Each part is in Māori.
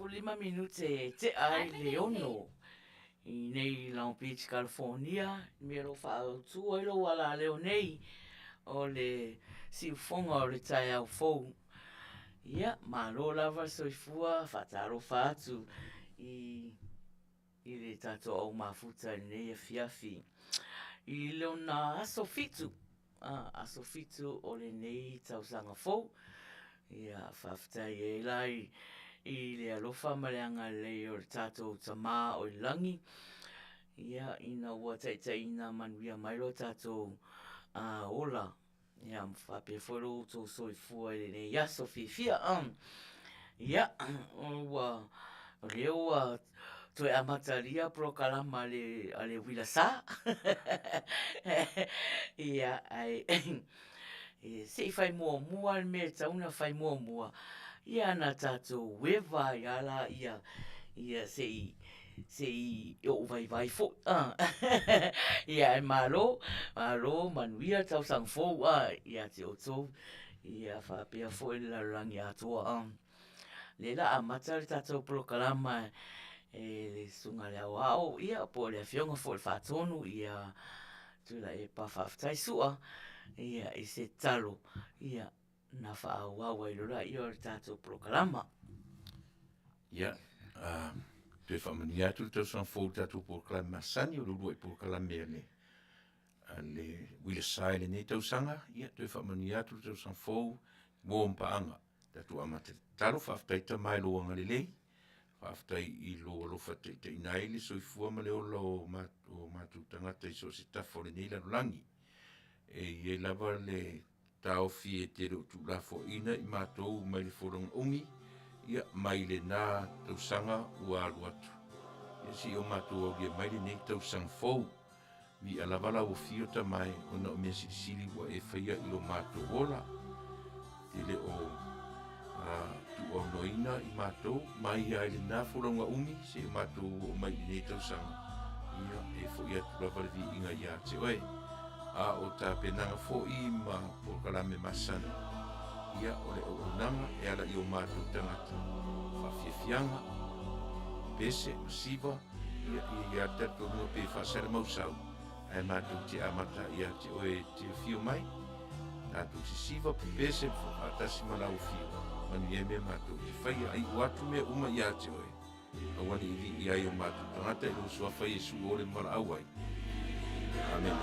15 minute te ai leono. I nei Long Beach, California, me lo fa tu e lo wala leo nei o le siufonga o le tai au fou. Ia, ma lo lava soifua, fataro fatu i le tato au mafuta nei fiafi. I leo na aso fitu, aso fitu o le nei tausanga fou. Ia, whaftai e lai i le alofa maleanga le o le tato tama o i langi. Ia, ina ua taitaina manuia mai lo tato ola. Ia, mwhape whoro tō soifua e le iaso fifia. Ia, ua leo toe amataria pro kalama ale wila sa. Ia, ai... se fai mua me tauna fai mua ia na tatou weva ia ia se o vai fo ia e malo manuia tau sang fo ia te oto ia fa pe fo la rangi atoa le la amata tatou proklama le sunga le au ia po le fionga fo fa tonu ia tu la e pa fa tai sua ia i se talo ia na whaawawa i lora i o tātou proklama. Ia, te whamani atu tau san fōu tātou proklama sani o lulu e proklama e ne. Le wila saile nei tau sanga, ia te whamani atu tau san fōu mō mpaanga. Tātou amate talo whaftai ta mai loanga le lei, whaftai i lo whatai te inaili so i fuama le ola o mātou tangata i so se tafole nei lano langi. E lava le tau fie te reo tu la fo ina i mātou mai le forong ongi ia mai le nā tau sanga ua alu atu. Ia si o mātou au lia mai le nei tau sang fau mi alavala o fio ta mai o na o mea sili ua e whaia i o mātou ola. Te le o tu au noina i mātou mai ai le nā forong ongi se o mātou o mai le nei tau sanga. Ia e fo ia tu lava le vi inga ia te oe. A o ta penanga fo i ma o kalame masana. Ia o le o nanga e ala i o mātou tangata. Whawhiawhianga, pese, masiva, ia tato mua pe whasara mausau. Ai mātou te amata ia te oe te fio mai. Tātou te siva pese whakatasi malau fio. Manu e me mātou te whaia ai watu mea uma ia te oe. Awani i vi i ai o mātou tangata i lo sua whaia su ole mara awai. Amen.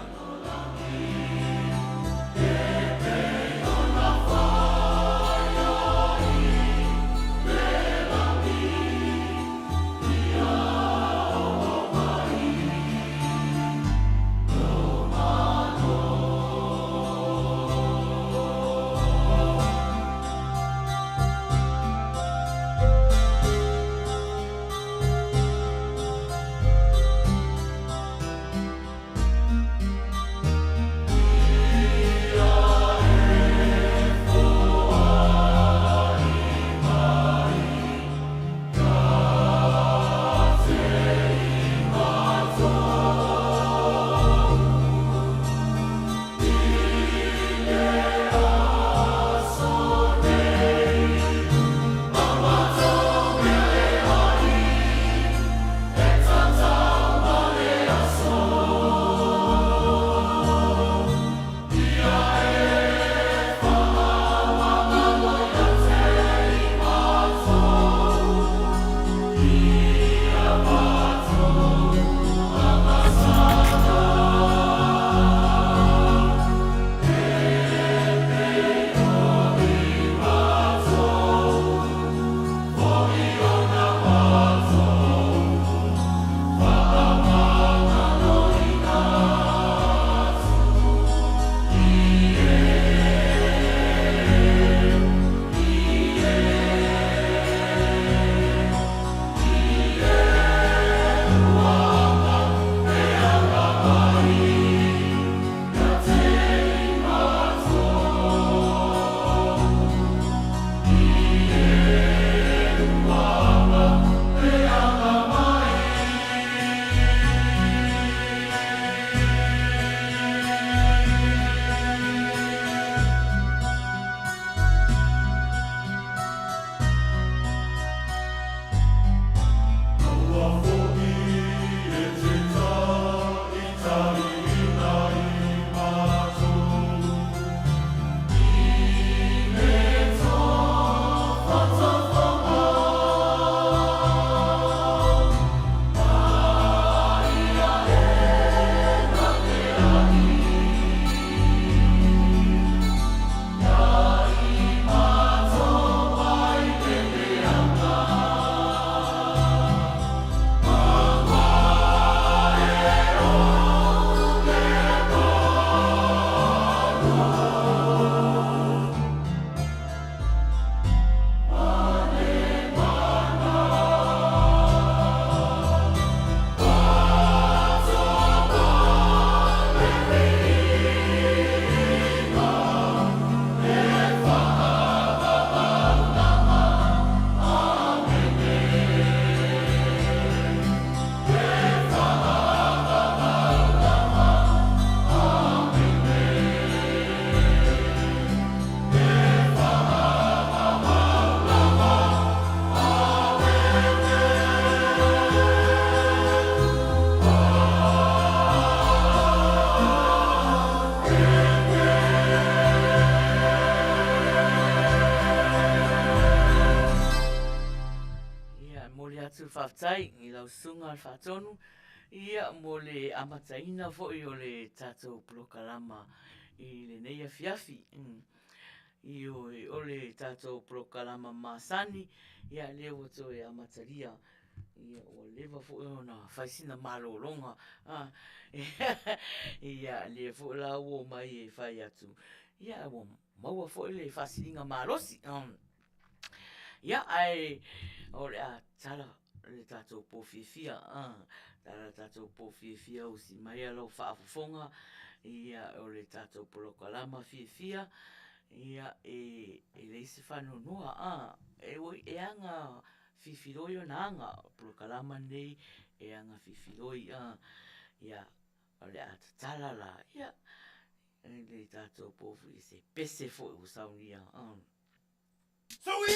whaftai i lau sunga al whatonu. Ia mo le amataina fo i o le tātou prokalama i le neia fiafi. I o le tātou prokalama masani, ia lewa to e amataria. Ia o lewa fo i ona whaisina malolonga. Ia le fo la o mai e whai atu. Ia o maua fo i le whasilinga malosi. Ia ai o le a tala le tātou pōwhiwhia. Tala tātou pōwhiwhia o si mai alau whaafafonga. Ia o le tātou prokalama whiwhia. Ia e leise whanonua. E anga whiwhiroi o na anga. Prokalama nei e anga whiwhiroi. Ia o le a tala la. Ia le tātou pōwhi se pese fo i usaunia. So we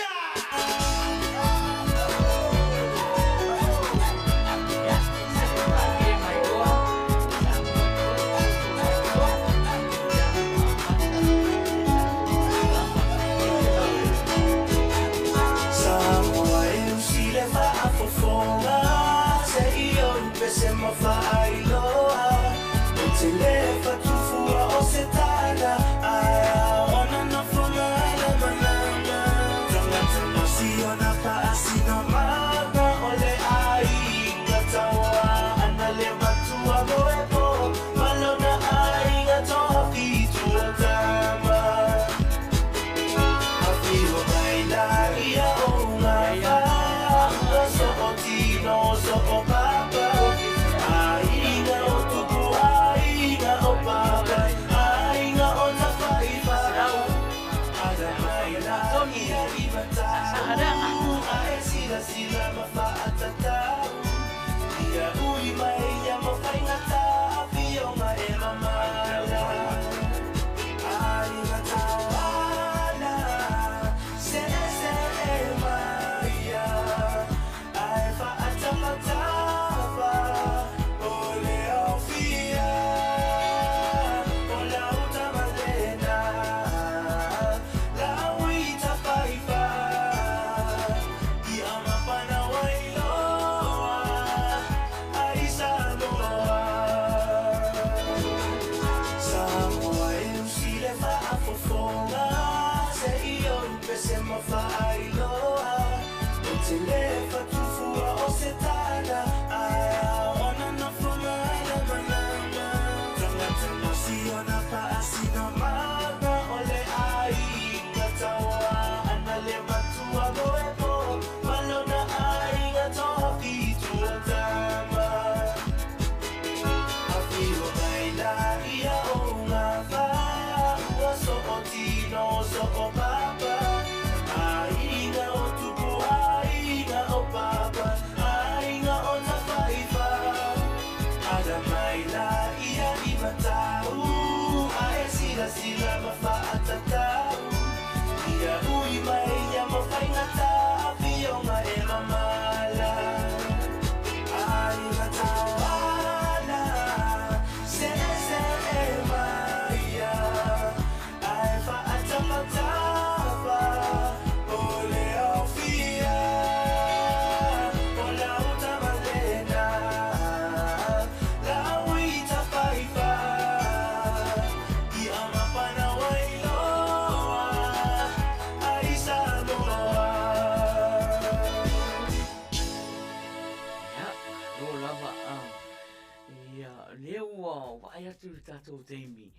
tātou teimi.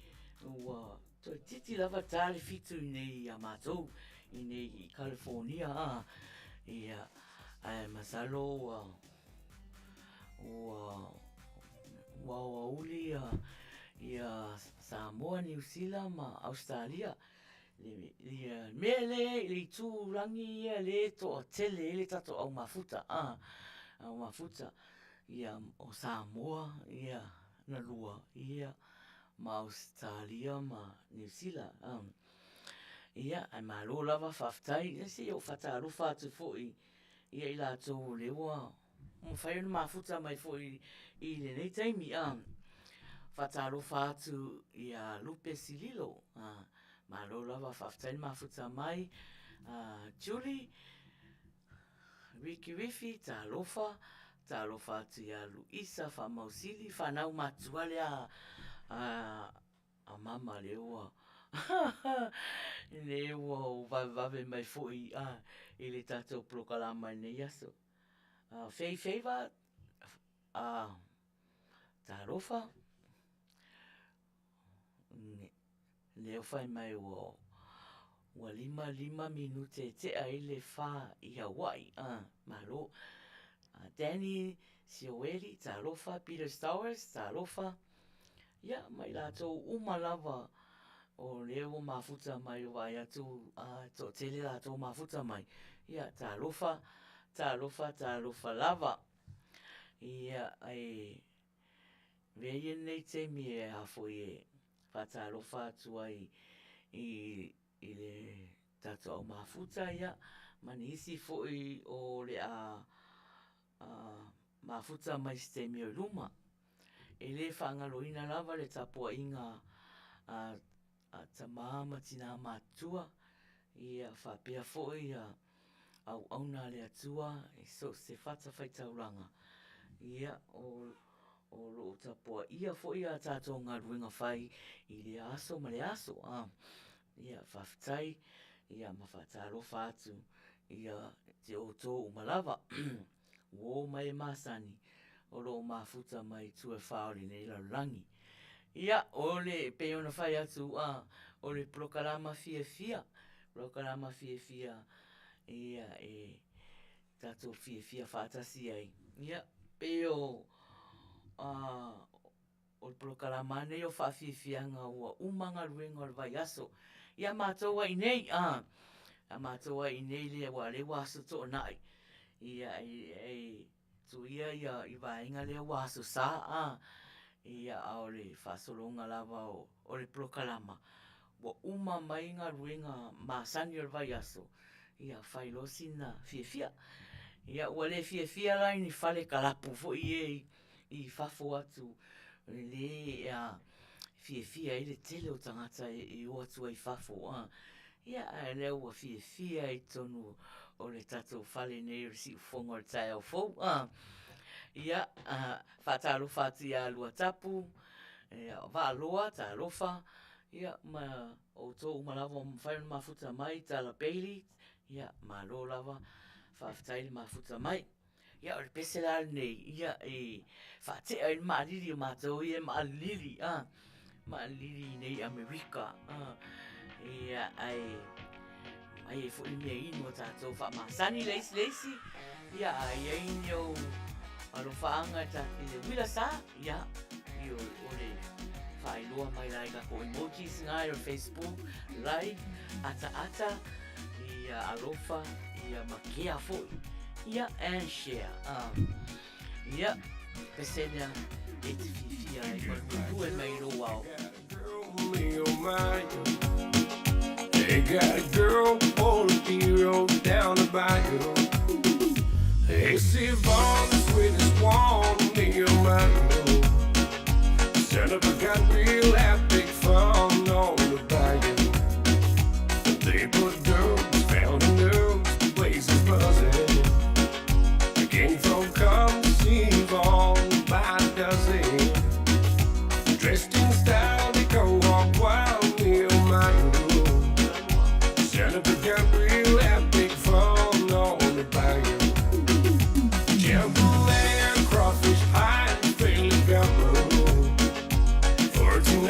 Ua toi titi lava tāle fitu i nei a mātou, i nei i California. Ia masalo ua uli ia Samoa, New Zealand ma Australia. Mea le tūrangi ia le toa tele le tato au mafuta. Au mafuta ia o Samoa ia na lua ia ma Australia ma New Zealand. Ia ai malo lava whaftai, se o whataruwha atu fōi ia i lātou lewa. Mo whai ona mafuta mai fōi i le nei taimi. Whataruwha atu ia Lupe Sililo. Malo lava whaftai mafuta mai. Julie wiki wifi, talofa atu ia Luisa, whamausili, whanau matua lea a mama le ua. Le ua o vave mai fui i le tatou prokalama nei aso. Fei wa talofa. Leo whai mai o ua 5 minute te a ile wha i Hawaii. Malo. Danny Sioeli, talofa. Peter Stowers, talofa. Ia, mai latou umalava o leo mafuta mai o vai atu to tele latou mafuta mai. Ia, talofa lava. Ia, veia nei te mi e hafo i whatalofa atu ai i le tatou mafuta. Ia, mani isi fo i o le mafuta mai ste mi o luma. E le whangaloina lava le tapua inga tamama tina matua. Ia whapea fo i au auna le atua e so se whata whaitauranga. Ia o lo tapua ia fo i a tatou ngā ruenga whai i le aso ma le aso. Ia whaftai, ia mawhatalofa atu. Ia te o tō umalava. Wo mai masani. O lo mafuta mai tue whaoli nei laulangi. Ia, o le peona whai atu o le prokalama fia. Prokalama fia. Ia tatou fia whaatasi ai. Ia, peo o le prokalama nei o whaafianga ua umanga ruenga o le vai aso. Ia mātoa i nei. Mātoa i nei le waso tō nai. Ia tu ia i vaenga le waso sa ia au le fasolonga lava o le prokalama wa uma mai ngā ruenga masani o le vai aso ia whailosi na fia ia ua le fia lai ni whale kalapu fo i fafo atu le fia i le tele o tangata i o atu ai fafo ia le ua fia i tonu o le tatou whale nei risi ufonga o le tai au fou. Ia, whatalofa atu ia lua tapu, whaaloa, talofa, ia, o tō umalawa o mwhainu mafuta mai, tala peili, ia, malo lava, whaftaili mafuta mai. Ia, o le peselal nei, ia, whatea i maalili o mātou, ia, maalili nei Amerika. Ia, ai e fo i mea ino tātou whamasani leisi. Ia, ai ini o alofaanga i le wila sa. Ia, i o le whailoa mai lai ka ko emojis ngai o Facebook. Like, ata. Ia, alofa, ia makea fo. Ia, and share. Ia, pesena e te fifia e kolu e mai lo wau. They got a girl on the hero down the bayou. They see Vaughn, the sweetest one, me on my own. Set up a got real epic fun on the bayou. They put girls, found in girls, the place is buzzing. The king folk come to see Vaughn by the dozen. Dressed in style, they go walk wild, me on my own. Jennifer got real epic fun on the bayou. Jambalaya, crawfish pie, fairly gumbo. 14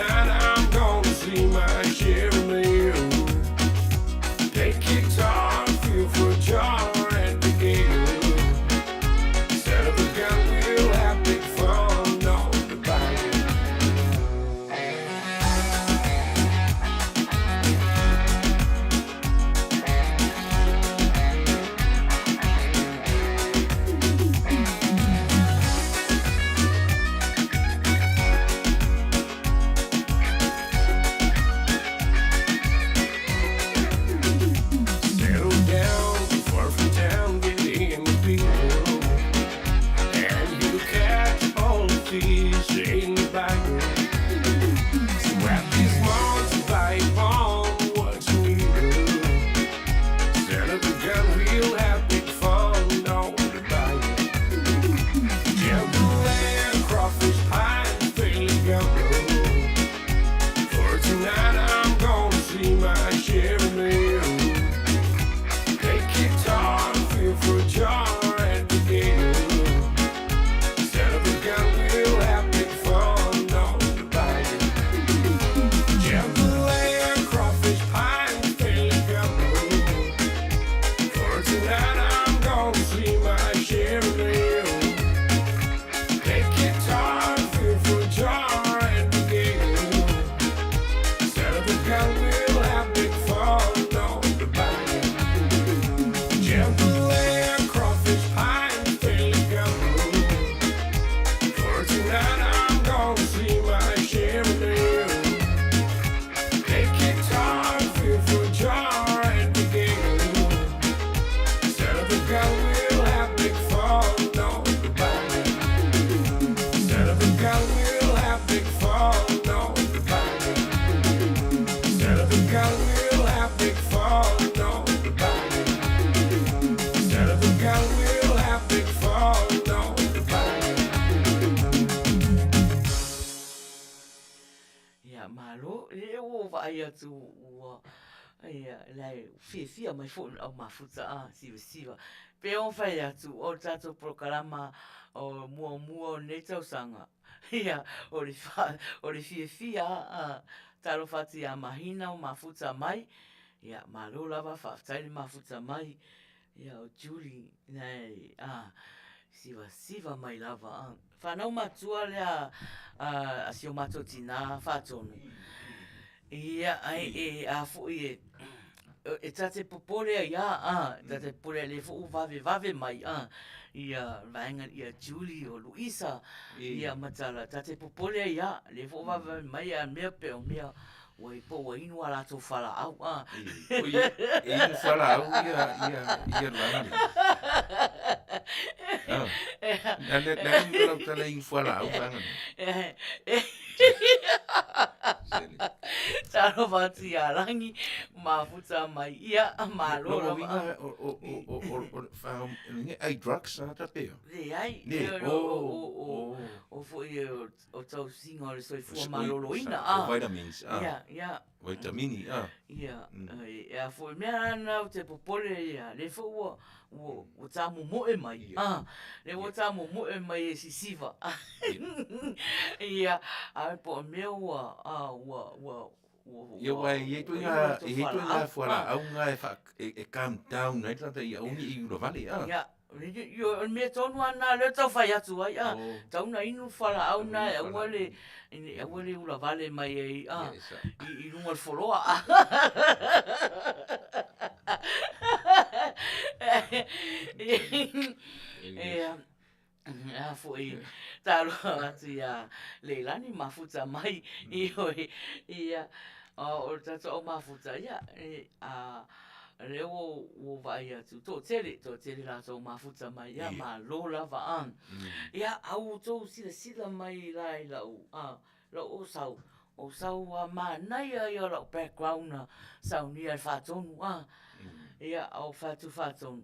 ia tu ua ia lai fia mai fo au mafuta siva pe on fai atu o tato programa o mua nei tausanga ia o le fia talo fati a mahina o mafuta mai ia malo lava whaftai le mafuta mai ia o Julie nei siva mai lava whanau matua lea a sio mato tina whatonu ia ai a fui e tate popole ia tate popole le fu vave mai ia vaenga ia Julie o Luisa ia matala tate popole ia le fu vave mai a mea pe o mea wai po wai no ala to fala au e no fala au ia lana na tala in fala au lana taro vati a rangi mafuta mai ia malo ai drugs ta peo ai o foi o tau singa le soi fu maloloina vitamins ia vitamini ia foi mea na te popole ia le fu o tamu mo e mai le o tamu mo e mai e sisiva ia a po meu ia wai e tu nga fora au nga e calm down nei tata ia uni i ro vale ia yo me tonu ana le tau fai atu ai tau na inu fala au na e wale ula vale mai e i runga foloa foi talo atu ia leilani mafuta mai i hoi ia o tata o mafuta ia le o vai atu to tele la so mafuta mai ia ma lo lava ia au to sila mai lai la o sau ma nai ia la background sau ni al fatonu ia au fatonu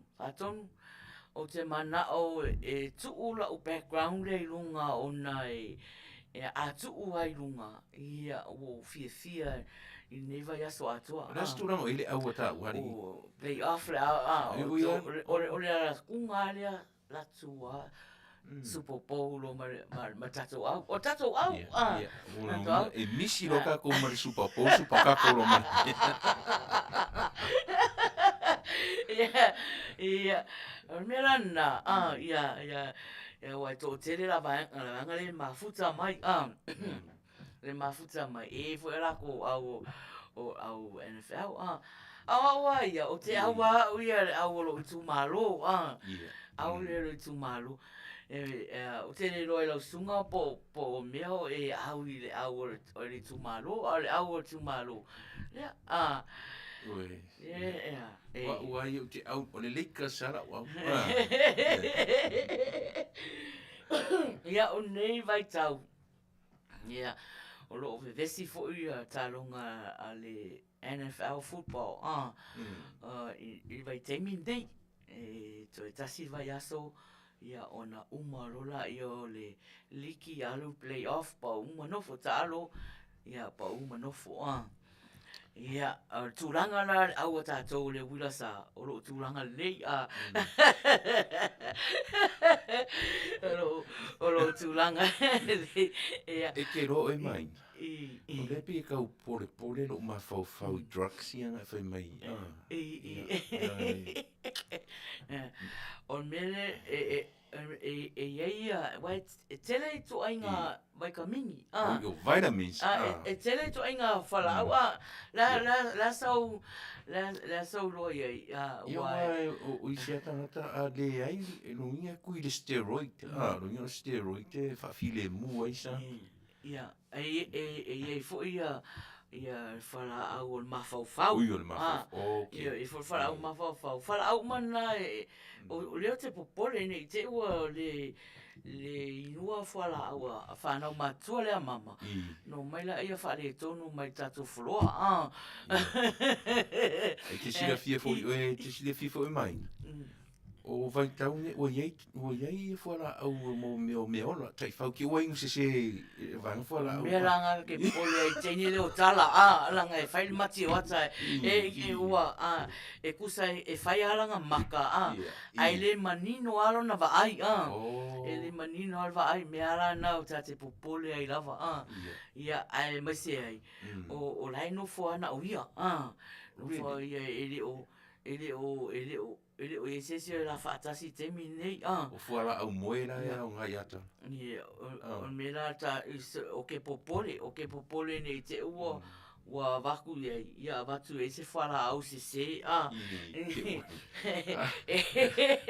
o te mana o e tuula o background le lunga o nai a tu ai lunga ia o fia I never ya so atua. That's too long. Ile au ta wari. Play off ole la kunga le la tua. Super Bowl ma tato au. O tato au. E misi loka ko ma Super Bowl super ka ko ma. Yeah. Merana ya wa to tele la va le mafuta mai le mafuta mai e foi la ko au NFL awa ia o te awa ia au lo tu malo au le tu malo o te le lo sunga po meo e au ile au le tu malo au tu malo ya Oi. Wa ia te au o le leka sara wa. Ya o nei vai tau. Ya o lo vesi fo ia talonga ale NFL football I vai temi nei to tasi vai aso ia ona uma rola io le liki alu playoff pa uma no fo talo ia pa uma no fo ia tulanga na au tatou le wila sa o lo tulanga nei o lo tulanga ia E ke ro e mai. O le pi ka pole lo ma fau drugs ia na fai mai. O mele ia vai tele to ainga vai camingi Yo vitamins. E tele to ainga fala la sau lo ia Ia o isia tangata a le ai no ia kui le steroid. No ia steroid e fa file mu ai sa. Ia e fo ia fala au mafau. Ui o le mafau. Ia e fo fala au mafau. Fala au mana o leo te popole nei te ua le inua fala au a whanau matua lea mama. No mai la ia whare tonu mai tatu floa. E te sila fia fo e mai. O vai tau ne o yei fora au mo me ola tai fau ki wing se vai fora au. Me langa ke pole ai teni le o tala langa e fai mati o ata e ua e kusa e fai alanga maka ai le manino alo na va ai e le manino al va ai me ala na o tate popole ai lava ia ai mase ai o lai no fo ana o ia no fo ia ele o ese la fatasi temi nei O fuara au moera ia o ngai ata. Ia o mera ta o ke popole nei te ua vaku ia vatu ese fara au se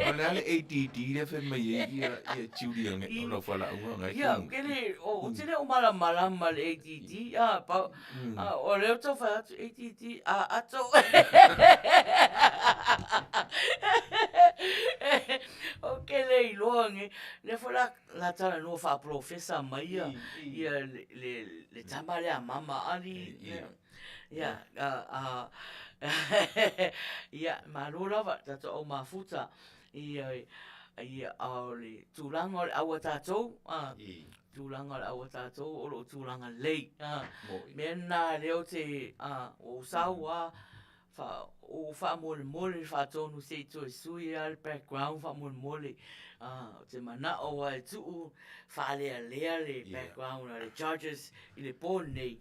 Ona ale ADD le fe mai ia tiuri ngai ona fuara au ngai. Ia kele o tele o mala mal ADD pa o leo to fa ADD ato o kele ilonge le fola la tala no fa professor mai ia le tamale a mama ali ia ia malula va tato o mafuta ia ole tulanga au tato tulanga au tato o tulanga lei mena leo te o sawa o fa mole fa tonu se to sui al background fa mole te mana o ai tu fa le background le charges ile pone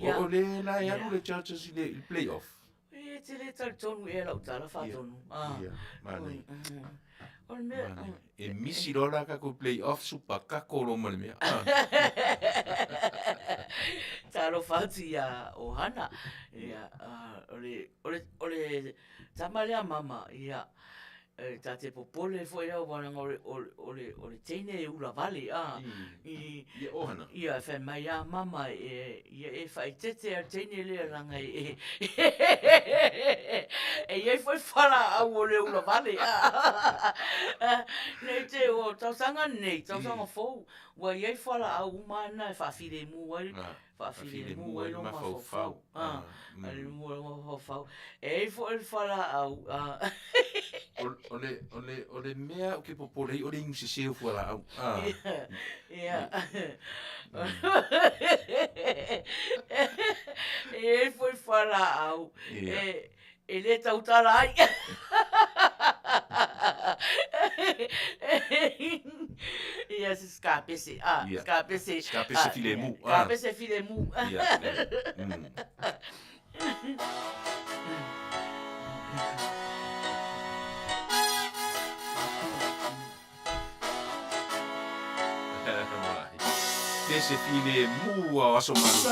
o le la ia le charges ile playoff e te le tonu e la utala fa tonu mani e misi rola ka ko playoff super ka ko lo male me taro fati o hana ia ole tamale a mama ia tate popole foi o wana ole tene ula vale ohana ia fe mai a mama e fai tete a tene le langa e foi fala a ole ula vale nei te o tausanga fou wa e fala a umana fa file mu fafile mu e no mafofau ale mu mafofau e foi fala au ole mea o ke popole ole ingi se o fuala au ia e foi fala au ele tautala ai ia se escape se file mu Ese file mu a aso malu.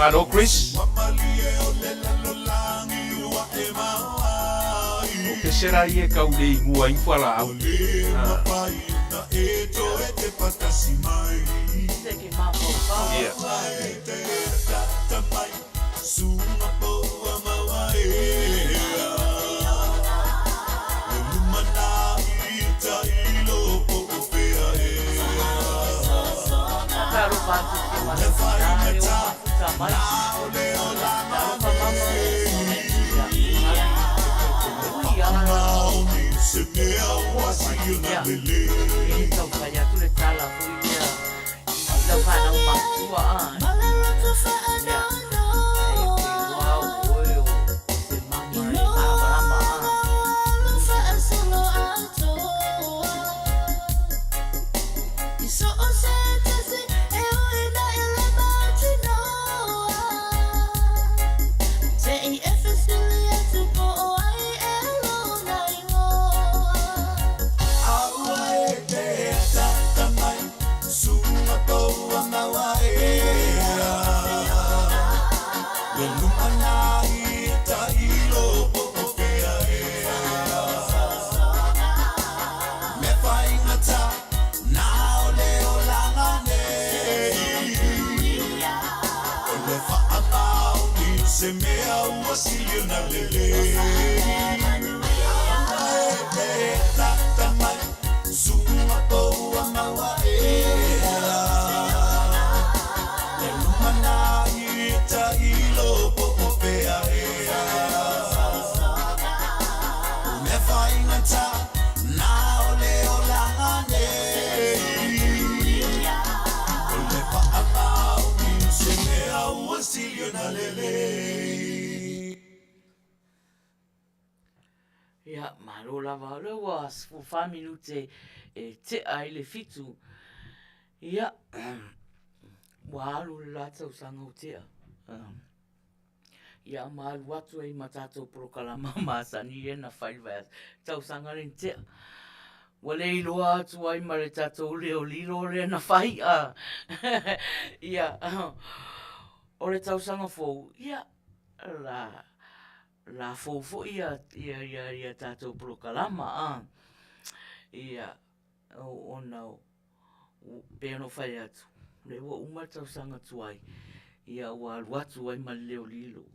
Hello, Chris. O que será aí que eu dei mua em falar? se mea ua silio na lele. Ae tata mai, suma poua maua ea. Le lumana ita ilo popo pea ea. Me whaingata na ole o langane. Ole paapau se mea ua silio na lele. Ia, malo lava lewa, 5 minute te ai le fitu. Ia, walu la tau sanga o tea. Ia, malu atu ai matato prokalama masani e na whaiwea tau sanga rin tea. Wale iloa atu ai ma le tato leo lilo le na whai. Ia, o le tau sanga fōu. Ia, la fofo ia tato prokalama ia ona pe no fai atu le wa uma tau sanga tuai ia wa watu ai ma leo lilo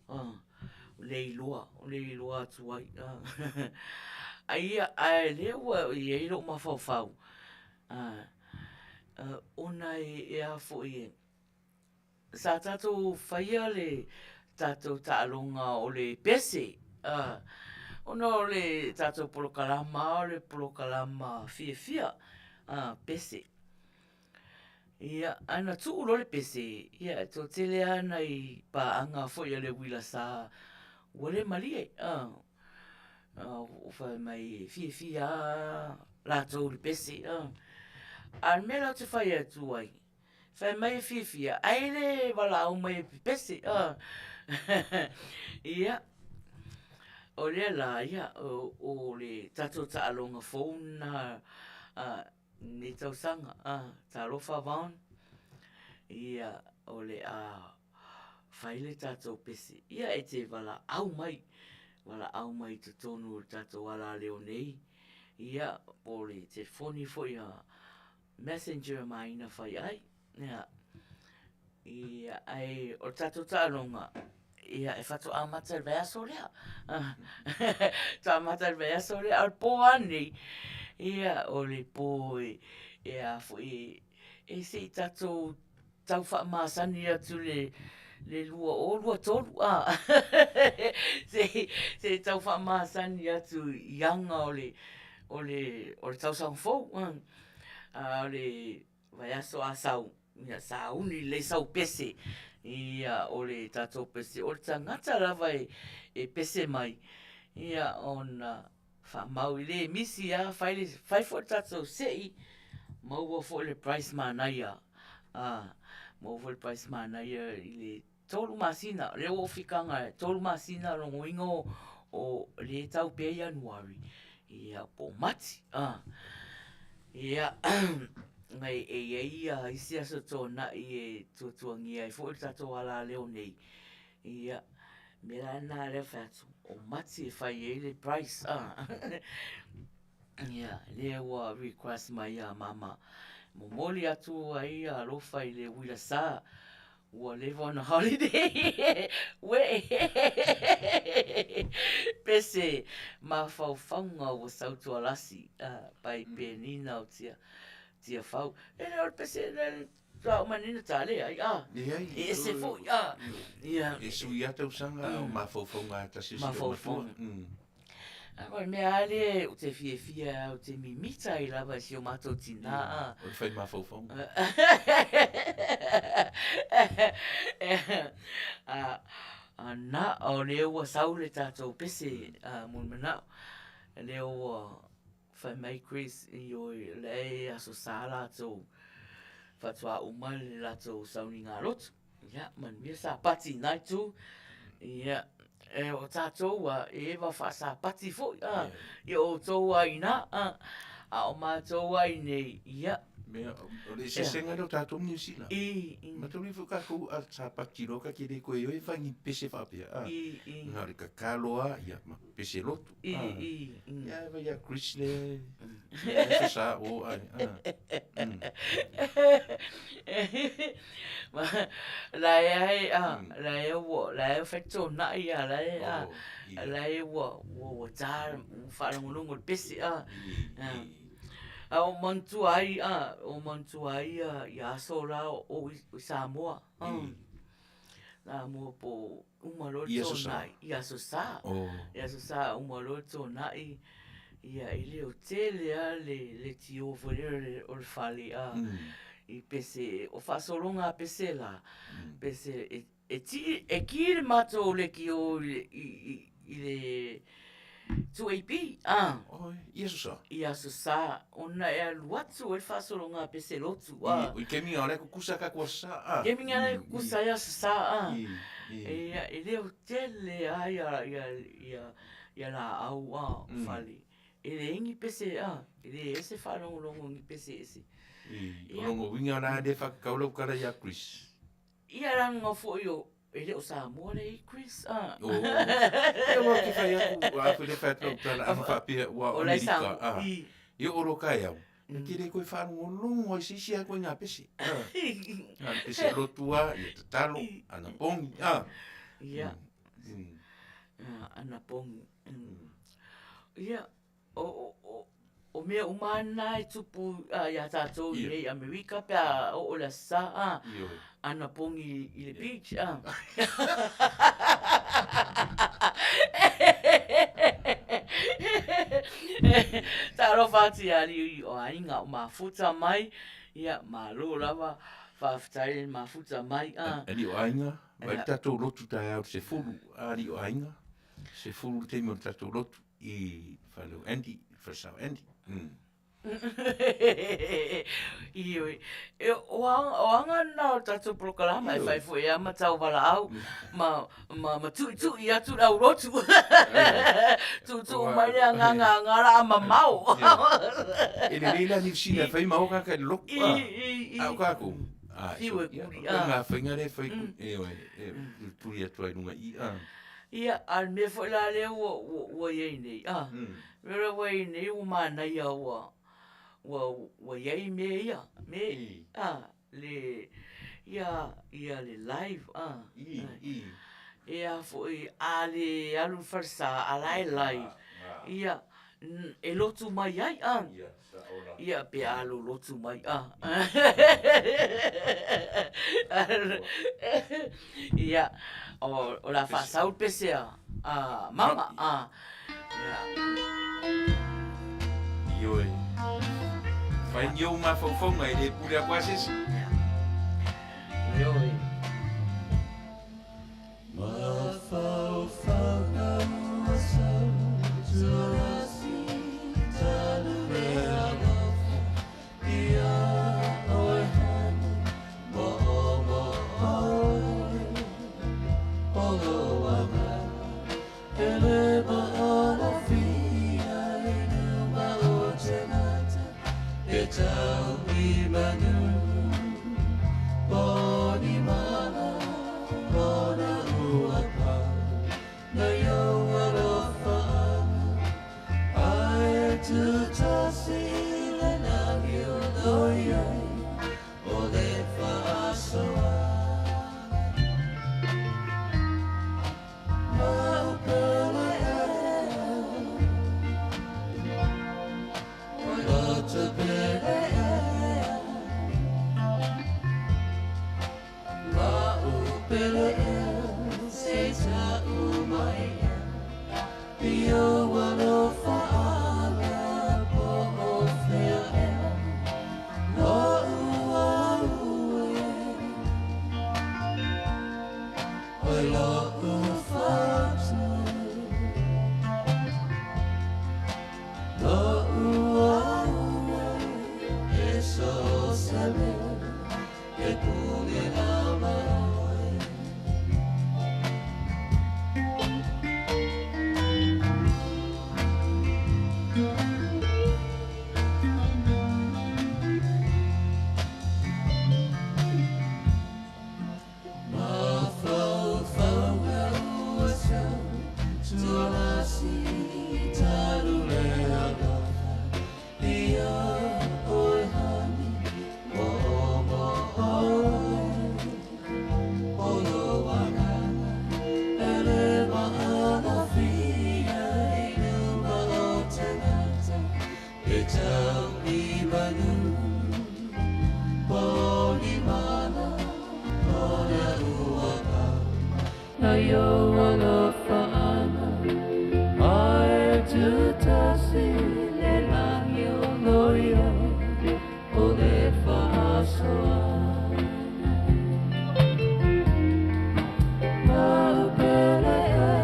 le iloa tuai ai le wa ia ilo ma fau ona e a fo ie sa tato faia le tato ta'alonga o le pese. Ona o le tato polokalama, o le polokalama fia, pese. Ia, ana tuu lo le pese. Ia, to tele ana i paanga foia le wila sa wale malie. O whai mai fia, la tau le pese. An mela te whai atu ai. Whai mai fia, aile wala au mai pese. Ia, o le la, ia, o le tato ta'alonga fōna ni tau sanga, talofa vaon. Ia, o le whaile tato pese. Ia, e te wala au mai te tonu tato wala leo nei. Ia, o le te foni foia messenger mai na whai ai. Ia, ai, o tato ta'alonga. Ia, e whatu amata rea so lea. Ta amata rea so lea. Al po ani. Ia, o le po ia, fui e se tato tau wha maasani atu le lua o lua tolu. Se tau wha maasani atu ianga o le tau sang fau. O le vai aso a sau. Ia, sauni le sau pese. Ia, o le tato pese. O le tangata lava e pese mai. Ia, ona whamau i le misi a whai fo tato sei. Maua fo le price manaia. Maua fo le price manaia i le tolu masina. Le o whikanga tolu masina rongo ingo o le tau pe Januari. Ia, po mati. Ia, ngai ia isi aso tōna i e tuatuangi ai fo i tato ala leo nei. Ia, mera nā leo whātu o mati e whai e le price. Ia, leo request mai a mama. Momoli atu ai a lofa i le wila sā. Ua live on a holiday. We. Pese, ma whauwhaunga ua sautu alasi. Pai penina o tia. Tia whau. E leo pese, tau manina tale ai. E se fo, ia. E sui atau sanga o mawhauwhaunga tasi si o matua. Agora, me ale, o te fia, o te mimita i lava si o mato tina. O te whai mawhauwhaunga. Na, o leo wa saule tātou pese mun manao. Leo whai mai Chris i o lei aso sā lātou whatua umai le lātou sauni ngā rotu. Ia, man mia sā pati nai tū. Ia, e o tātou e wa wha sā pati fo. I o tōu ai nā. A o mātou ai nei. Ia, Mea, o le sesenga leo tātou New Zealand. Ma tau lifu ka kou a tāpaki roka ki re koe oi whangi pese whapea. Ngā re ka kāloa, ia, ma pese lotu. Ia, wa ia Chris le, ia sa o ai. La e whaito na ia, la e wa tā whanongonongo pese, o mantua ai ia so la o Samoa. Samoa po umalo tona ia so sa. Ia so sa umalo tona ia ile hotel le tio volere o fali I pese o fasolonga pese la. Pese e kir mato le ki o ile tu AP Ia so sa. Ia so sa ona e luatu e fasolonga pese lotu I kemi ole ku kusa ka kwa sa. Kemi ngana kusa ia so sa ia ile hotel ia la au fali. Ele ingi pese ele ese falongo ngi pese ese. Longo winga na de whakaulau kara ia Chris. Ia ranga fo yo ele o Samoa le Chris. Ia wa ki whai aku a while whaitau tana a whapea wa Amerika. Ia oro kai au. Ki re koe whanongo longo i sisi a koe ngā pese. Pese rotua, ia tatalo, ana pongi. Ia. Ana pongi. Ia. O mea umana I tupu ia tātou I rei Amerika pia o la sa ana pongi I le beach Taro whati ari o ainga o mafuta mai ia malo lava whaftai mafuta mai Ani o ainga, mai tātou rotu tai au se furu, ari o ainga. Se furu te mo tātou rotu I whalau Andy. Fasau Andy. Ioi. O anga na tatu prokalama e whai fwe ma tau wala au. Ma tu ia tu au rotu. Tu mai rea ngara ama mau. E le reila ni sina whai maoka kai loku. Au kako. Iwe kuri. Ngā whainga re whai ku. Turi atu ai nunga I. Ia, al me fwe la leo wa iei nei. Mera wai nei o mana ia wa iei me ia. Me, le, ia le live, Ia foi ale alu farsa alai live. Ia, e lotu mai ai, Ia pe alu lotu mai, Ia, o la fasau pesea, mama, Ia. Ioi. Whai ngiu ma whauwhaunga I le pure a kwasis. Ioi. Ma whauwhaunga ua sau Turasi talu rea wafu Ia oi hanu Mo oi Olo wanga Ele ma ola fia Inu ma o te ngata E tau I manu Boni mana Bona ua pau Na iau alofa Ai tu tasi le nami o doi ai O le whaasoa Maupele O loto pele Maupele Se ta umai Pio wano fa'ala po o whea Lo ua ue Oi lo ufatu Lo ua ue E so sale E pule na mai Kayo alofaana Ae tutasi le langi o loia O le whaasoa Maupele ea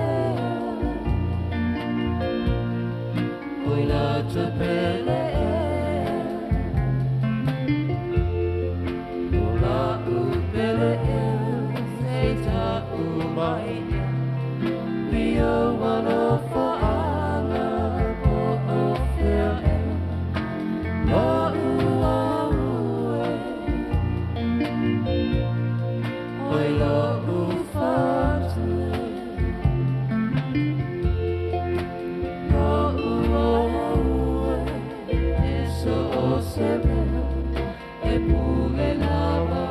Oi la tapele ea O la upele ea Seita umai Rio wano whaanga Po o whea ea O ua ue Oi lo ufatu O ua ue E so o sebe E pule lawa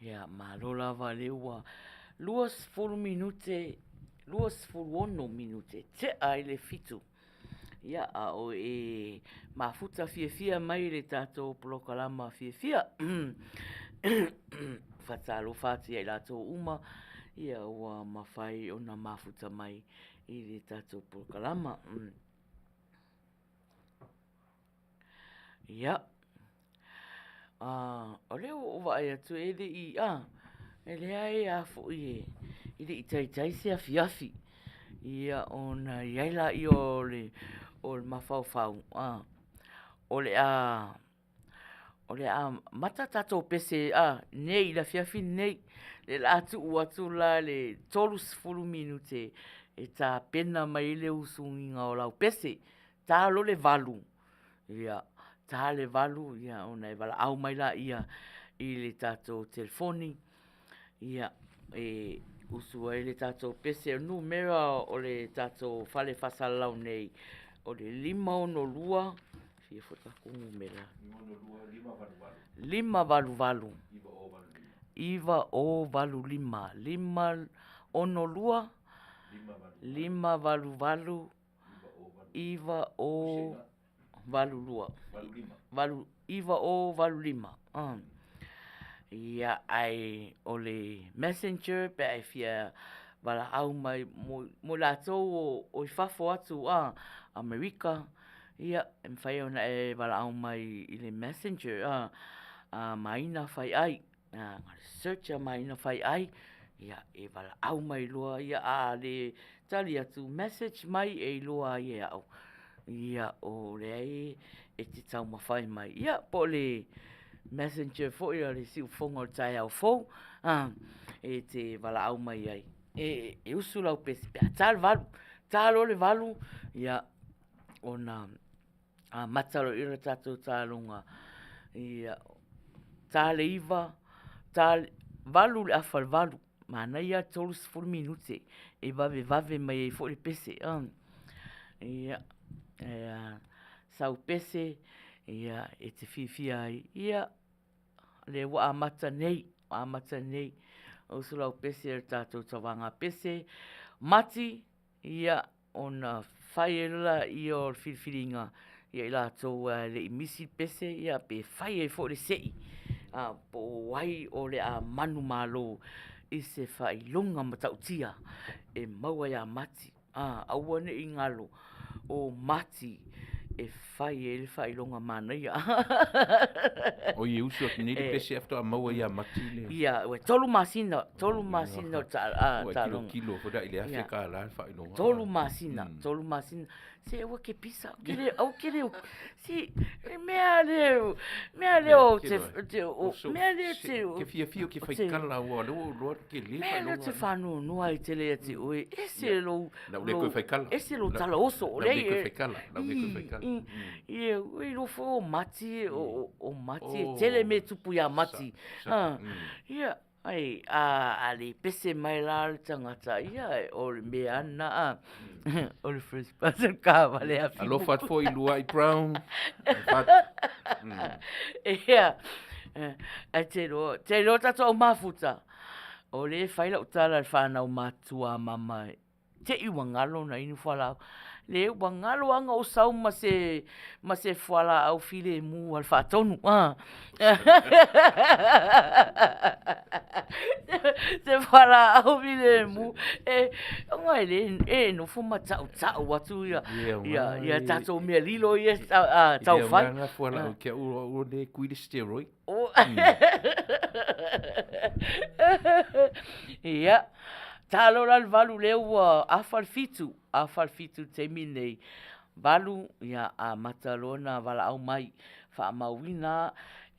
Ia, malola waleua. 20 minute, 21 minute. Te ai le fitu. Ia, a o e mafuta fia mai le tātou polokalama fia. Whatalo whati ai lātou uma. Ia, ua mawhai ona mafuta mai i le tātou polokalama. Ia. O leo o vai atu e le i e le ai a fo i le i tai se afi ia ona iaila i o le mawhau o le a mata tato pese nei la fiafi nei le atu la le tolus fulu minute e ta pena mai le usunga o lau pese ta lo le valu ia ta le valu ia ona e vala au mai la ia i le tato telefoni ia e usua i le tato pese numera o le tato fale fasalau nei o le 512 fia fotakungu mera 5valu iva o valu 5 512 5valu iva o valu lua iva o valu 5 ia ai o le messenger pe ai fia wala au mai mo latou o fafo atu Amerika ia fai ona e wala au mai i le messenger maina fai ai search maina fai ai ia e wala au mai loa ia le tali atu message mai e loa ia au ia o le ai e te tau mawhai mai ia po le messenger fo ia le siu fonga tai au fo e te wala au mai ai e usu lau pesi pe talo le valu ia ona matalo ira tatou talunga ia tale iva tale valu le afal valu mana ia tolus 10 minute e vave mai fo le pese ia sau pese ia e te fifia ia le wa amata nei o sulau pese tatou tawanga pese mati ia ona faila i o filfilinga ia la to le misi pese ia pe fai fo le sei po wai o le a manu malo i se fai longa matautia e maua ia mati awane ingalo o mati fai longa mana ia. O i usu at ni le pese after a maua ia matile. Ia, tolu masina ta longa. Kilo ko da ile Afrika la fa ino. Tolu masina. Se wa ke pisa, kele si mea leo te ke fia ke fai kala o lo ke le fa mea te fanu no ai te le te oe ese lo le ko fai kala ese lo tala oso le le ko fai kala ie we lo fo mati o mati tele me tupu ya mati ia ai ali pese mai la tangata ia o me ana o le first person ka vale a alo fat foi Luai Brown ia te lo tato o mafuta o le faila utala le whanau matua mamai te iwa ngalo na inu whala le ua ngalo anga o sau ma se whala au file mu al whatonu se whala au file mu ngai le no fuma tau watu ia tato mea lilo ia tau whai ia whala o kia uro le kuide steroid ia talo lal valu leu afal fitu te minei valu ia a matalona vala au mai fa mauina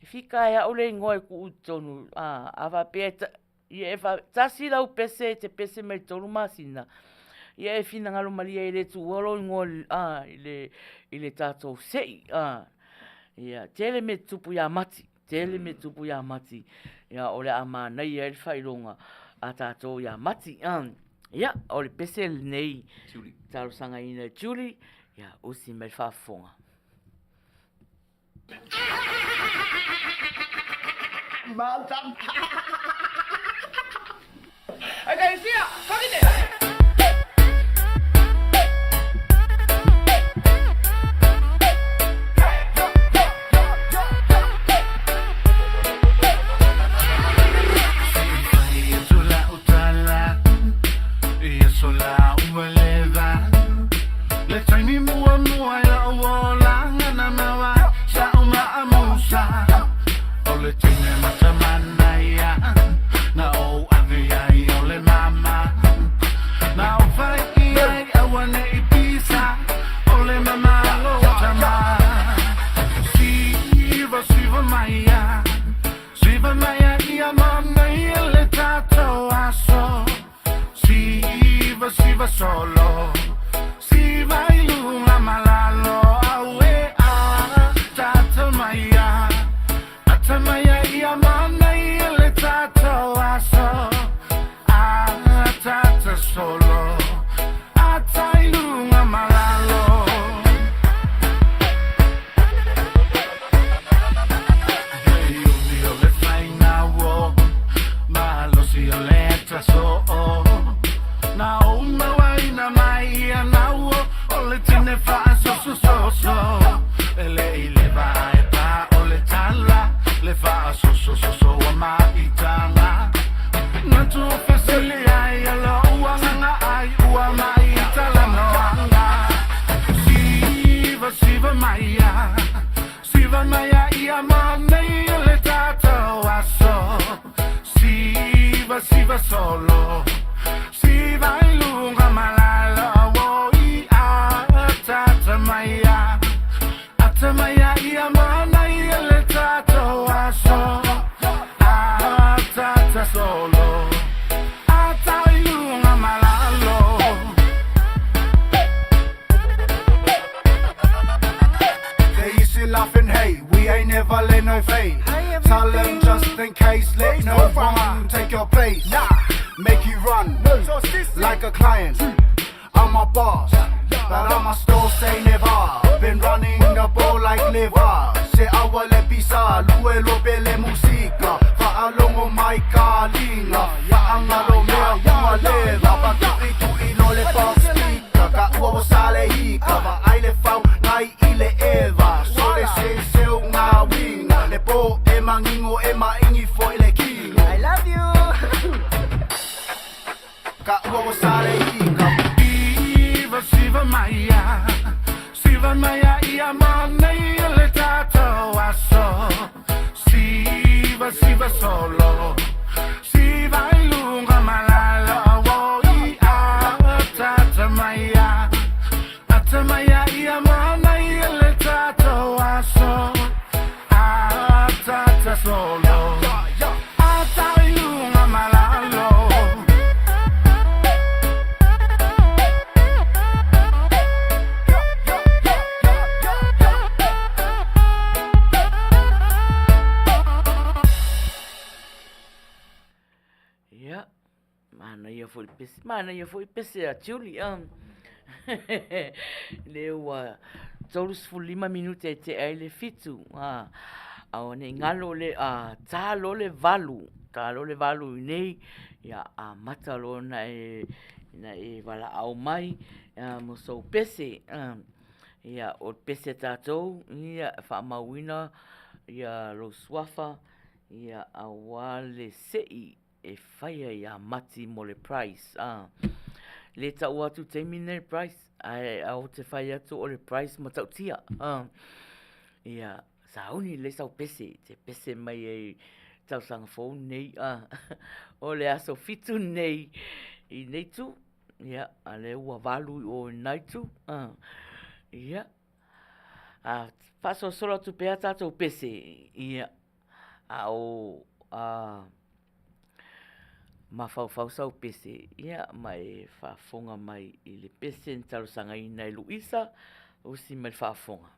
fika ya ole ngoe ku utonu ava peta ia fa tasi lau pese te pese mai tolu masina ia e fina ngalo malia ile tu wolo ngol ile tato sei ia tele me tupu ya mati ia ole ama nei e failonga a tato ya mati ia ole pese nei talo sanga ina Julie ia usi me fa fonga Maltam. Okay, see ya. Come in there. Solo, si vai luna malalo, awe tatamaya ia mana ile tato aso, tata solo, atai luna malalo. Hey, io le fai na wo, malo si io le traso. Na uma waina mai anao ole tine fa so ele vai pa ole tala le fa so mai tanga na tu fasili ai alo wanga ai ua mai tala no anga siva maya ia mane le tato aso siva solo vai lunga malala woi atamaya ia mana ia le tato aso tata solo atai lunga malalo they used to laughing hey we ain't never let no fade tell them just in case let no one take your place make you run like a client. I'm a boss, but I'm a store say never. Been running the ball like liver. Se awale pisa, luelo bele musica. Faalongo mai kalinga. Faangalo mea uma leva. Patuitu no le paustika. Ka uo sale hika. Va aile fau ngai ile eva. Sole se seu nga winga. Le po ema ngingo ema ingi fo ile king. I love you. Ka uo sale hika. Siva maya ia siva siva solo siva ilunga malala wo tata maya ia mana ile tata waso tata solo ata ilunga malalo Ja, mana ia foi pese a Julie le tolus fu 5 minute e te ai le fitu au ne ngalo le talo le valu nei ia mata lo na e wala au mai mo so pese ia o pese tatou ia fa mawina ia lo swafa ia awale sei e whaia ia mati mo le price. Le tau atu te mine price. Au te whaia tu o le price ma tau tia. Ia, sauni le sau pese. Te pese mai e tau sanga fōu nei. O le aso fitu nei. I nei tu. Ia, a le ua walu o nei tu. Ia. Paso solo tu pea tatou pese. Ia. Au. Ma fau sau pese ia mai whaafonga mai i le pese ntalo sanga i nei Luisa o si mai whaafonga.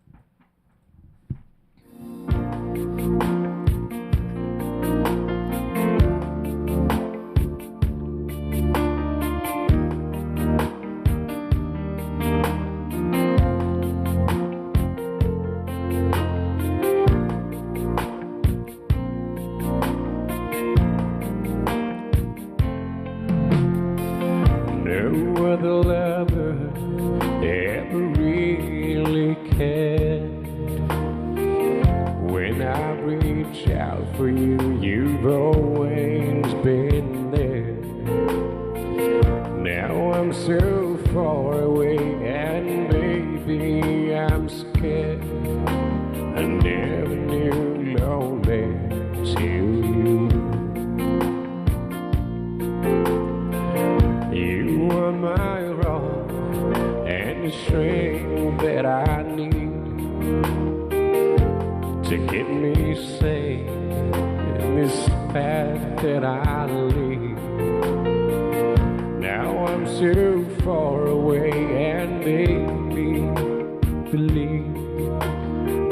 The lover ever really cared. When I reach out for you, you've always been there. Now I'm so far away and baby I'm scared. I never knew lonely till you. You are my rock and the strength that I need to get me safe in this path that I lead. Now I'm so far away and baby, believe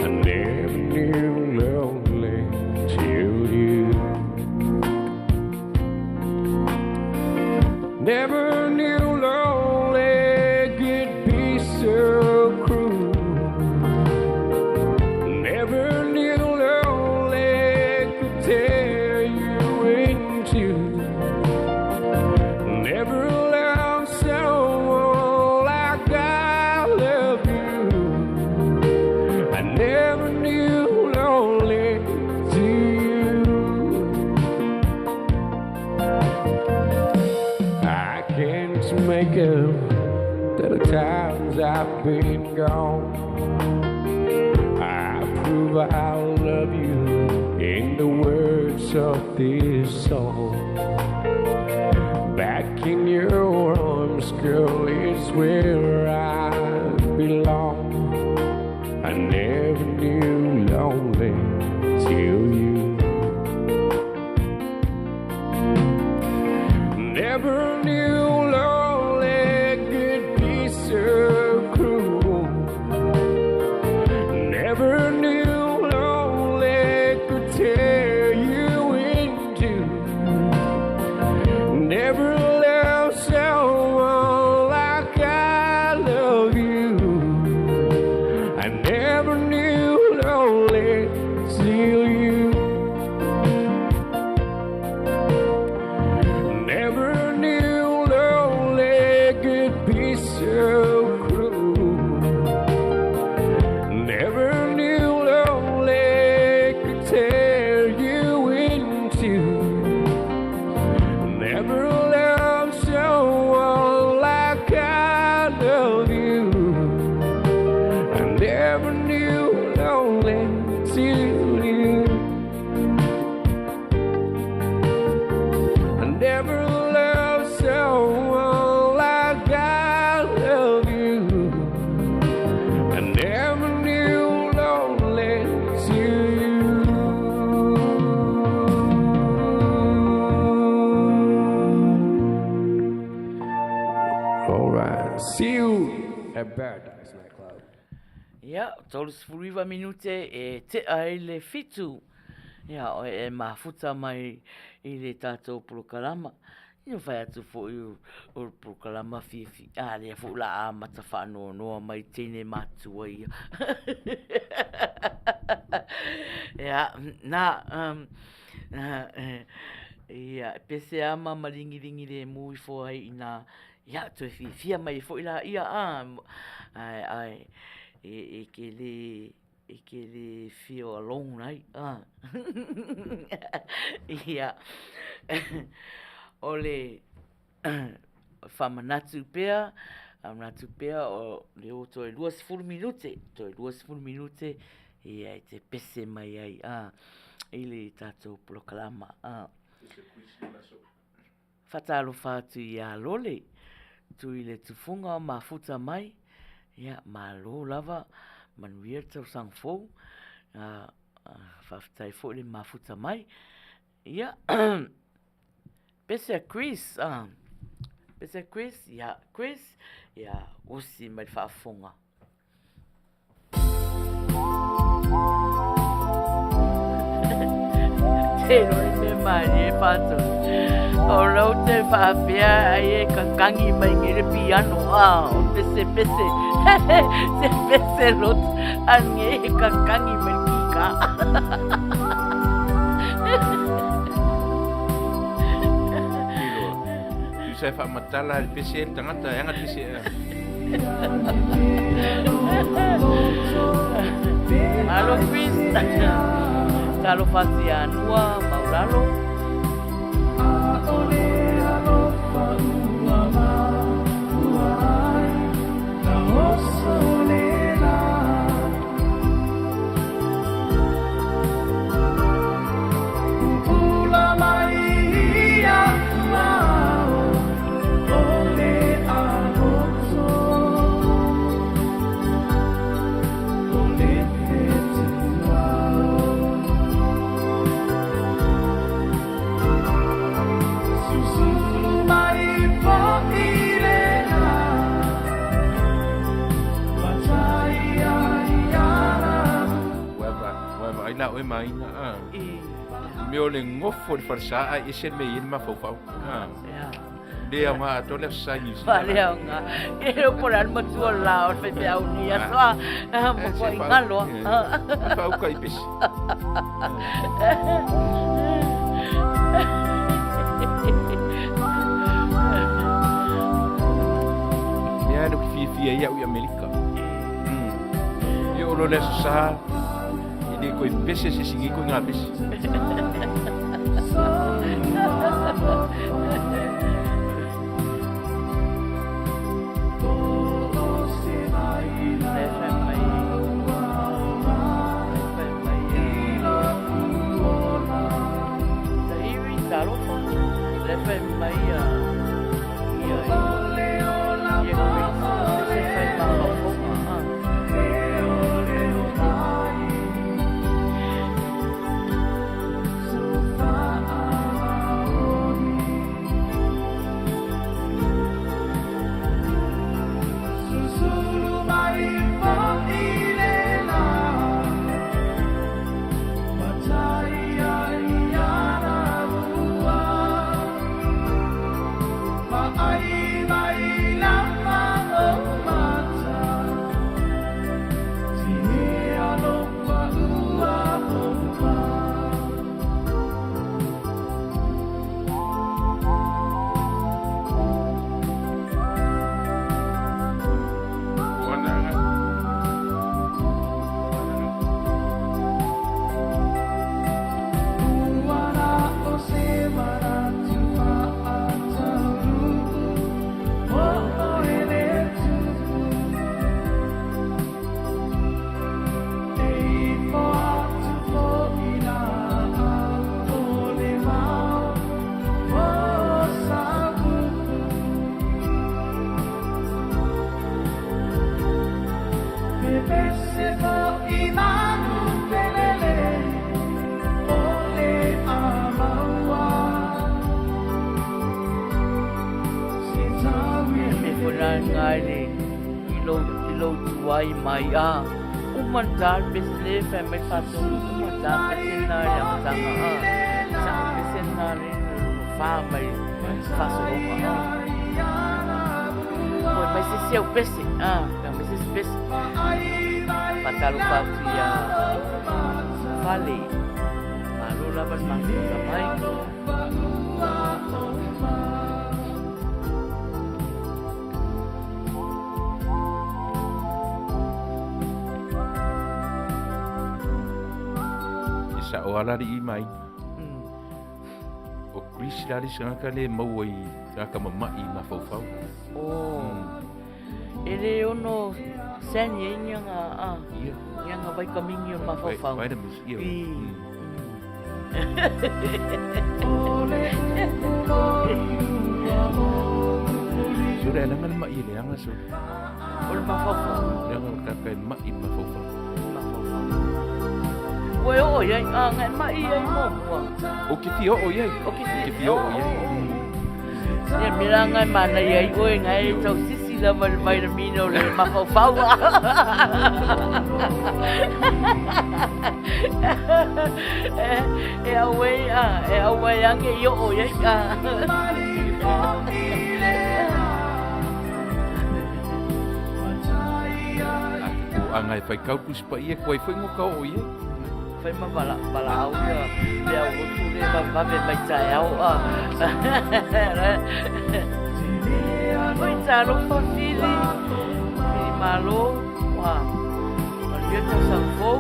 I never knew lonely till you. Never knew lonely could be so cruel. Never knew lonely could tear you in two. Never loved someone like I love you. I never knew lonely till you. I can't make up to the times I've been gone. I prove I love you in the words of this song. Back in your arms, girl, is where I belong. I never knew lonely till you. Never knew lonely could be so cruel. Never knew lonely could tear you in two. Never loved someone like I love you. I never knew lonely till you. Never knew lonely could be so cruel. Never knew Paradise nightclub. Ia, tolu sifuriva minute e te ai le fitu. Ia, o e mafuta mai i le tātou prokalama. Io fai atu fo o prokalama fifi. Le fo la a mata whanoa noa mai tene matua ia. Ia, ia, pese ama maringi le mui fo ai ina. Ia, tu fia mai fo ila ia ai. E ke le feel alone ai ia ole whamanatu pea o le o toi 2 minute ia te pese mai ai i le tātou proklama whatalo whātu i a lole tu i le tufunga mafuta mai ia malo lava manuia tau sang fou whaftai fo le mafuta mai ia pese Chris ia osi mai whaafonga te roi me mai e whātu o rau te whaapea ai e kakangi mai ngere piano o pese se pese rot ange e kakangi mai kika Tu sai whaamatala le pese e tangata e anga pese e Alo Chris talo whati anua mauralo Ina o mai na me o le ngofo le farsa e se me il ma fo le ama to le sangi vale nga e por al matu la o fe pe au ni aso mo ko ingalo fa u kai pes ya no fi ya u Amerika yo lo le sa e coi pese se singi coi nga pese lo tuai mai a. Umantar besle fa mai fatonu umantar besena ya matanga a. Sa besena le fa mai faso a. Oi mai se seu pese a, mai se pese. Matalo fatia vale. Malu laban masuk sampai. Sa o ala ri mai. O Chris lari sanga ka le mau ai ka mamai ma fau. Oh. Ele ono sanye nyanga a. Ia. Nyanga vai caminho ma fau. Vai da mis ia. Sudah ada mana mai le anga so. Ol ma fau. Yang ka ka mai ma fau. Oi oi ai ngai mai ai mo. O que fio o ia. O que fio o ia. Ya mirangai mana ai oi ngai tau sisi la mal vitamino le ma fau. E away ange yo oi ai ka. Angai fai kau pus pa ia koi foi ngo kau o ia. Fai ma bala au ya. Le au tu le ba ve mai tai au a. Oi talo fa fili. Fili malo. Wa. Olha teu sanfo.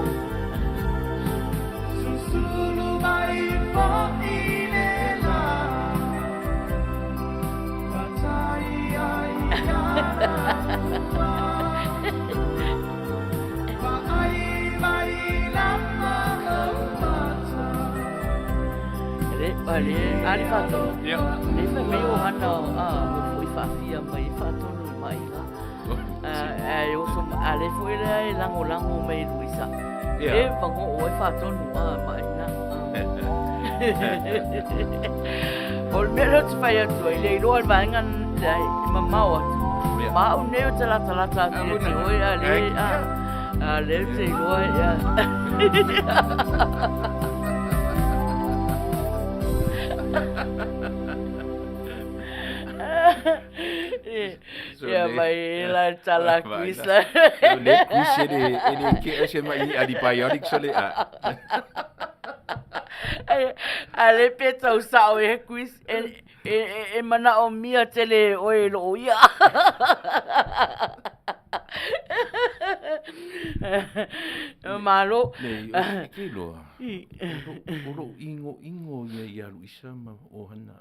Susulu mai po ilela. Patai ai Vale, ali fato. Ia. Ele foi meio ano, foi fazia mai fato no mai lá. Eu sou ali foi lá lango meio Luisa. E bango oi fato no mai na. Ol mero te fai atu ele ro al vangan dai mamma o. Ma o neo te la oi ali ali te ro ya. Ya mai la chala kuisa. Le kuise ele ke ese mai antibiotic sole a. Ale peta usao e kuis e mana o mia tele o e lo ia. Malo. Ne ke lo. Olo ingo ia Luisa ma o hana.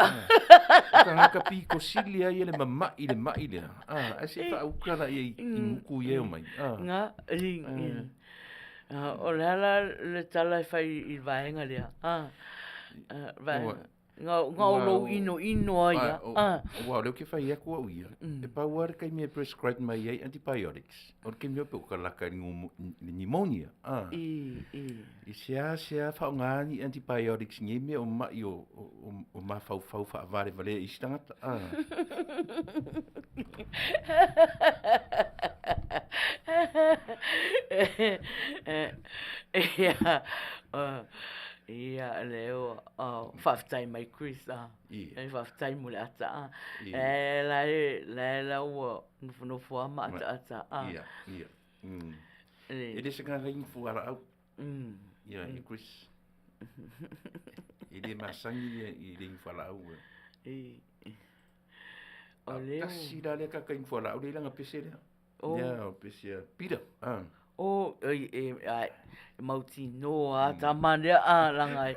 Ka ka pi ko silia ia le mama ile mai le. Ase fa ukala ia ingu ia mai. Nga o la le tala fai I vaenga le. Nga lo ino ia. Wa le ke fai ko ia. E pa war kai me prescribe mai ia antibiotics. O ke me pe ko la ka pneumonia. I sia fa ngani antibiotics ngi me o ma yo o ma fa fa vale I stanga. Ia leo faftai mai Chris e faftai mule ata la o no fo ma ata ia ele se kan ring fuara au ia Chris ele masangi I ring fuara au o leo si dale ka kan fuara au le nga pese ya pese pida o mauti no ta mande langai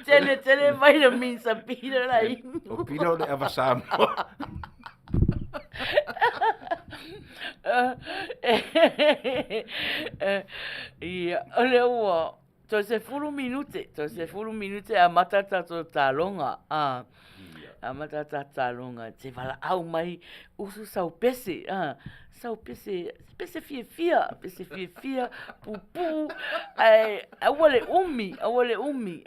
tele vitamin sa pida lai o pida le avasam ia ole o to se fulu minute a matata to talonga Matatatalonga te wala au mai usu sau pese. Sau pese fia. Pupu. Awale umi.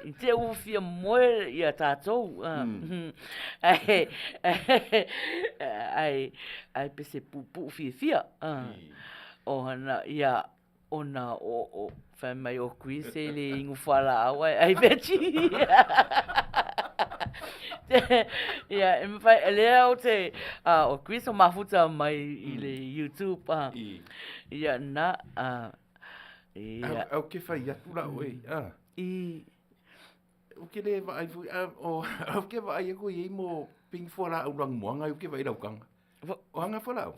I te ufia moe ia tātou. Ai pese pupu fia. O hana ia ona o whai mai o kui se le ingu whala awa ai veci. Ia, e lea o te o kui so mafuta mai i le YouTube. Ia na Au ke whai atu la oe. O ke le vai fui au ke vai ko i mo ping fora au rang moanga au ke vai rau kanga. O hanga fora.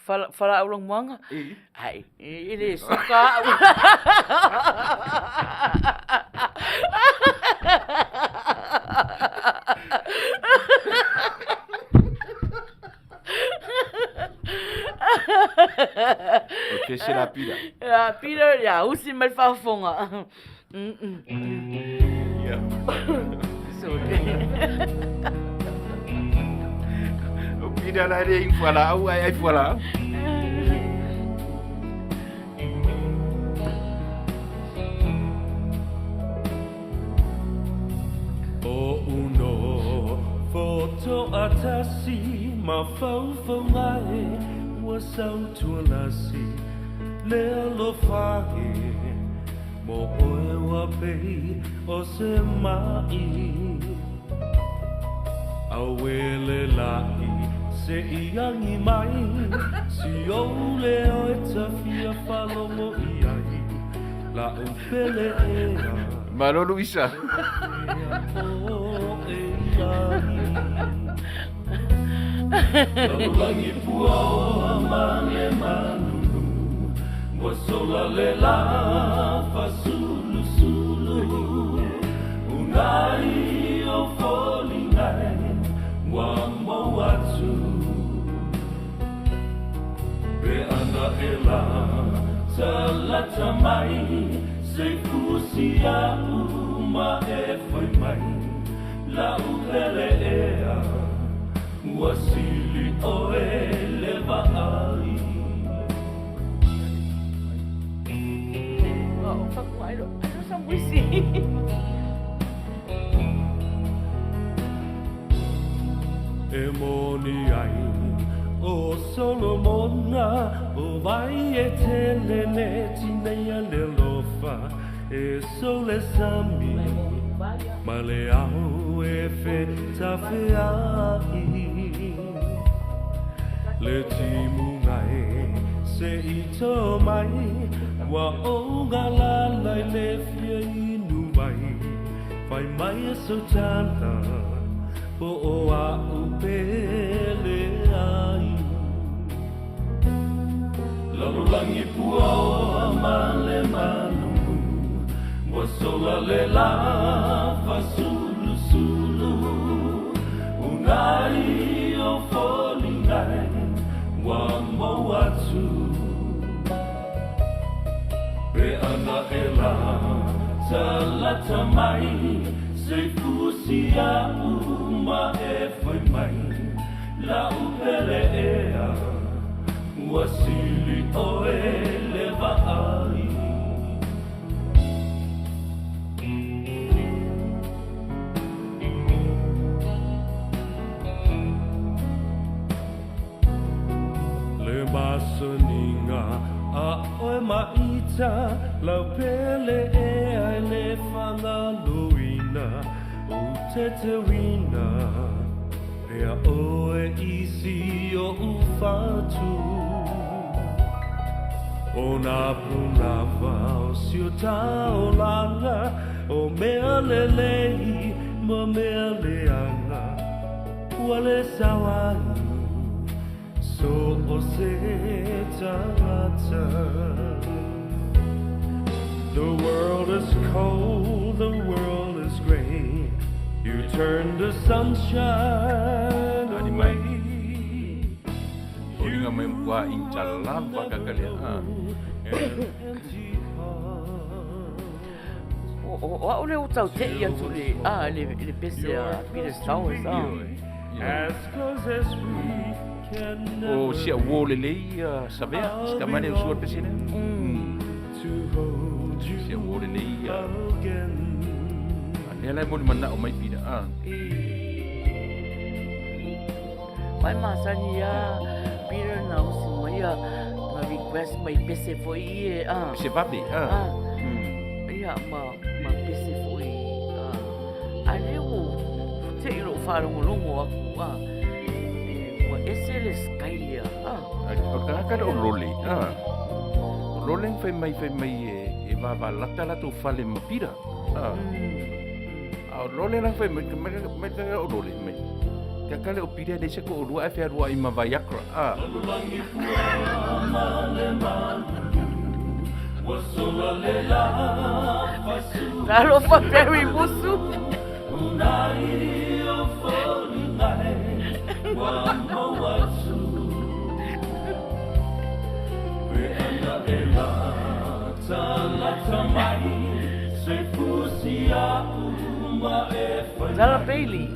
Whala au long moanga? Ai, i le suka. Okay, se la pila. Ja, pila, ja, usi mai whawhonga. Ja. So, O pila la re in fora au ai fora. O uno foto atasi ma fau mai wa sau tua nasi le lo fahi mo oe wa pei o se mai awele lai se iangi mai si o le oe tafia whalongo iai la umpele ea Mano Luisa. Langi pua o mane manunu Wasola le la fasulu sulu Unai o folingai Wa mo atu Be ana e la Talata mai Se fusia uma e foi mai La upele ea Wasili o eleva ai I don't some wisi. E moni ai o Solomona o vai e telele tineia le lofa e sole sami male au e feta feai le timu ngai se ito mai wa o galala le fia inu mai fai mai e so tanta po o a upele ai Lalulangi pua o amale manu Wasola le lava sulu sulu Unai o folingai Wa mo atu Be ana e la Talata mai Se fusia uma e foi mai La upele ea Wasili o eleva ai Le masoninga a oe maita Lau pele e ai le whanga luina O te te wina Pea oe isi o ufatu O nā punava o si o tau langa O mea le lei ma mea le anga Ua le sawai so o se tangata The world is cold, the world is gray You turn the sunshine away Olinga mai mua intalava kakalea. O o le o tau te ia tu le le pese a Peter Towers As close as we can O sia wo le lei sa vea, ska mane o sua pesina. to hold you Sia wo le lei again. ne la mo mana o mai pira. mai masani ia Peter na usi mai ia ma request mai pese foi e Se vape. ia ma pese foi ale o te iro faro longo aku wa ese le skailia O ka o lole. O lole fai mai e va lata la tu fale ma pira. O lole la fai mai o lole mai. Ka kale o pira de se ko o lua fe rua i ma vai akra. Talo fa Perry musu Tala Bailey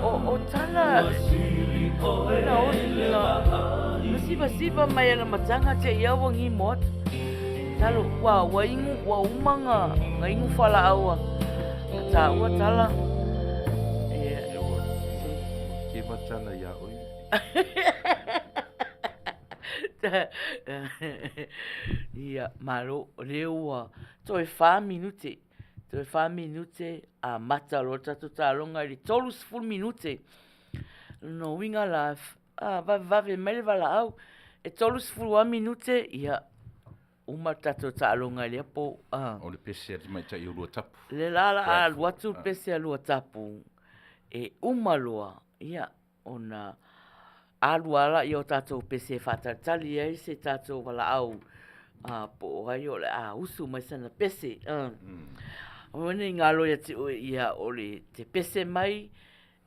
o tala Masiba mai na matanga te ia wangi mot Talo wa umanga ngaingu fala awa ta wa tala Ke batala ya oi. Ia malo leua toi fa minute a mata lo tatu talonga li tolus full minute no winga la va mele vala au e tolus full 1 minute ia uma tatu talonga li po O le pese mai tai o lua tapu. le lala a luatu pese a lua tapu e uma loa ia ona aluala i o tātou pese whatatali e se tātou wala au po hai o le usu mai sana pese o ne ngalo ia o le te pese mai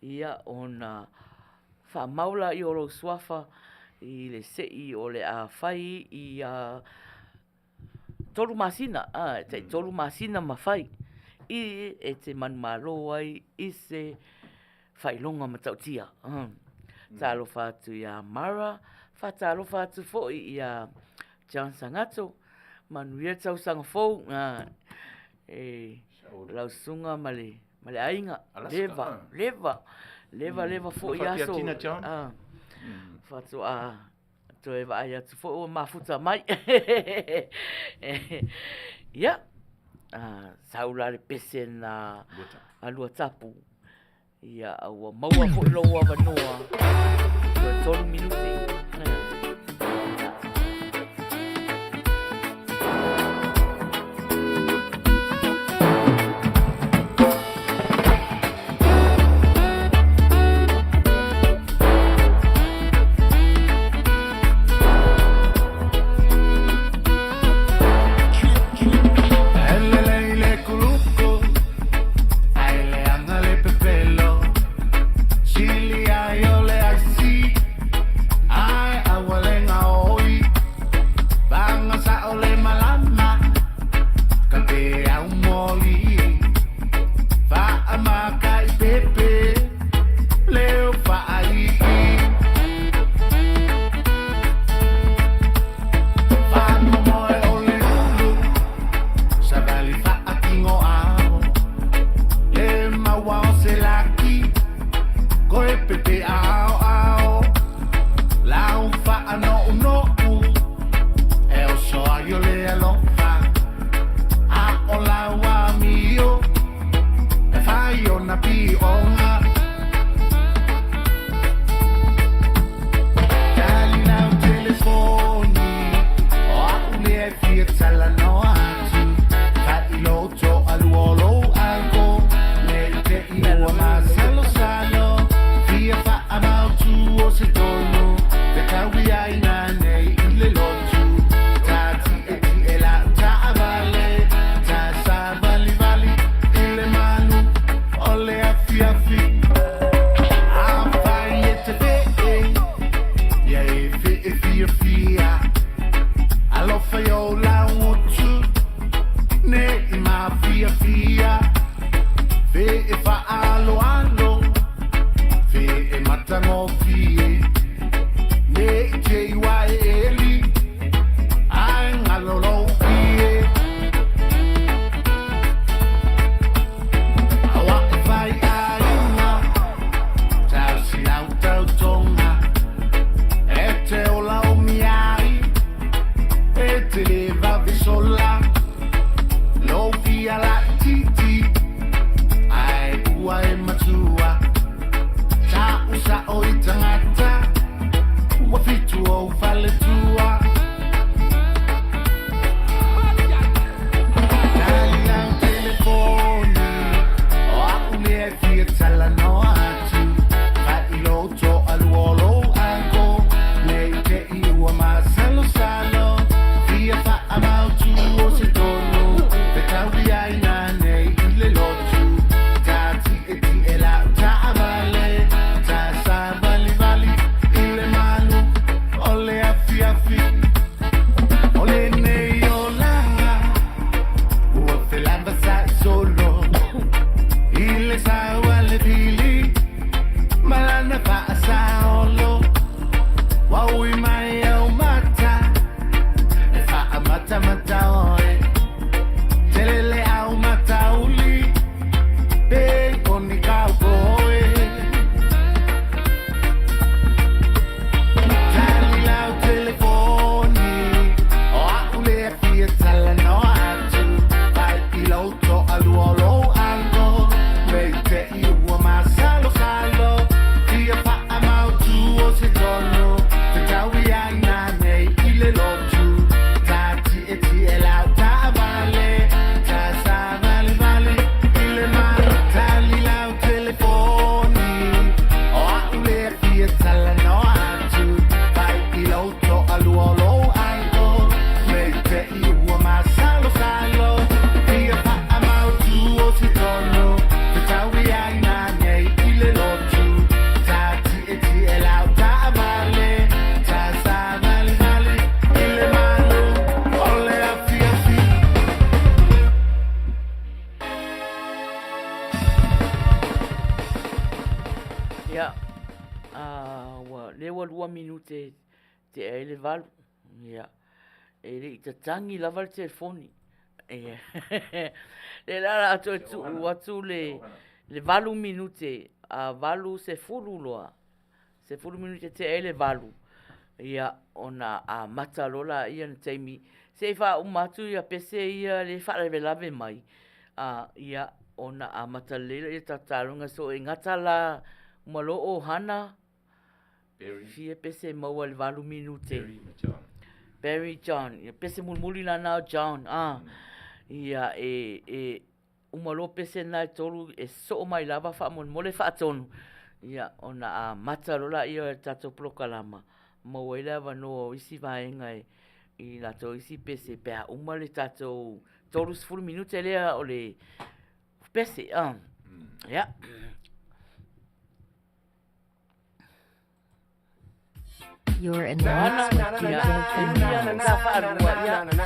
ia ona whamaula i o lo swafa i le sei o le whai i tolu masina te tolu masina mawhai i te manmalo ai i se whailonga matautia Talo fatu ia Mara, fatalo fatu fo ia John Sangato, manuia tau sanga fo lau sunga male ainga, leva fo ia so. Fatu to e vai atu fo o mafuta mai. Ia. Saula le pese na alua tapu. Ia au maua fo loa vanoa. Tolu minute. Chili, aiole, I see. minute te e le valu. Ia. E le i tatangi lava le telefoni. Ia. Le lara atu e tu atu le valu minute. A valu se fulu loa. Se fulu minute te e le valu. Ia ona a matalola ia na taimi. Se fa umatu ia pese ia le fa le lave mai. Ia ona a matalela ia tatalunga so e ngatala malo o hana. Fie pese maua le valu minute. Barry John. Ia pese mulmuli la nao John. Ia e umalo pese na tolu e so mai lava fa mole fa tonu. Ia ona a matalola ia tato prokalama. Maua lava no isi vaenga i lato isi pese pea umale tato tolu 10 minute lea o le pese. Ia. You're in the mix with DJ Fernandez.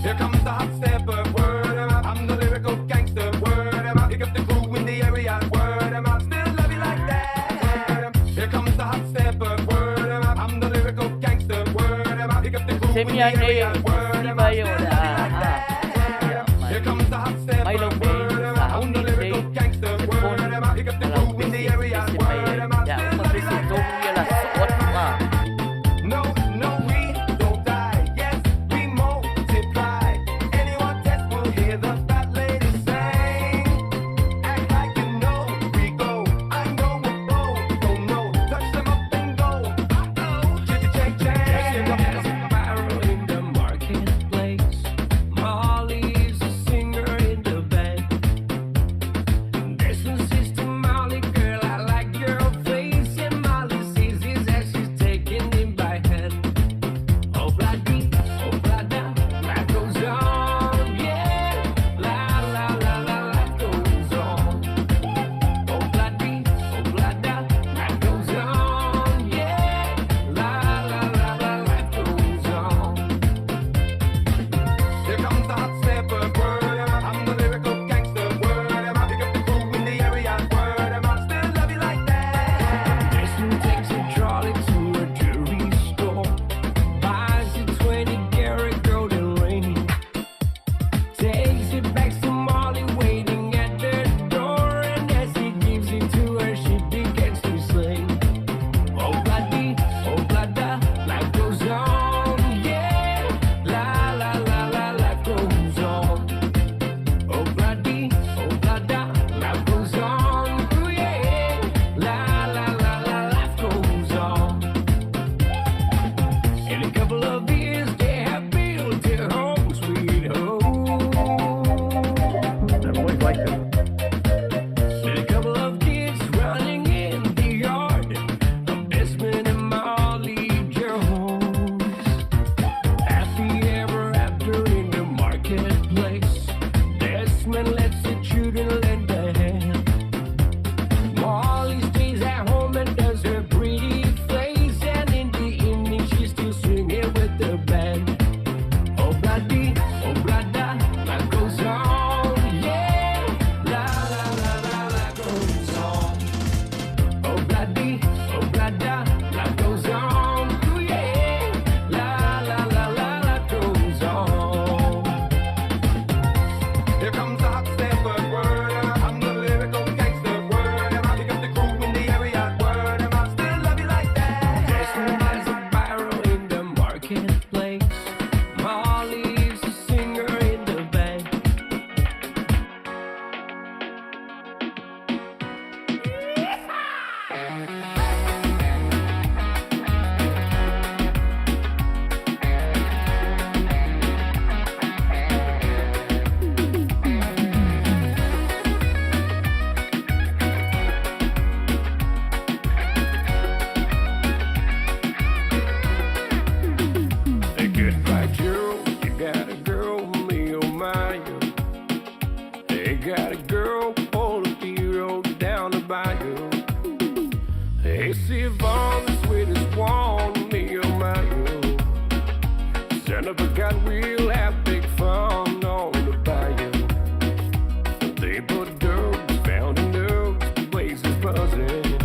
Here comes the hot stepper, word I'm the lyrical gangster, word pick up the crew in the area, word still love you like that. Here comes the hot stepper, word I'm the lyrical gangster, word pick up the crew in the area, word still love you like that. Here comes the hot stepper, word I'm the lyrical gangster, word pick up the crew in the area, word still love you like that. Got a girl, all of the heroes. receive on the sweetest one, me oh my oh. Son of a gun, we'll have big fun on the bayou. They put dogs found in those places buzzing.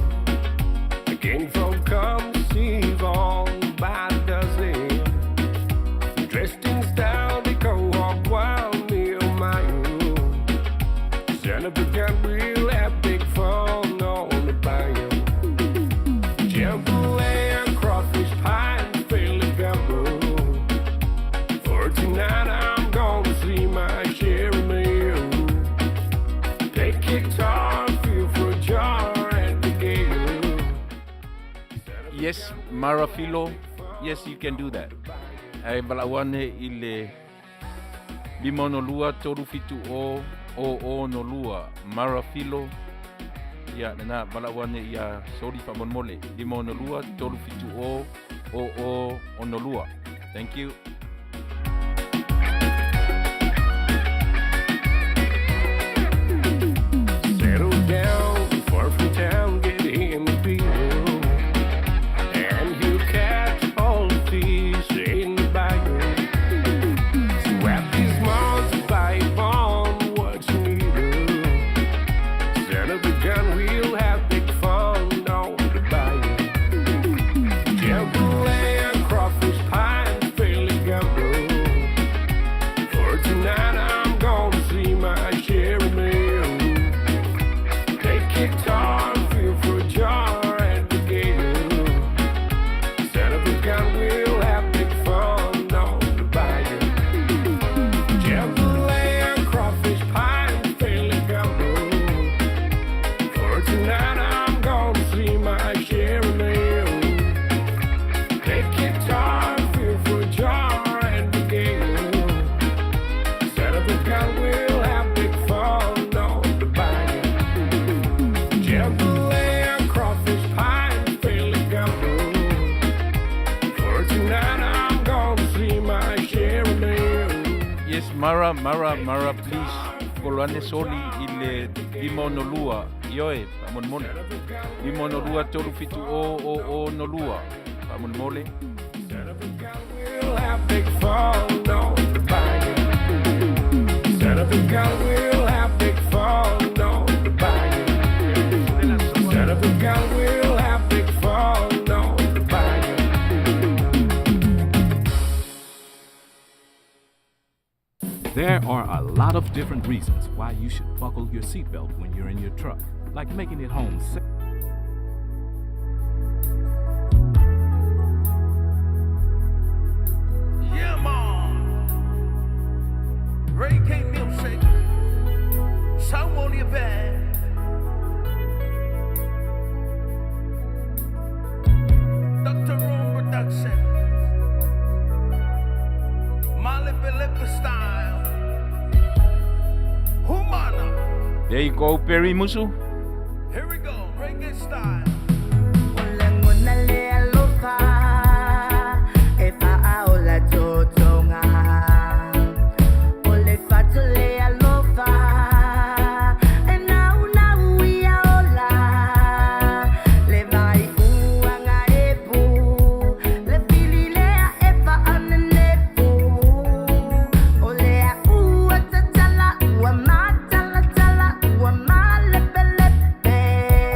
Again from come receive on by the dozen. Dressed in style, they go hog wild, me oh my oh. Son of a gun, we'll have big fun on the bayou. Jambalaya, crawfish pie, and Philly gumbo. For tonight I'm gonna see my share of meal. Take guitar, feel for a jar and the gale. Yes, Marafilo. Yes, you can do that. Ai balawane ile limono lua toru fitu o no lua Marafilo. Ya na balawane ya sorry pa monmole limono lua toru fitu o no lua. Thank you. Settle down, far from town, get in the field. And you catch all the fish in the bayou. Swap these moms, pipe on what you need. Son of a gun, we'll have big fun on the bayou. Jambalaya, crawfish pie, and Philly gumbo. For tonight I'm gonna see my share of meal. Take guitar, feel for a jar and the gale. Son of a gun, we'll have big fun on the bayou. Jambalaya, crawfish pie, and Philly gumbo. For tonight I'm gonna see my share of meal. Take guitar, feel for a jar and the gale. Son of a gun, we'll have big fun on the bayou. Jambalaya, crawfish pie, and Philly gumbo. For tonight I'm gonna see my share of meal. Yes, Mara, please. Kolane soli ile limono lua. Yoe, pamon mole. Limono lua toru fitu o no lua. Pamon mole. We'll have big fun on the bayou. Son of a gun, we'll have big fun on the bayou. Son of a gun, we'll have big fun on the bayou. There are a lot of different reasons why you should buckle your seatbelt when you're in your truck, like making it home safe. Yeah, man. Ray K Music. Sound on your bed. Dr. Room Production. Molly Philippa style. Humana. There you go, Perry Musu. Here we go, reggae style. Lepe lepe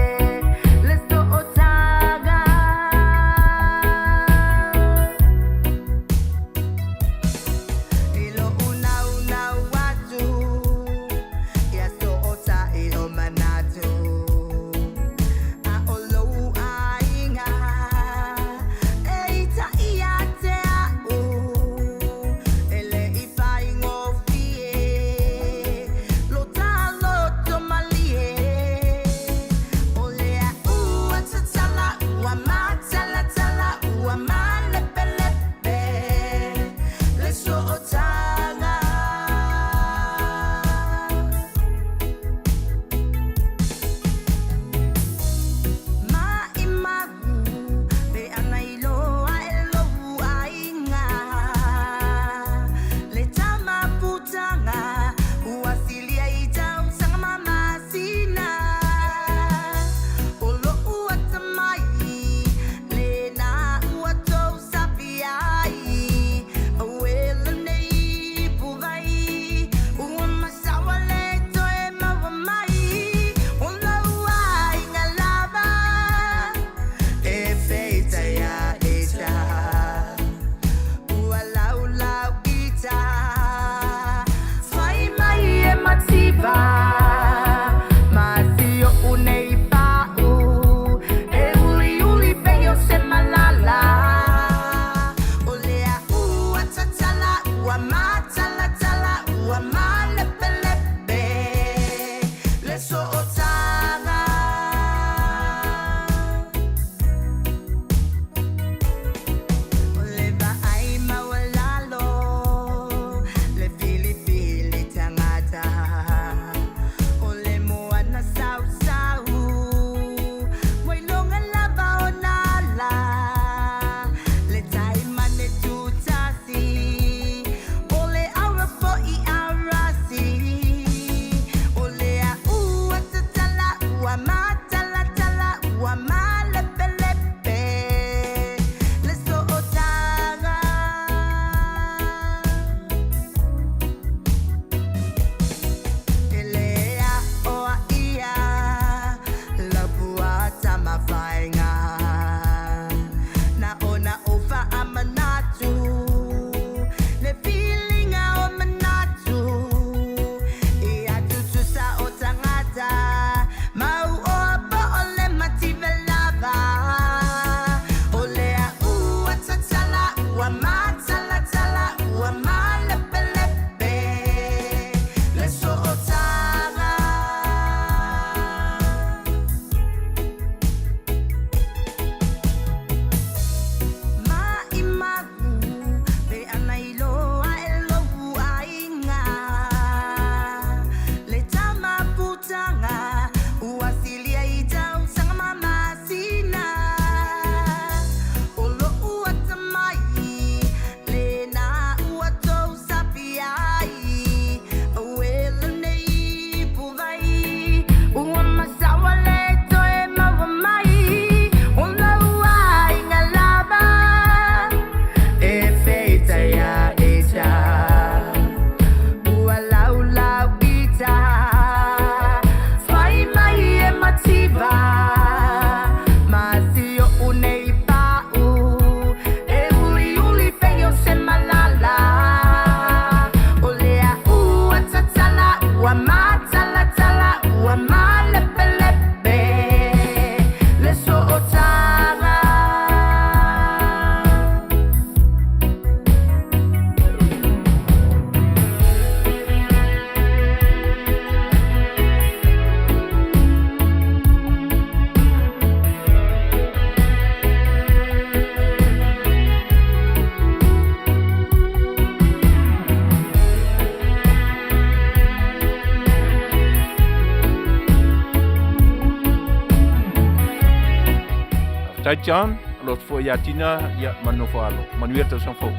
Tai John, lot fo ya tina ya manofalo. Manuel tau san fo.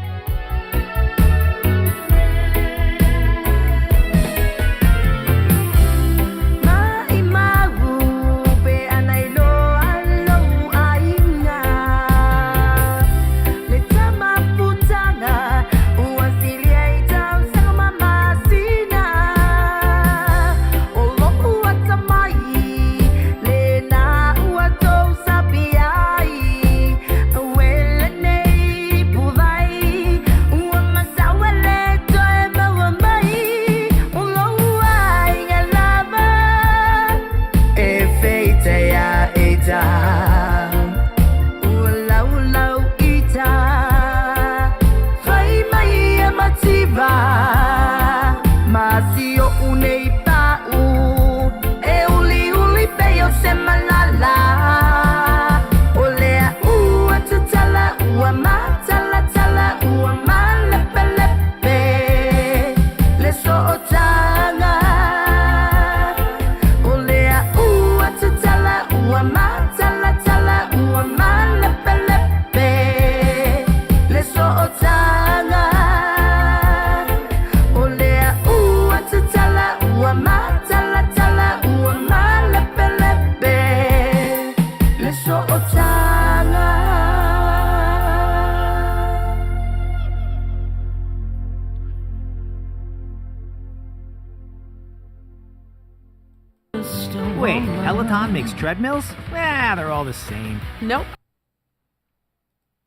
Wait, Peloton makes treadmills? They're all the same. Nope.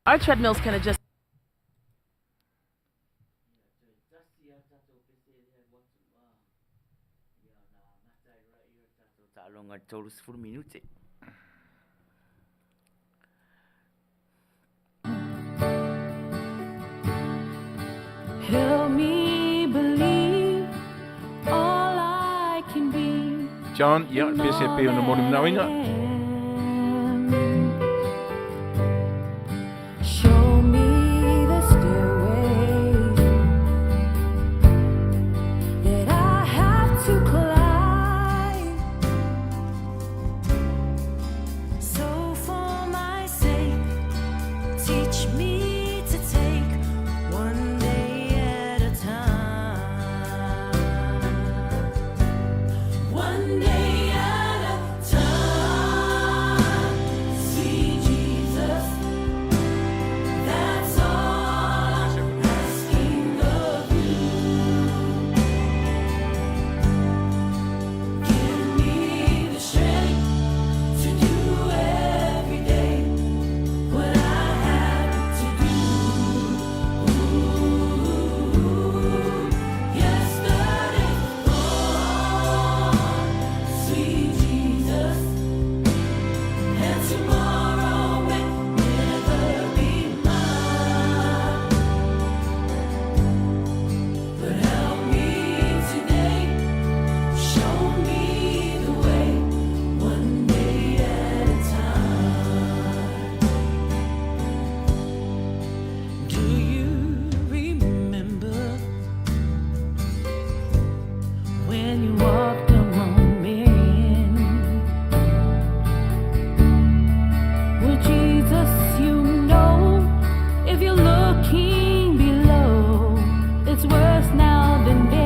Our treadmills can adjust. Talonga todos por minuto. Help me believe all I can be. John, ya PCP on the morning now inga. Show me the stairway that I have to climb. So for my sake, teach me to take one day at a time. One day at a time. Sweet Jesus, that's all I'm asking of you. Give me the strength to do every day what I have to do. Yesterday's gone, sweet Jesus, and tomorrow may never be mine. But help me today, show me the way, one day at a time. Do you remember when you walked among men? With Jesus, you know, if you're looking below, it's worse now than then.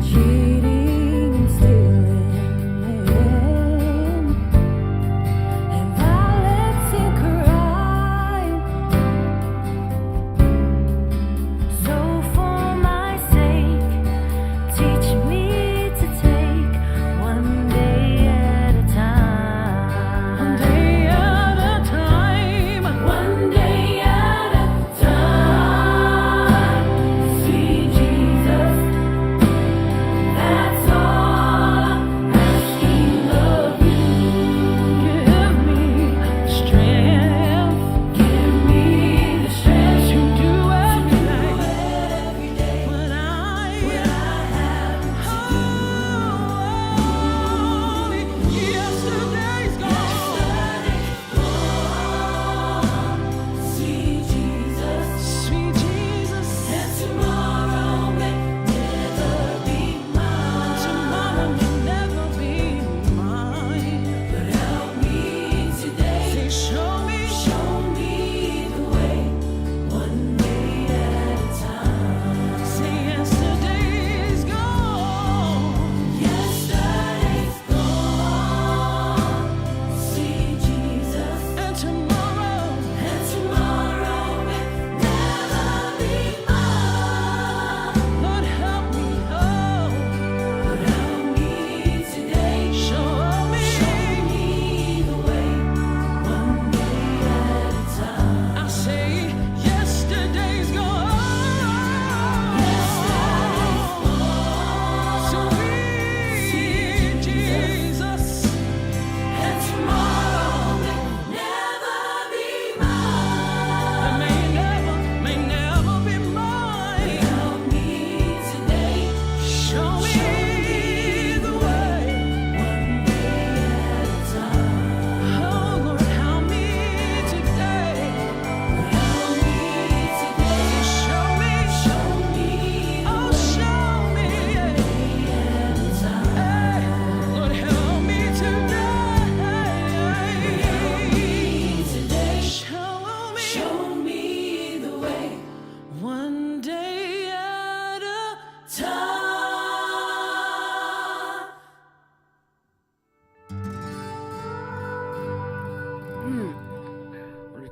Cheating and stealing and violence and crime. So for my sake, teach me to take one day at a time. One day at a time. One day at a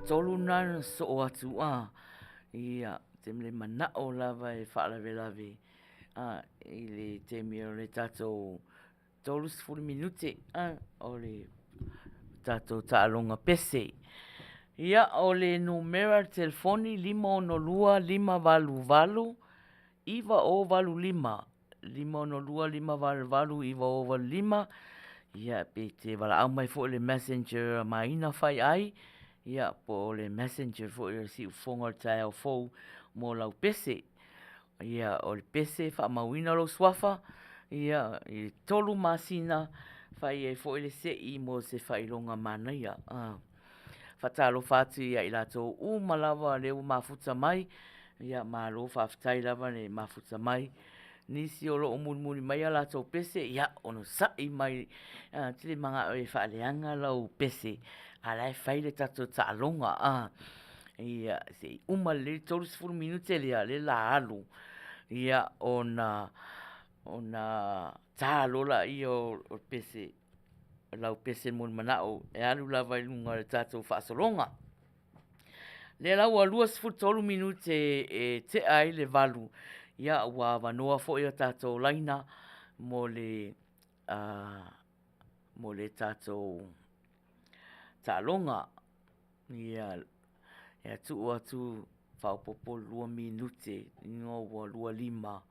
tolu na so o atu ia te mele mana o lava e whaalave lave i le temi o le tatou tolu sifuri minute o le tatou taalonga pese. Ia o le numera telefoni 512-5valu-valu iwa o valu lima. 512-5valu-valu iwa o valu lima. Ia pe te wala au mai fo le messenger maina fai ai. Ia po le messenger fo i si ufonga o tai au fou mo lau pese. Ia o le pese wha mawina lo swafa. Ia i tolu masina fai e fo i le sei mo se fai longa mana ia. Fatalo fatu ia i lato malawa leo mafuta mai. Ia malo fafitai lava le mafuta mai. Nisi o loo muni mai ala tau pese, ia ono sai mai tili manga o e whaaleanga lau pese, ala e whaile tato taalonga, ia se le tolu sifuru minute lea le la alu, ia ona taalola i o pese, lau pese muni manao, e alu lava ilunga le tato whaasolonga. Le lau a 2 minute e te ai le valu, ia ua wanoa fo ia tātou laina mo le tātou tālonga. Ia tu atu whaupopo 2 minute, ingo ua 2:05.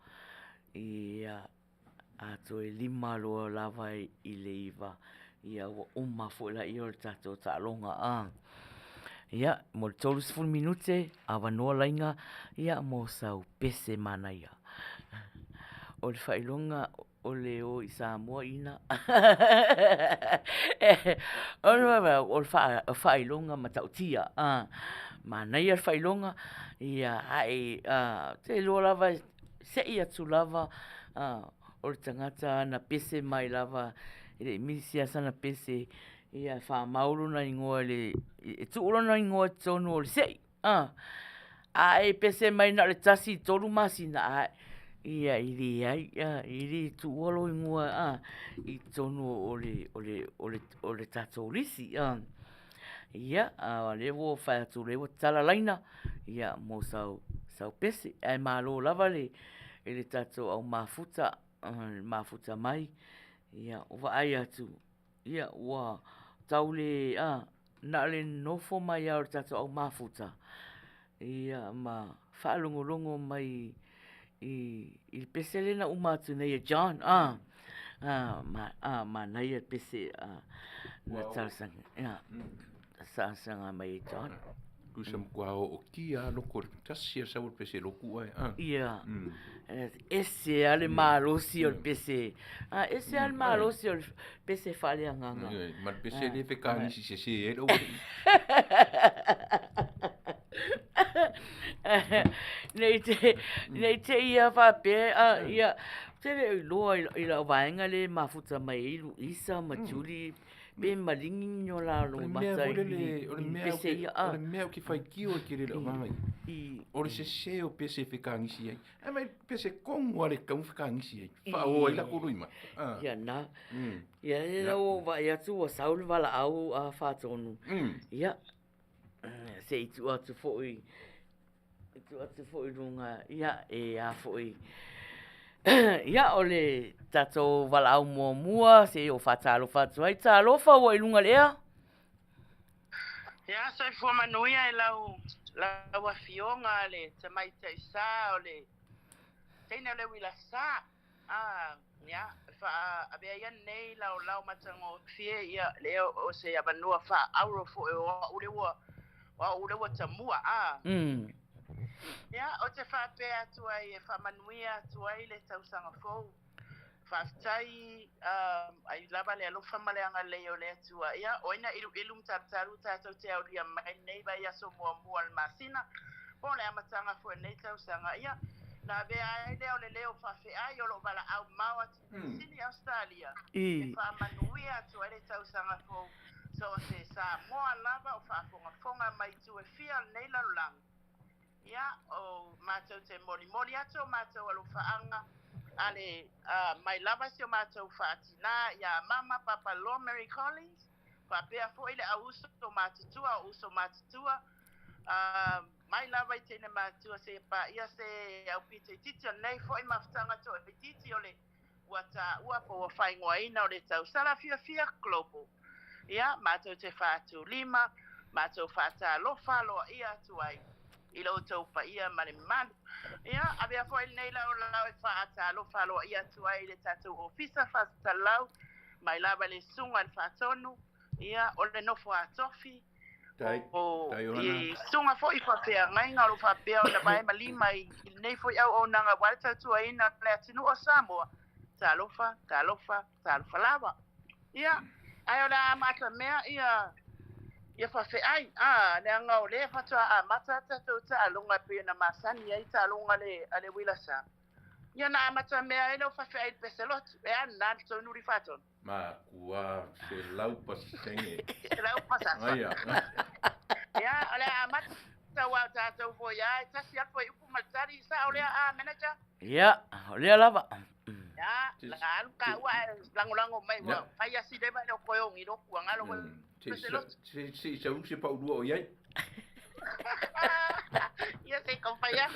Ia ato e 5 loa lava i le iwa. Ia ua uma fo ila i o le tātou tālonga. Ia, mo le 30 minute, a wanoa lainga, ia mo sau pese mana ia. O le whailonga, o le o i Samoa ina. O le whailonga matautia. Mana ia le whailonga, ia ai, te loa lava, se ia tu lava, o le tangata na pese mai lava, ile misi asana pese, ia wha mauro na ingoa le, e tuuro na ingoa tonu o le sei. E pese mai na le tasi tolu masina, ia ili ai, ili tuolo ingoa, i tonu o le tatou lisi. Ia, le wo whai atu le wo tala laina, ia mo sau pese, ai malo lava le tatou au mafuta mai, ia uwa ai atu, ia ua tau le, na le nofo mai au tatou au mafuta. Ia ma whaalongolongo mai i pese le na umatu nei John. Ma nei pese na tarsanga. Ia, tarsanga mai John. Kusam kua o kia loko kasi sa ul pese loku ai. Ia. Ese ale malosi o pese. Ese ale malosi o pese fale anganga. Ma pese le fe kani si se e lo. Nei te ia whape, ia, tere loa i la waenga le mafuta mai ilu isa ma Julie, be malingi nyo la lo mata i pese ia. O le mea ki whai kio ki re la mamai. O le se o pese whekangisi ai. E mai pese kongu ale kau whekangisi ai. Wha o i la kuruima. Ia na. Ia e lau vai atu o saulu wala au a whatonu. Ia. Se i tu atu fōi. Tu atu fōi runga. Ia e a fōi. Ia o le tatou wala au mua se o whatalo whatu ai. Tā lofa o i lunga lea. Ia so i fua manuia e lau a fionga le te mai te sa o le teina le wila sa. Ia, abea ia nei lau matango fie ia leo o se abanua wha auro fo e o urewa tamua. Ia, o te whape atu ai e whamanuia atu ai le tausanga fou. Whaftai, ai lava le alofa maleanga leo le atua. Ia, oina ilum tartaru tātou te auria mai nei vai aso mua al masina. Po le amatanga fo nei tausanga. Ia, na bea ai leo le leo whafe ai o lo wala au maua Sydney, Australia. E whamanuia atu ai le tausanga fou. So se sa moa lava o whaafonga mai tu e fia nei larulang. Ia, o mātou te mori atu o mātou alo whaanga. Ale, mai lava si o mātou whaatina, ia mama, papa, Law, Mary Collins, whapea fo ile a uso matutua, mai lava I tēne mātua se pa ia se au pite titi o nei fo I mawhtanga to e titi o le ua po wa whaingoa ina o le tau sala fia global. Ia, mātou te whātu lima, mātou whāta lofa loa ia tuai. I lo tau pa ia mani manu. Ia, abia fo il nei lau e whāta lofa loa ia tuai le tātou ofisa whāta lau, mai lava le sunga le whātonu, ia, o le nofo a tofi, I sunga fo I whapea ngai ngā lo whapea o na mai malima I nei fo I au o nanga wale tautua ina le atinu o Samoa. Ta lofa lava. Ia, ai o la mata mea ia whawhe ai. Le anga o le whatua a mata tatou ta alunga pia na masani ai ta alunga le wilasa. Ia na mata mea e lo whawhe ai peselotu. E ana tau nuri whaton. Ma kua se laupa senge. Se laupa sasa. Ia, ole a mata wau tatou fo ia. Tasi alpo I upu maltari sa ole a manager. Ia, ole lava. Ya, la ka ua lango mai wa. Ai asi de ba no koyo ngiro kuanga lo. Si se usi pa udua o iai. Ya se kompaya.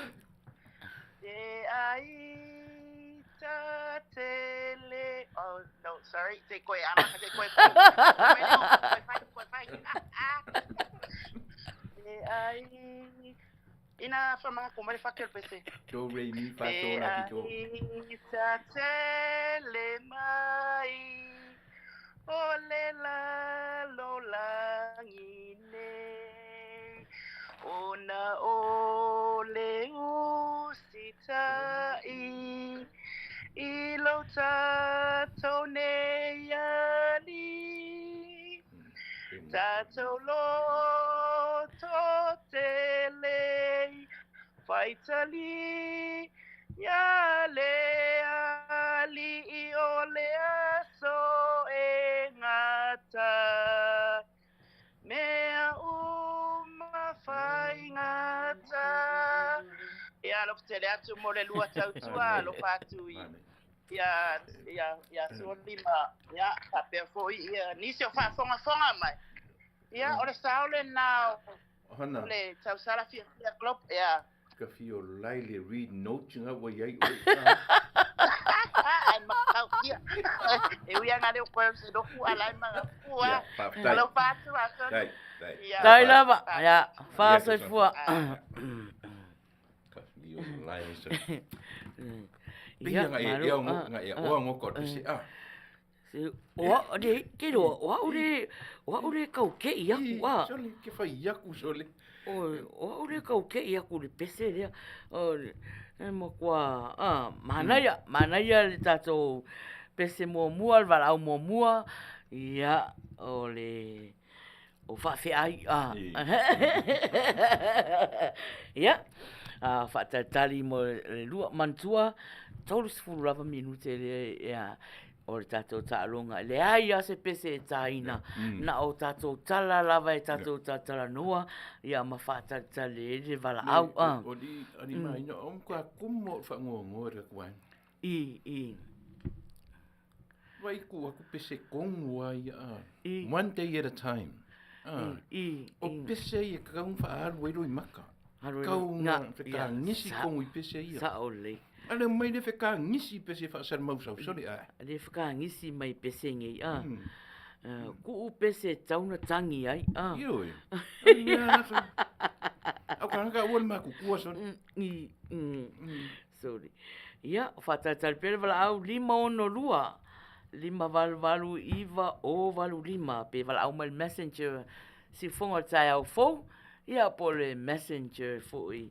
De ai ta tele. Oh no, sorry. Te koe ama te koe. De ai ina fama como ele fakel PC. Do re mi fa so la ki do. Ita tele mai. Ole la lo la ngine. Ona ole usita I lo tato ne yali. Tato lo to tele. Faitali ya le ali I ole aso e ngata mea fai ngata ya lo tele atu mo le lua tautua lo fatu ya so lima ya tape foi ya nisi o fa fonga mai ya ole saule now le tau sala fia club ya ka fio laile read notes nga wa yai ai ma kau kia e ui anga leo koe se doku alai mga pua alo patu aso dai lava ya fa so fua ka fio laile se Pia nga e o ngoko se o de ke ro o ure kau ke ia wa sole ke fa ia ku sole o ure kau ke ia ku le pese le o mo kwa mana ia le tato pese mo mua vala o mo mua ia o le o fa fe ai ia fa tali mo le lua mantua tolu sfulu lava minute le ia o tato talonga le ai se pese taina na o tato tala lava e tato tala noa ia mafata tale le vala au o di mai no on kwa kumo fa ngo re kwa vai ku pese kongwa ia one day at a time o pese ia kau fa alu i maka kau nga ka nisi kongwi pese ia sa ole ale mai le feka ngisi pese fa sar mau sau sori le feka ngisi mai pese ngi ku pese tauna tangi ai yo au ka wol ma ku so sorry ia fata talpel vala au lima ono lua lima valu iva o valu lima pe vala au mal messenger si fonga tai au fo ia pole messenger foi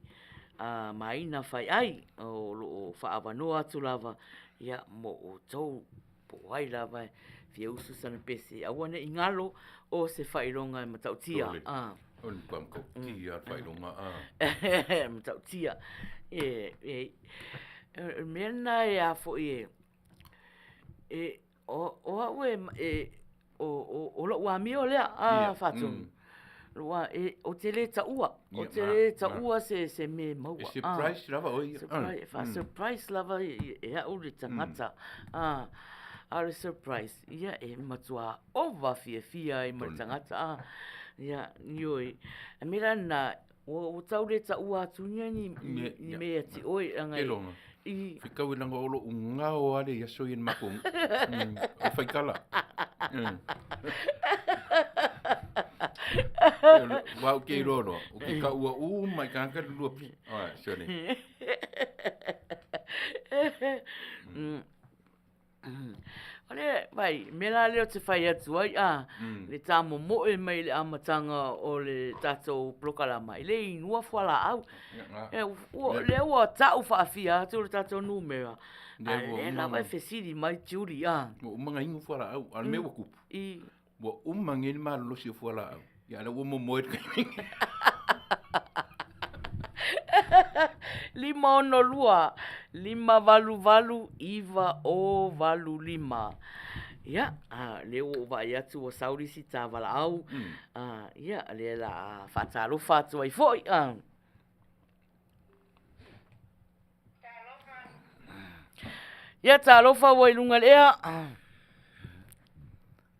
maina fai ai o whaawanoa atu lava ia mo o tau po ai lava fia usu sana pese awane ingalo o se whaironga e matautia on pam ko kia whaironga matautia mena e a fo o awe o lo wa mi o lea fatu Lua o te le taua. O te le taua se me maua. Surprise lava oi. Surprise lava e au le tangata. are surprise. Ia e matua ova fia i matangata. Ia, nioi. E mera na, o taure ta ua tunia ni mea ti oi anga E longa. Whikau e nanga olo unga o are ia soi en makong. O whaikala. Wau kei roro. O ki ka ua mai kanka luapi. Alright, sorry. Ole, vai, mela leo te whai atu ai, le tā momoe mai le amatanga o le tātou prokalama. Le inua whala au. Le ua tau whaafia atu le tātou numera. Le la vai whesiri mai tiuri, Mo umanga ingu whala au, ale me wakupu. Wa umangi ni maa losi o whala au. Ia le ua momoe te kai. Lima ono lua, lima valu, iwa o valu lima. Ia, leo vai atu o saurisi tā wala au. Ia, le la whatarofa atu ai foi. Ia, tālofa wai lunga lea.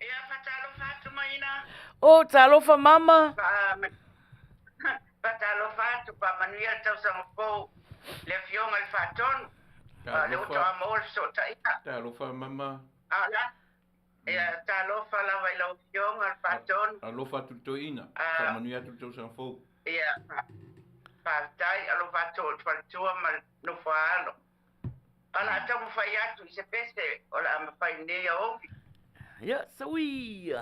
Ia whatalofa atu maina. O, tālofa mama. Whatalofa atu pa manuia tau sangapou. Le fionga i whatonu. Le uta amor so taika. Tālofa mama. Ala. Ia tālofa lawa i lau fionga i whatonu. Alofa tu toina. Whamanu atu tau sangapou. Ia. Pātai alofa tua ma no whaalo. Ala tau whai atu i se pese o la ama whai nea ovi. Ia, sawi.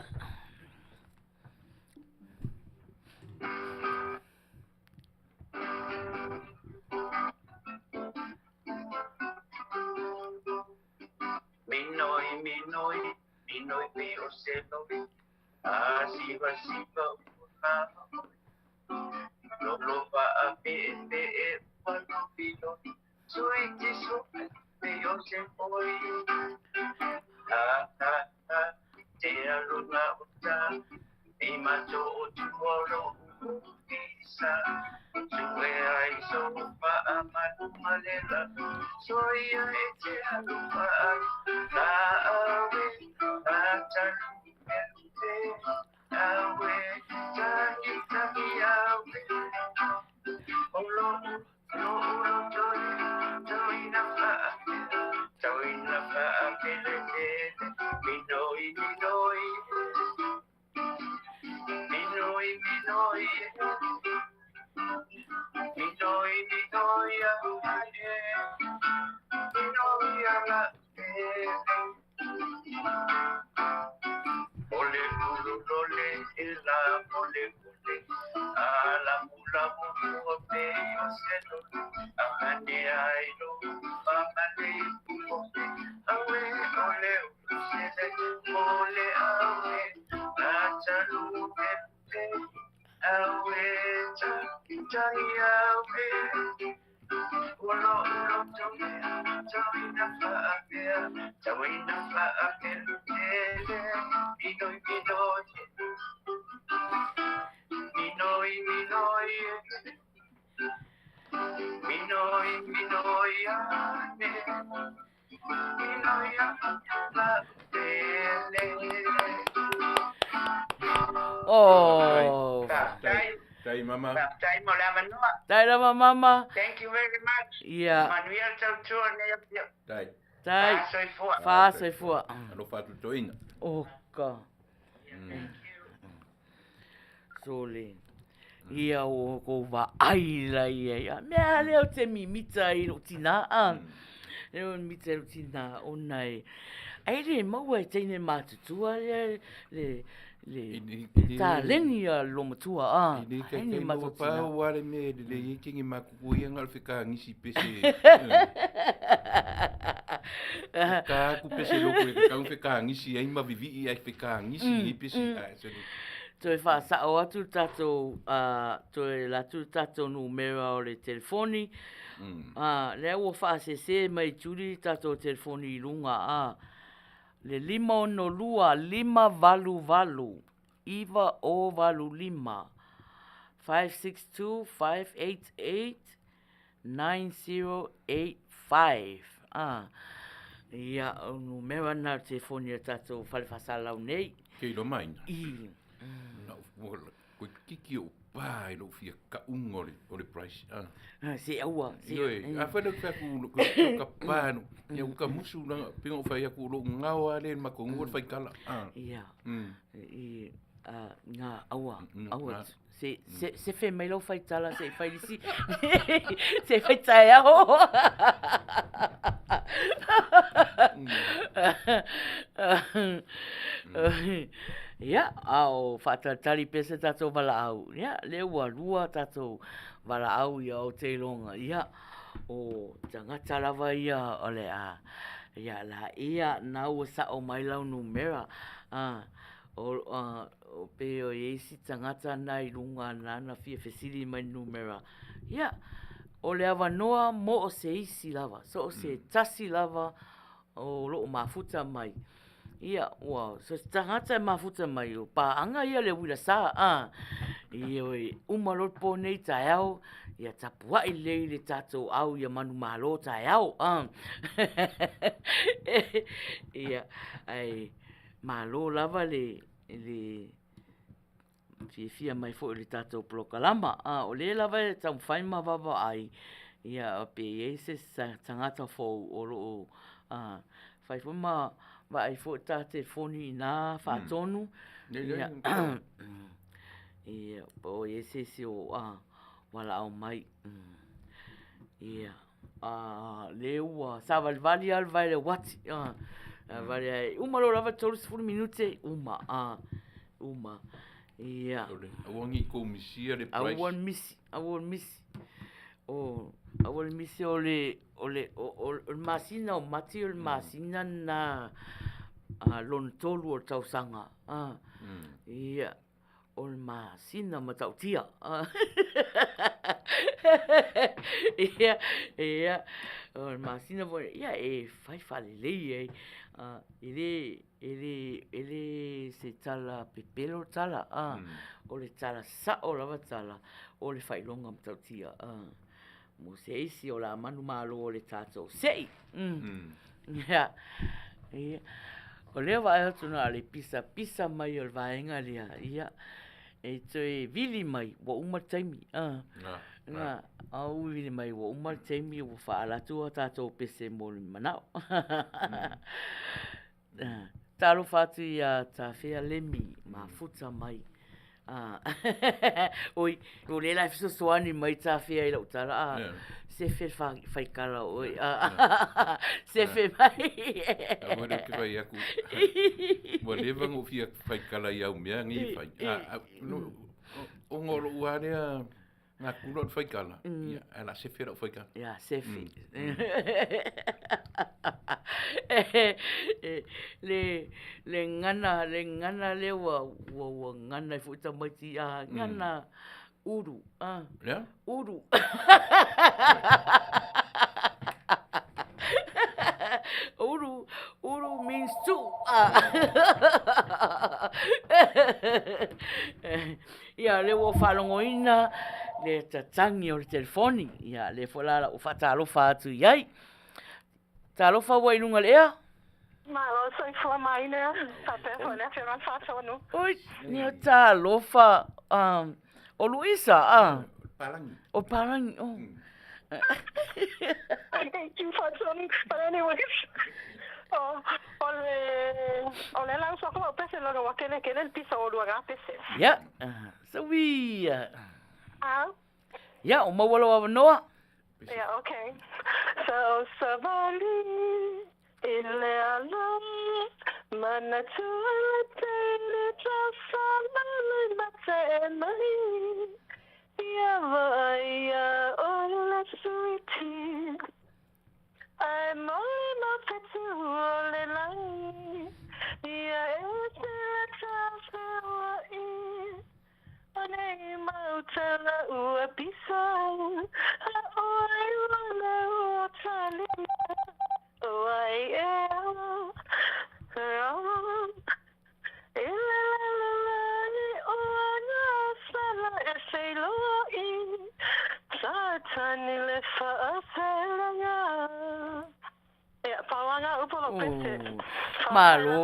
Minoi pe o se novi. Siva una. Lo va a pe pano pino. Soy te so pe o se poi. Te aluna uta. E macho o tuoro. Isa. Sue ai so pa amanu malela. Soy ai te aluna. La awe. Oh. Tai mama. Tai mo la manua. Tai lava mama. Thank you very much. Yeah. Manuel tau tua ne. Tai. Tai. Soi fua. Fa soi fua. Alofa tu toina. Oka. Sole. Ia o ko va ai la ia. Mea leo te mimita i ro tina a. Leo mimita i ro tina o nai. Ai re maua e teine mātutua le tā leni a lomatua a. Ai ni mātutua. Pau ware me le ikingi makuku i angal whika ngisi pese. Ka ku pese loko e ka whika ngisi ai mavivi i ai whika ngisi i pese. Toi wha sao atu tātou, toi latu tātou numera o le telefoni. Le ua wha se mai turi tātou telefoni i runga le 512 iwa o valu 5 562-588-9085. Ia, no mea na te foni tatou whale whasalau nei. Kei lo maina. I. Na ufola, koe kiki o pā e lo fia ka unga o le price. Se aua. Ioi, a whana ka ku ka pā no. Ia uka musu na pinga o whai aku lo ngawa le ma ko ngur whai kala. Ia. I ngā aua. Aua. Se whi mai lau whai tala, se whai lisi. Se whai tai aho. Ia, au whātatari pesa tātou wala au. Ia, leo lua tātou wala au ia o te longa. Ia, o tangata lava ia ole a. Ia, la ia na ua sa o mai lau numera. O pe o eisi tangata nai runga nana fia fesiri mai numera. Ia, o le awa noa mo o se isi lava. So o se tasi lava o loo mafuta mai. Ia, wow, so tangata mafuta mai o paanga ia le wila sa. Ia oi, umarot po nei tai au. Ia tapua i lei le tatou au ia manu malo tai au. Ia, ai, malo lava le fia mai fo le tatou plokalama. O le lava e tau whaima vava ai. Ia, pe e se tangata fo o loo. Whaifuma wa ai fo tate foni na whatonu. Ia, po e se o wala au mai. Ia, leua, sa valvali al vai le wati. Vale ai, lo lava tolu 10 minute, uma. Ia. Awangi ko misia le price. Awan misi. Awan misi o masina o mati o le masina na lon tolu o tausanga. Ia. O le masina ma tautia. Ia. O le masina po, ia e fai falelei ele se tala pepelo tala. O le tala sa o lava tala. O le fai longa ma tautia. Mo se isi o la manu malo o le tatou. Sei! Ia. Ia. O lea wa atu na le pisa mai o le vaenga lea. Ia. E toi vili mai, wa umar taimi. Nga, au vili mai, wa umar taimi, wa whaalatu a tātou pese mo le manao. Talo whatu ia tā whea lemi, ma futa mai. Oi, o le lai fiso soani mai tā whea i lau tala. Se whe whaikara oi. Se whe mai. Awara ke whai aku. Wa lewang o fia whaikara i au mea ngi whai. O ngoro uarea ngā kurot whaikara. Ala se whera o whaikara. Ia, se whe. Le ngana le wa ngana i futa maiti a ngana uru. Yeah? Uru. Uru means two. Ia, le wo whalongoina, le tatangi o le telefoni. Ia, le whalala o whatalofa atu iai. Talofa wai lunga lea? Malo, so i fua mai nea. Tape, hone, whiran whatonu. Oi, nia talofa. O Luisa, Parangi. O Parangi, Thank you for some, but anyways. Ole lang so ko pese lo wa kene el piso o lugar pese. Yeah. So we Yeah, o mawalo wa noa. Yeah, okay. So sabali ile alam manatu tele trasala mateni. Ya vaya ola sweetie. I'm on my petrol line. Yeah, it's a transfer. Ane mautala ua pisa. Oi wala utali. Oi ea. Ilalala ona sala eseloi. Satani le fa aselanga. Ya, pawanga upolo pese. Malo.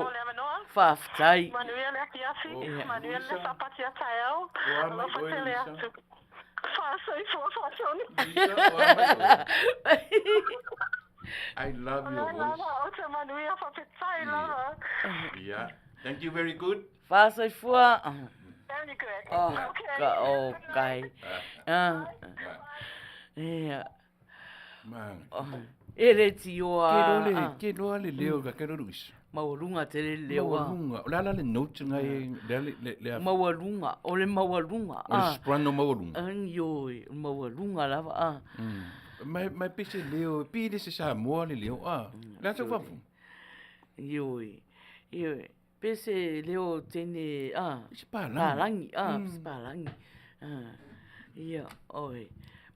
Whawhtai. Manuia le aki afi. Ia. Manuia le papati a tai au. Ua mai Alofa oe, te le Luisa. atu. Whaasoi whaasoni. I love your Lava, voice. o te manuia whapetai lava. Yeah. Thank you very good. Whaasoi fua. Very good. Oh, Okay. ka o kai. Ia. Man. E re ti o a. Ke loa le leo ka kero Luisa. Maualunga te le leo a. Maualunga. O la le note ngai le Maualunga. O le maualunga. o le soprano maualunga. Yoi. Maualunga lava a. Mai pese leo, pide se sa moa le leo a. La te wafu. Yoi. Yoi. Pese leo tene a. Se palangi. Palangi a. Se palangi. Ia. Oi.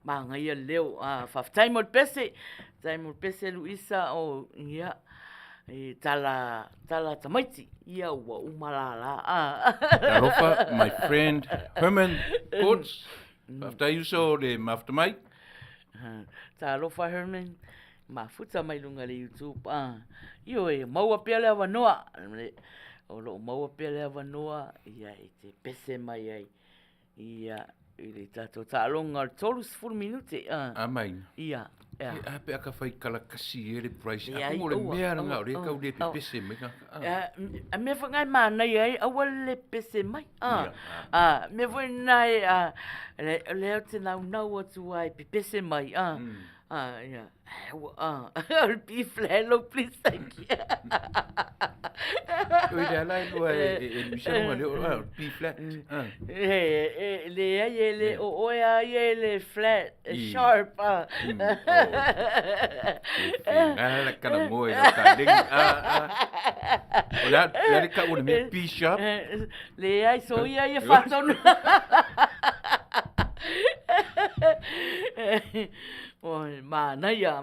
Manga ia leo a. Whaftai mo pese. Tai mo pese Luisa o ia. E tala tamaiti. Ia ua umalala a. Alofa, my friend Herman Coates. Whaftai uso le maftamai. Ta alofa Herman. Mafuta mai lunga le YouTube. Io e maua pia le awanoa. O lo maua pia le awanoa. Ia e te pese mai ai. Ia i le tato ta alonga tolu 10 minute. Amain. Ia. E ape aka whai kalakasi e le price. Ia, Ako mo le ua, mea ranga ua, o le kau le ua. pese me ka. A me whangai mānai ai, awa le pese mai. Me voi nai, leo te nau atu ai, pe pese mai. Yeah. B flat, hello, please, thank you. Oi le ala lua e misano ma leo B flat. Le ai le o oia ai le flat, sharp. Ala kana moe la ka ling. O la le ka o le me B sharp. Le ai so ia ia fatonu. Oi, mānaia.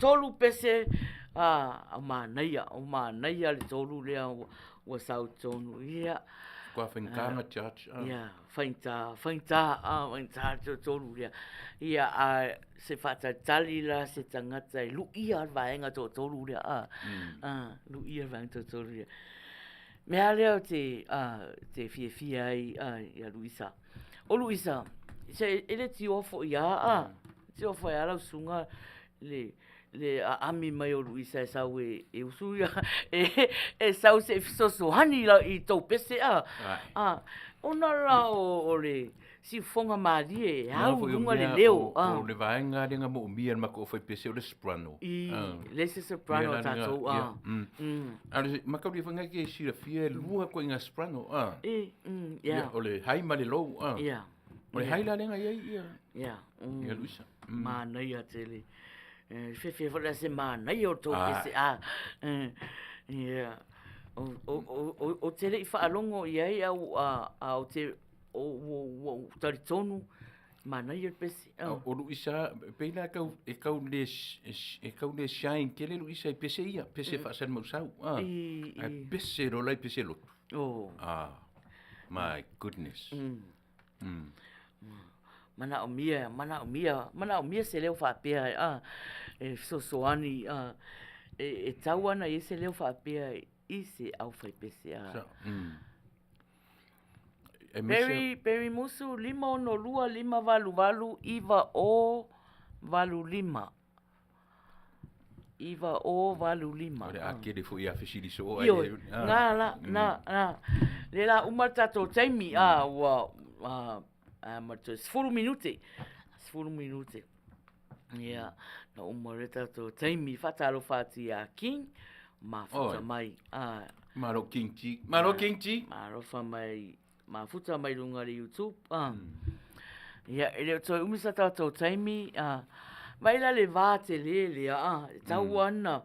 Tolu pese, mānaia le tolu lea ua sau tonu. Ia. Kua whankanga church. Ia, whainta tolu lea. Ia, se whatatali la se tangata e luia vaenga tō tolu lea. Luia vaenga tō tolu lea. Mea leo te fia ai, ia Luisa. O Luisa, se ele ti ofo ia ti ofo ia lau sunga le ami mai o Luisa sau e usu ia e sau se fisoso hani la i tau pese ona la o le si fonga marie au lunga le leo o le vaenga ringa mo umia ma ko foi pese o le soprano le se soprano tatou ale ma ka ri fanga ke si la fie lua ko inga soprano ia o le hai ma le lo ia o le hai la ringa ia ia Luisa mānaia tele. Fefe whala se mānaia o tō pese ia. O tele i whaalongo i ai au te o taritonu mānaia pese. O Luisa, peina e kau le shine kele Luisa i pese ia, pese whaasan mausau. Pese ro lai pese lotu. My goodness. Mana o mia se leo whapea e sosoani e tauana i se leo whapea i se au whai pese Peri musu 512 iwa o valu lima. Ore ake le fu ia fesili so ai. Ngala le la umata to taimi mato 10 minute. Ia, na umareta to taimi fatalo fati a king mafuta mai. Maro king chi. Maro fa mai mafuta mai lunga le YouTube. Ia, ele to umisata to taimi vai la le vate le tau ana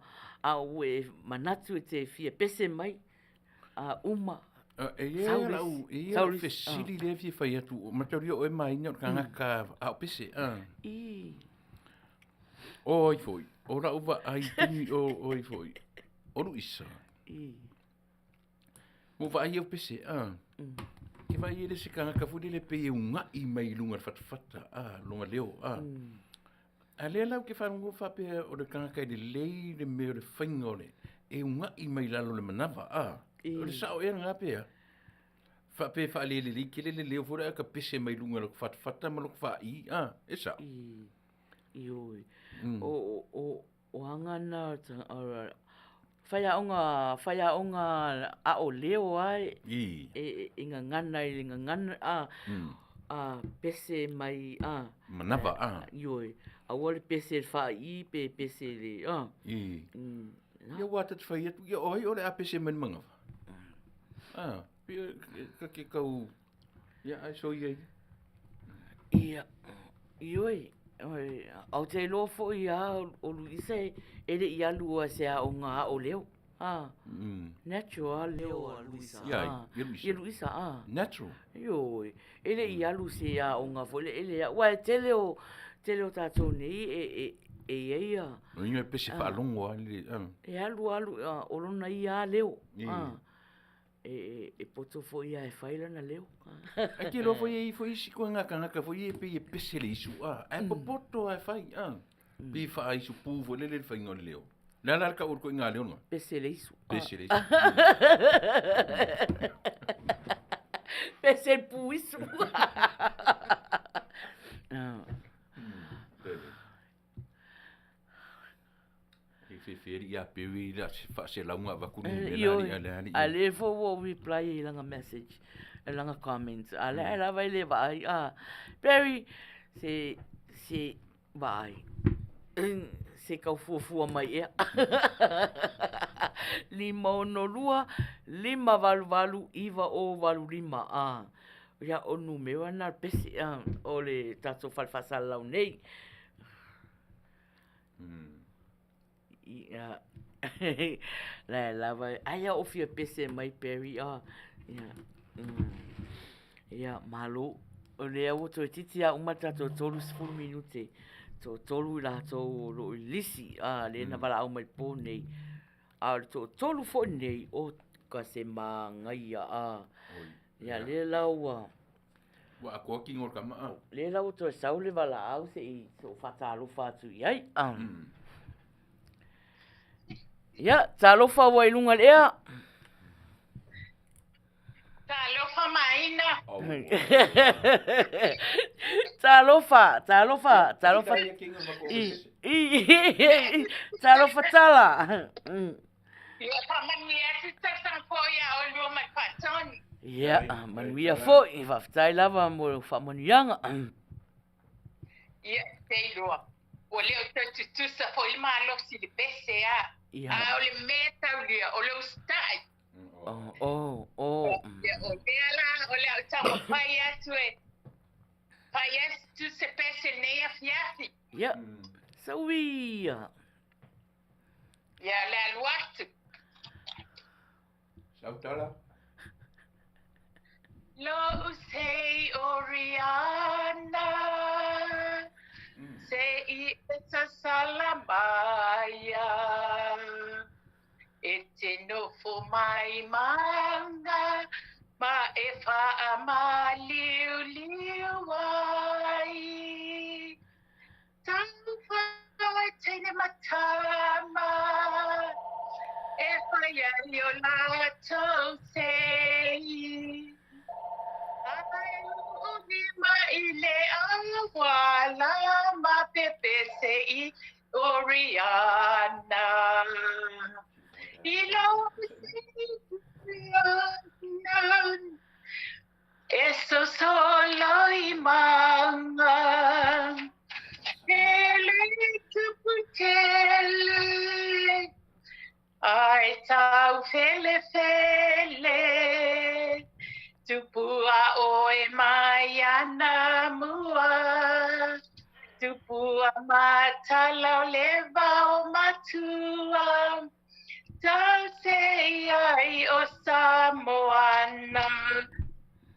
we manatu te fia pese mai uma. Ia fesili le fi fai atu matari o e mai no kanga ka au pese oi foi ora uva ai tini oi foi oru isa mo vai eu pese que vai ele se kanga ka fudi le pe unga i mai lunga fatfata lunga leo A lea lau ke whanungo whapea o le kangakai le lei le meo le whainga o le. E unga I mai lalo le manawa, O le sao ea ngā pea. Whapea whaale le li, ke le leo fora ka pese mai lunga loko whatawhata ma loko whai, E sao. Ioi. O hangana, whaia onga a o leo ai. E ngā ngana I ngā ngana, pese mai, Manawa, Ioi. A wale pese le whai, pese le, Ia wata te whai atu, ia oi o le a pese mai mangawa. Pia ka ke kau, ia ai so iei. Ia, ioi. Au te lo fo ia o Luisa e le ia lua se a o ngā o leo. Natural leo a Luisa. Ia Luisa, Natural. Ioi. E le ia lu se a o ngā fo le ele ia. Wai te leo tātou nei e ia. No inga pese whaalongo ali. E alu, o lona ia leo. E poto fo ia e whaila na leo. A ke lo fo i siko ngaka fo i e pe e pese le isu. E popoto e whai. Pi wha isu pūfo le whainga le leo. Nā ka urko i ngā leo no. Pese le isu. Pese le isu. Pese pu isu. Feri ia pewi la se launga vakuni ale fo wo reply I langa message langa comments ale la vai le vai Perry se vai se kau fu mai lima no lua lima valu iva o valu lima ya o numero na pese o le tato falfasa lau nei Ia, la vai. Aia o fia pese mai Perry ia malo. O lea o to titi a umata to tolu 10 minute. To tolu la to lo lisi le na bala au mai po nei. To tolu fo nei o ka se mangai ia le lau Wa ko ki ngor kama le lau to saule bala au se I so fatalo fatu ai Ia, talofa wai lunga lea. Talofa maina. Talofa. Talofa tala. Ia pamania tu tasang po ia o lo mai patoni. Ia, manuia fo I whaftai lava mo whamanianga. Ia, te loa. O leo tu sa po I malo si le pese o le meta o le ustai. O le ala, o le tamo pai atu pai tu se pese nei a fiafi. Ia, sauia. Ia, le aluatu. Sautala. Lo usei Oriana. Se I esa salamaya Ete no fo mai manga Ma e fa ama liu ai Tau fa tene matama E fa ya yo la tau sei Ma ile awala ma pepe sei Oriana Ilo Eso solo imanga Ele tuputele Ai tau fele Tupua oe mai ana mua Tupua matala leva o matua Tau sei ai o Samoana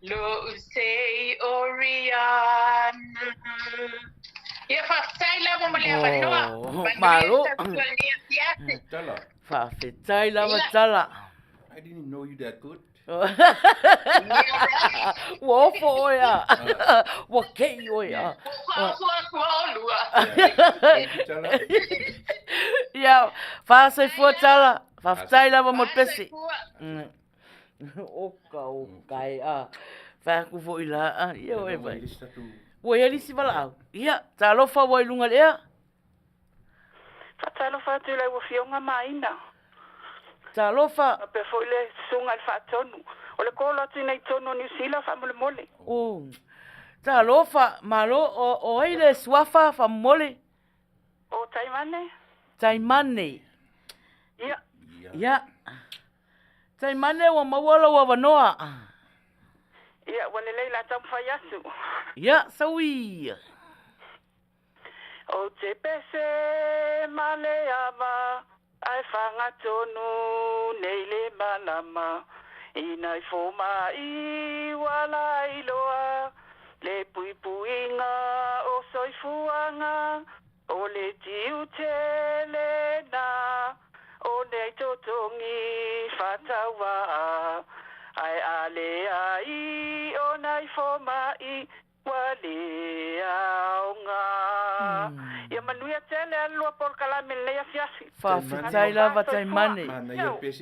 Lo usei Oriana Ia whaftai lava mo lea wanoa Malo Tala Whawhetai lava tala I didn't know you that good. Wo fo ya. Wo ke yo ya. Ya, fa se fo tala. Fa tai la mo pesi. O kai a. Fa ku fo ila a. Yo e vai. Wo ya li si bala. Ya, ta lo fa wo lunga le. Fatalo fatula wo fionga maina. Ta lo fa. Pe fo le sunga al fatonu. O le kolo tina i tono New Zealand fa mole mole. O. Ta lo fa malo o ile swafa fa mole. O taimane? Taimane. Ya. Ya. Taimane wa mawala wa vanoa. Ya, wale leila tamfayasu. Ya, sawi. O te pese male ama ai whanga tonu nei le malama ina i foma i wala iloa le pui puinga o soifuanga o le tiu tele na o nei totongi whatawa ai ale ai o nei foma i wale aonga ia manuia tele alua por kalamele nei afiasi Fa tai lava tai mane.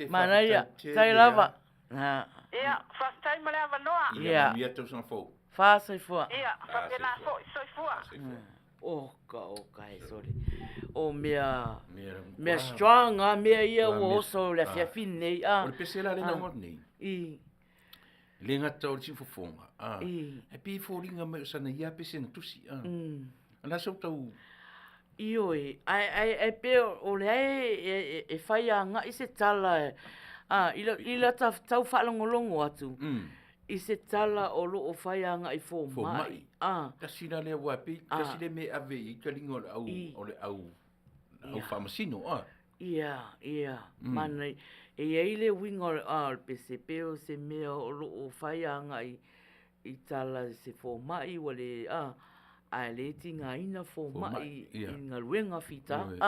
Mana ia tai lava. Ha. Ia, fa tai male avanoa. Ia. Ia tau sang fo. Fa sai fo. Ia, fa pena fo, soi fua. O kai sorry. O mea strong a mea ia o so le fia fine a. O le pese la le na ngoni. I. Le ngata o si fofonga. Ah. E pi fo ringa me sana ia pese na tusi. Ah. Ala so tau. Io ai pe o le e fai anga i se tala ila tau whalongolongo atu. I se tala o lo o fai anga i fo mai. Kasi na le wapi, kasi le me ave i kalingo o le au whamasino. Ia. Mana e eile wingo le PCP o se mea o lo o fai anga i tala se fo mai wale ai le tinga ina fo mai i ngā ruenga fita.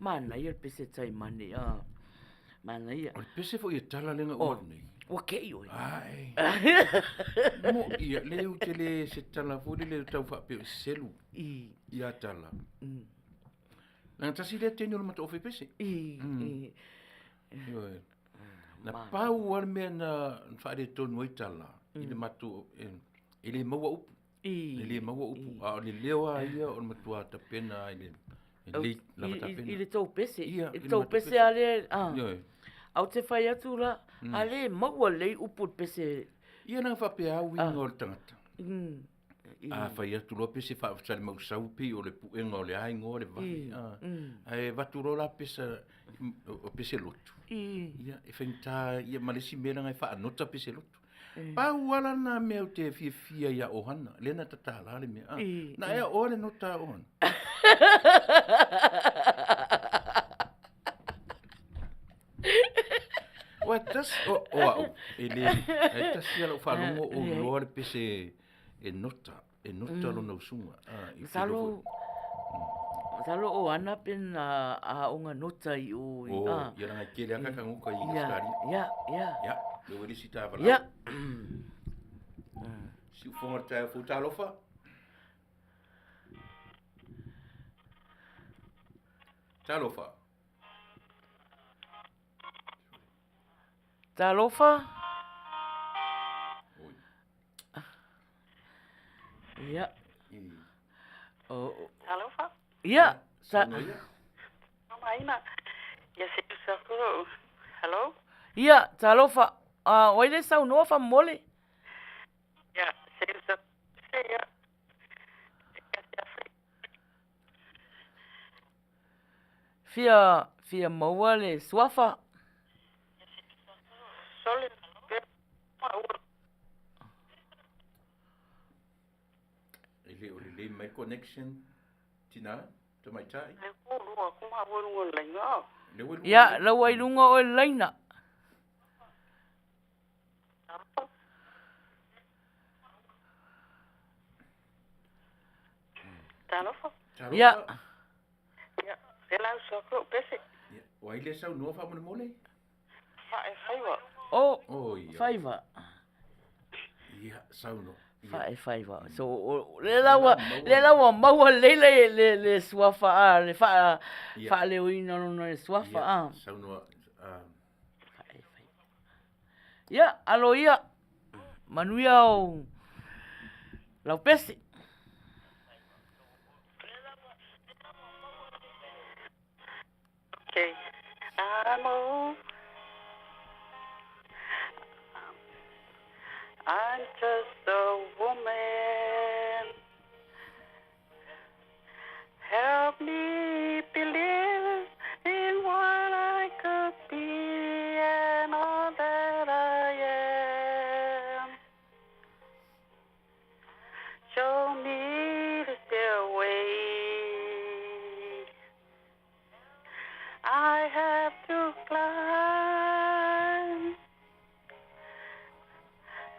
Mana ia pese tai mane. Mana ia. O pese fo ia tala lenga o nei. O ke ioi. Ai. Mo ia le u te le se tala fo le tau fa pe selu. Ia tala. Nang tasi le tenu le mata ofe pese. Na pau ar mea na whaare tonu ai tala. I le matu i le maua upu. Le maua upu. Le lewa ia o matua tapena i le lava tapena. I le tau pese. I tau pese a le. Au te whai atu la. A le maua lei upu pese. Ia nang whape au i ngol tangata. A whai atu lo pese whaafasale mausau pi o le puenga o le aingo o le vahi. Ai waturola pese o pese lotu. Ia e whainta ia malesi mera ngai whaanota pese lotu. Pau wala na mea o te fia ia ohana. Lena tatala le mea. Na ea o le nota ohana. Wa tas o au. Ele tas ia lo whanongo o loa le pese e nota lo na usunga. Salo o ana pen a onga nota i o. Ia ranga kele aka kanguka i skari. Ya. Ya, le wadi si tawala. Ya. Si ufonga tae fu talofa. Talofa. Ya. Talofa? Ya. Mama ina. Ya se usako. Hello? Ya, talofa. Oile sau noa fa mole. Ya, se usako. Ya. Fia maua le swafa. Sole. Ele mai connection tina to mai tai. Ya, la wai lunga o laina. Talofa? Ya. Ya, ela usako pese. Wai le sau no fa mole. Fa e faiwa. Oh, Oh, ia. faiva. Ia, sauno. Faiva. So, le lawa maua le suafa le fa le uina no le suafa Sauno. Ia, alo ia. Manuia o lau pesi. Okay. I'm just a woman. Help me believe in what I could be and all that I am. Show me the stairway I have to climb.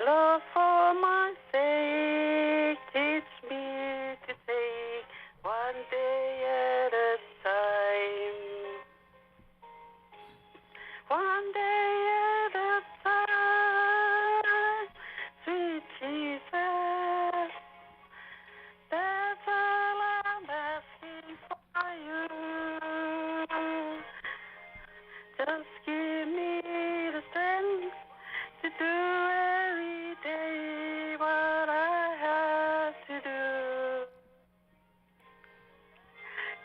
Lord, for my sake, teach me to take one day at a time. One day at a time, sweet Jesus. That's all I'm asking for you. Just give me the strength to do every day what I have to do.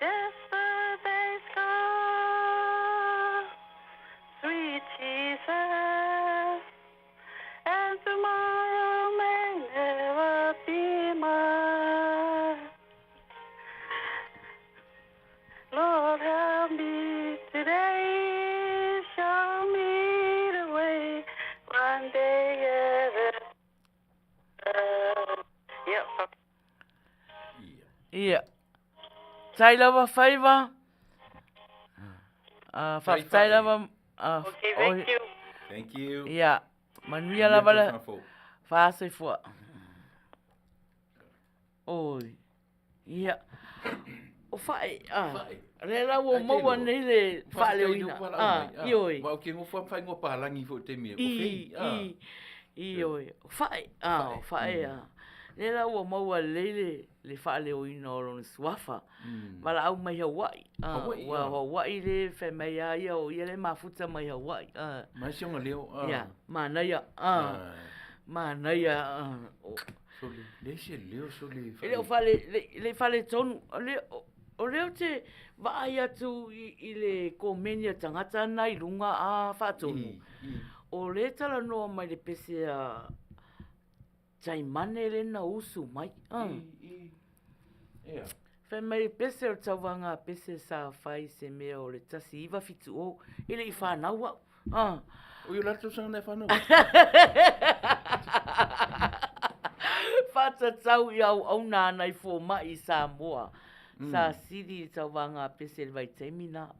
Yesterday's gone, sweet Jesus, and tomorrow may never be mine. Lord, help me today, show me the way, one day at a time. Yep. Ia. Tai lava faiva. Tai lava. Okay, thank you. Thank you. Ia. Manuia lava le. Fāsai fua. Oi. Ia. O fai. Le la wo maua nei le whale oina. Ioi. Wau ke ngofa whai ngopa halangi fo te mea. Ioi. Fai. Fai. Le la wo maua le whale oina o lona suafa. Wala au mai Hawaii. Wa Hawaii le whai mai ia o ia le mafuta mai Hawaii. Mai sionga leo. Ia. Manaia. Manaia. Sole. Le se leo sole. Le whale tonu. O leo te waai atu i le komenia tangata nai runga a whatonu. O le tala noa mai le pese a taimane le na usu mai. Whai mai pese o tawanga pese sa whai se mea o le tasi iwa fitu o. Ile i whanaua. O yo lato sanga nei whanau. Whata tau i au nā nei fō mai sa moa. Sa siri tawanga pese le vai temina.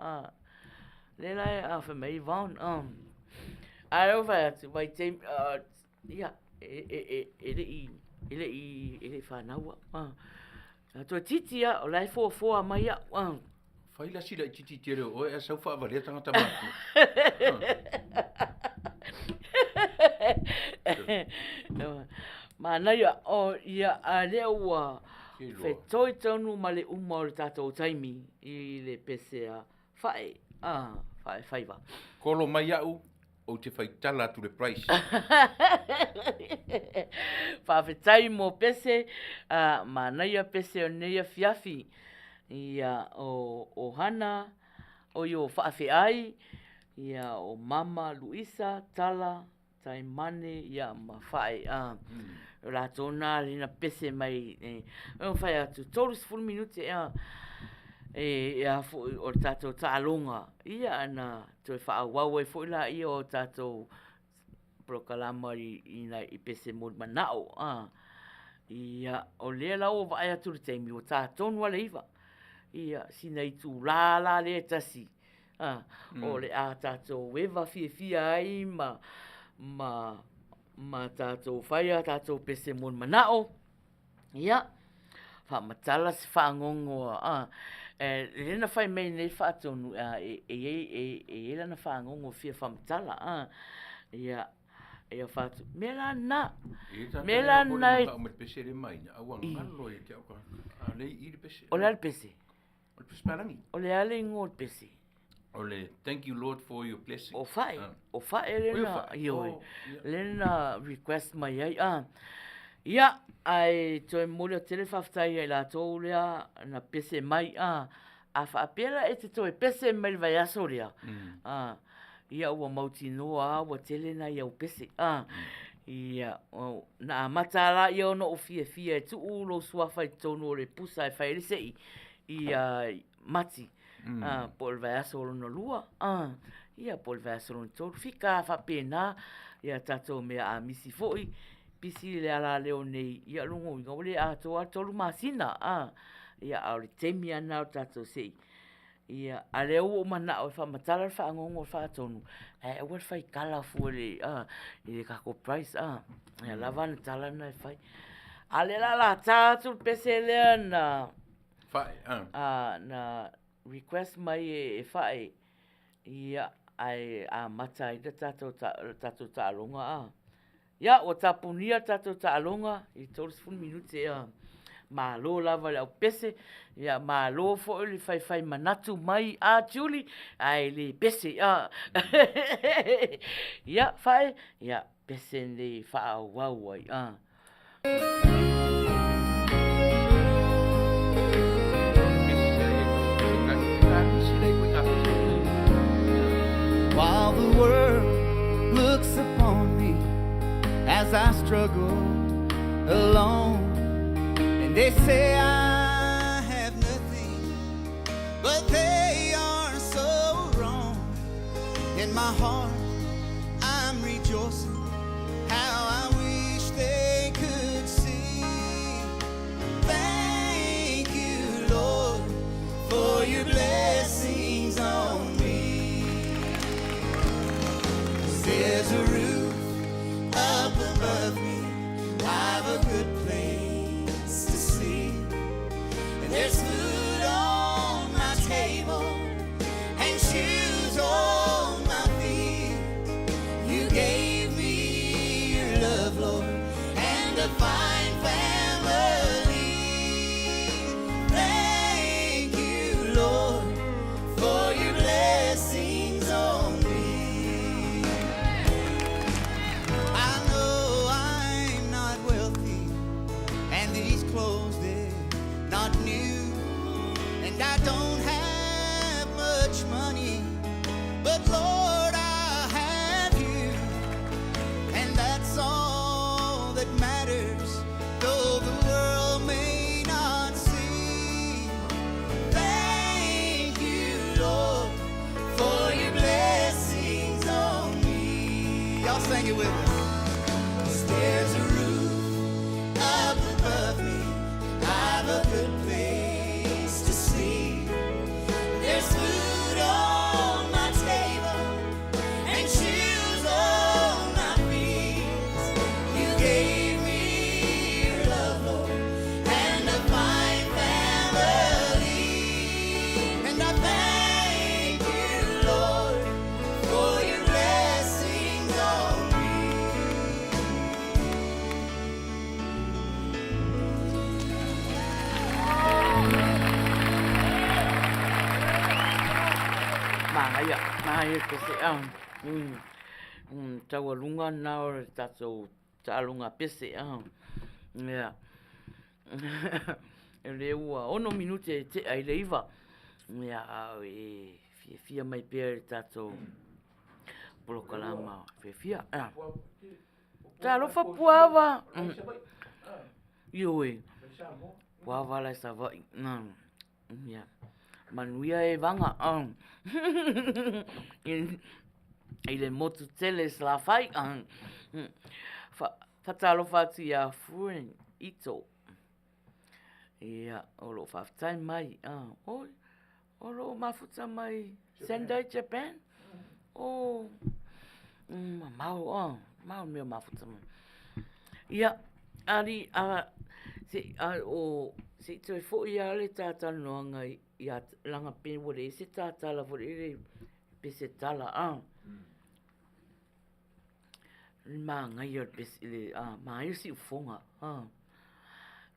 Le lai a wha mei vaun. Aro vai atu vai temina. Ia, ele i whanaua. Tua titia o lai fōa mai a. Whai la sila i titi tere o e sau wha awale tangata matu. Mana ia o ia a leo wa fe toi tonu ma le uma o le tātou taimi i le pese a whae. Whaiva. Kolo mai au o te whaitala tu le price. Whawhetai mo pese, mana ia pese o neia fiafi. Ia o hana, o i o whawhi ai, ia o mama Luisa, tala, taimane, ia ma whae. La tona rina pese mai o fai atu 30 minute o tatou tālonga ia ana toi whaawau e fo ila ia o tatou prokalama i pese mod manao ia o lea lau o vai atu le teimi o tātonu ale iwa ia sina i tū la le tasi o le a tatou ewa fia ai ma tātou whaia, tātou pese mon manao. Ia, whamatala se whaangongo. Rena whai mei nei whaatonu, e lana whaangongo fia whamatala. Ia whātu. Mela na. Mela Mela nai. nai. O me pese le mai. Awang ngalo e te au. Ale i pese. O le ale pese. O le pese parangi. O le ale ngō pese. O le thank you Lord for your blessing. O whae. O whae lena. Lena request mai ai. Ia, ai toi mole o tele whaftai ai la tō lea na pese mai. A whaapela e te toi pese mai vai aso lea. Ia ua mauti noa ua tele na iau pese. Ia, na matala ia ono o fia e tu ulo suafa i tonu o le pusa e whaere sei. Ia mati. Po le vai aso no lua. Ia po le vai aso no tōru. Fika whapena. Ia tatou mea a misi foi. Pisi le ala leo nei. Ia lungo inga ole a toa tolu masina. Ia au le temi ana o tatou sei. Ia a leo o mana o whamatala le whaangongo o whaatonu. E ua le whai kala fua le. I le kako price. Ia lava na tala na e whai. A le la tātou pese lea na. Whai. Na request mai e whai. Ia ai a mata i da tātou tālonga. Ia, o tapunia tātou tālonga. I tōru 10 minute ma lo lava le au pese. Ia, ma lo fo le whai manatu mai a Julie. Ai le pese. Ia, whai. Ia, pese le wha wau ai. While the world looks upon me as I struggle alone, and they say I have nothing, but they are so wrong. In my heart I'm rejoicing, how I wish they could see. Thank you, Lord, for your blessings on me. There's a roof up above me, I've a good place to sleep, and there's food on my table and shoes on my feet. You gave me your love, Lord, and a fine family. Thank you, Lord, for your blessings on me. I know I'm not wealthy, and these clothes, they're not new, and I don't have much money, but Lord, I have you, and that's all that matters, though the world may not see. Thank you, Lord, for your blessings on me. Y'all sing it with us. There's a roof up above me, I've a good place to sleep. There's food on my table and shoes on my feet. You gave me your love, Lord, and a fine family. And I thank you, Lord, for your blessings on me. Mahaya pese taua lunga na o tātou tālunga pese Ia. E le ua ono minute te ai leiva. Ia au e fia mai pia e tātou polokalama fia. Tā lofa puava. Io e. Puava lai sa vai. Ia. Manuia e vanga. I le motu tele sla fai. Fatalo fati a fuen ito. Ia, olo fafitai mai. Oi, olo mafuta mai Sendai, Japan. Oh, mau meu mafuta mai. Ia, ari, se toi fo ia le tata noanga ia langa penwore, se tata la fo le pese tala. Manga yo pes le ma yo si fonga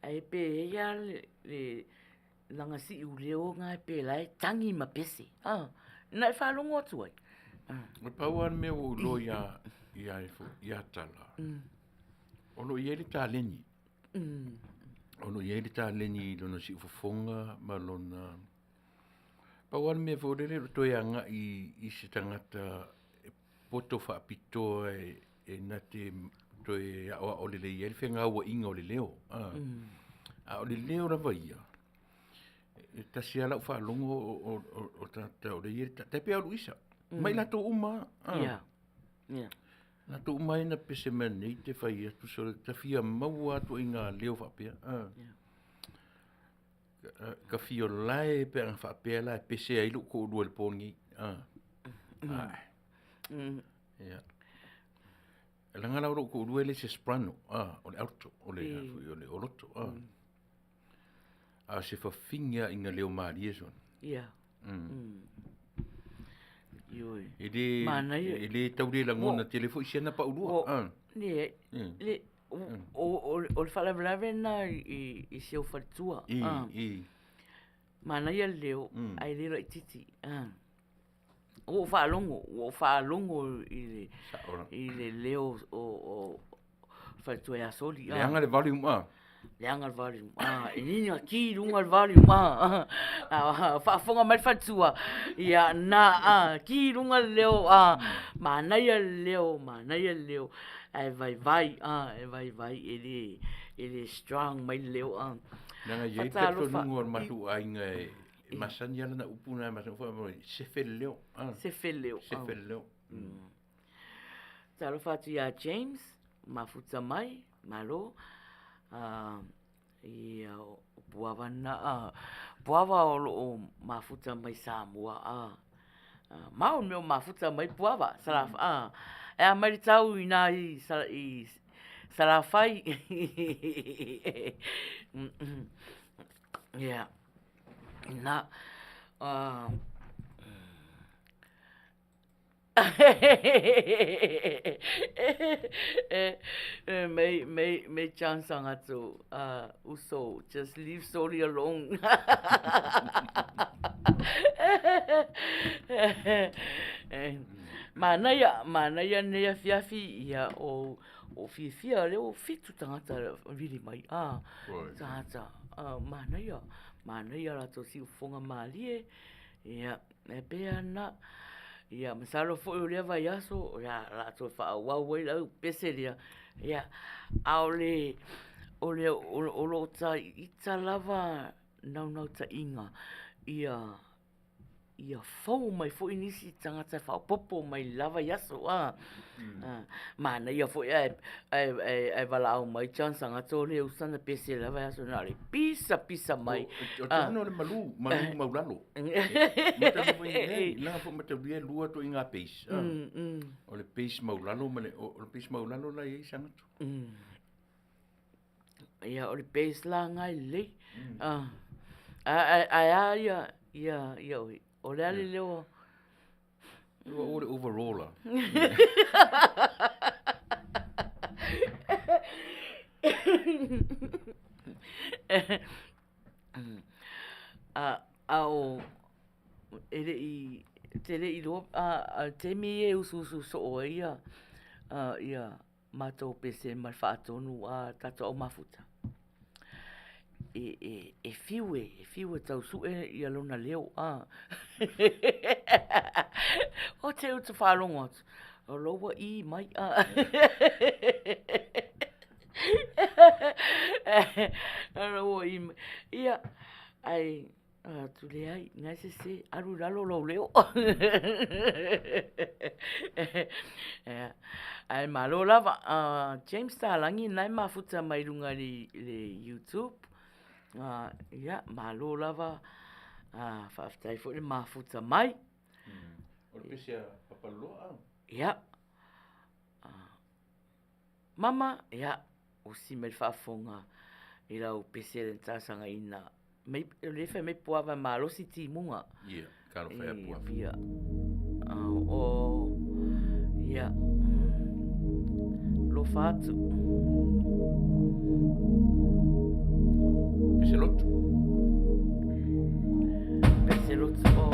ai pe ya le langa si u leo nga pe lai tangi ma pesi na fa longo tu ai O pauan me o lo ia tala. Ono ieri ta leni. Ono ieri ta leni lono si ufofonga ma lona. Pauan me vo le to yanga i se tangata poto fa pito e nate to e o le ieri fenga o inga o le leo. O le leo la vaia. Ta sia la fa longo o ta o le ieri ta pe o luisa. Mai la to uma. Yeah. Na tu mai na pese mani te fai atu so ta fia maua tu inga leo fa pe. Ka fio lai pe ang fa pe la pese ai lu ko duel pongi. Ya. La ngala ro ko duel se sprano. O le auto o le oloto. Se fa finga inga leo mari eso. Yeah. Ele tau le langona telefoni sena pa ulua. Le o fala brave na i se o fatua. Mana ia leo ai le rai titi. O fa longo i le leo o fatua ya soli. Le anga le volume Leanga al volume. Ininya ki lunga al volume. Fa fonga mai fatua. Ya na ki lunga leo mana ia leo. Ai vai ele strong mai leo Nanga ye peto lunga matu ainga masanya na upuna masan fa se feleo. Se feleo. Talo fatu ya James mafuta mai malo ia puava o mafuta mai Samoa mau meu mafuta mai puava sala e mai tau ina i sala fai yeah na may chance nga to uso just leave Soli alone. Mana ya ne fiafi ya o fifia le o fitu tangata really mai tangata mana ya la to si fonga mali ya e pe ana ia masalo fo o leva yaso ya la to fa wa la peselia ya aule o lo ta ita lava no ta inga ia fo mai fo inisi tangata fa popo mai lava yaso mana ia fo ai vala o mai chance nga to le usana pese lava yaso na le pisa mai o no le malu maulalo la fo mate bia lua to inga pes o le pes maulalo male o le pes maulalo la ia sanga ia o le pes la ngai le ia o le ali leo o le overall au ele i tele i lo te mi e usu so ia mato pese mal fatonu tato o mafuta e fiue tau su ia lona leo o te uta whalongo o loa i mai loa i mai ia ai tu le ai ngai se aru lalo lo leo ai malo lava James Talangi nai mafuta mai runga le YouTube ia malo lava whaftai fo le mafuta mai o le pisia papaloa ia mama ia o si me whafonga i lau pisia le tasanga ina le fe me puava malo si timunga ia karo fea puava ia o ia alofa atu. Pese lotu. Pese lotu o.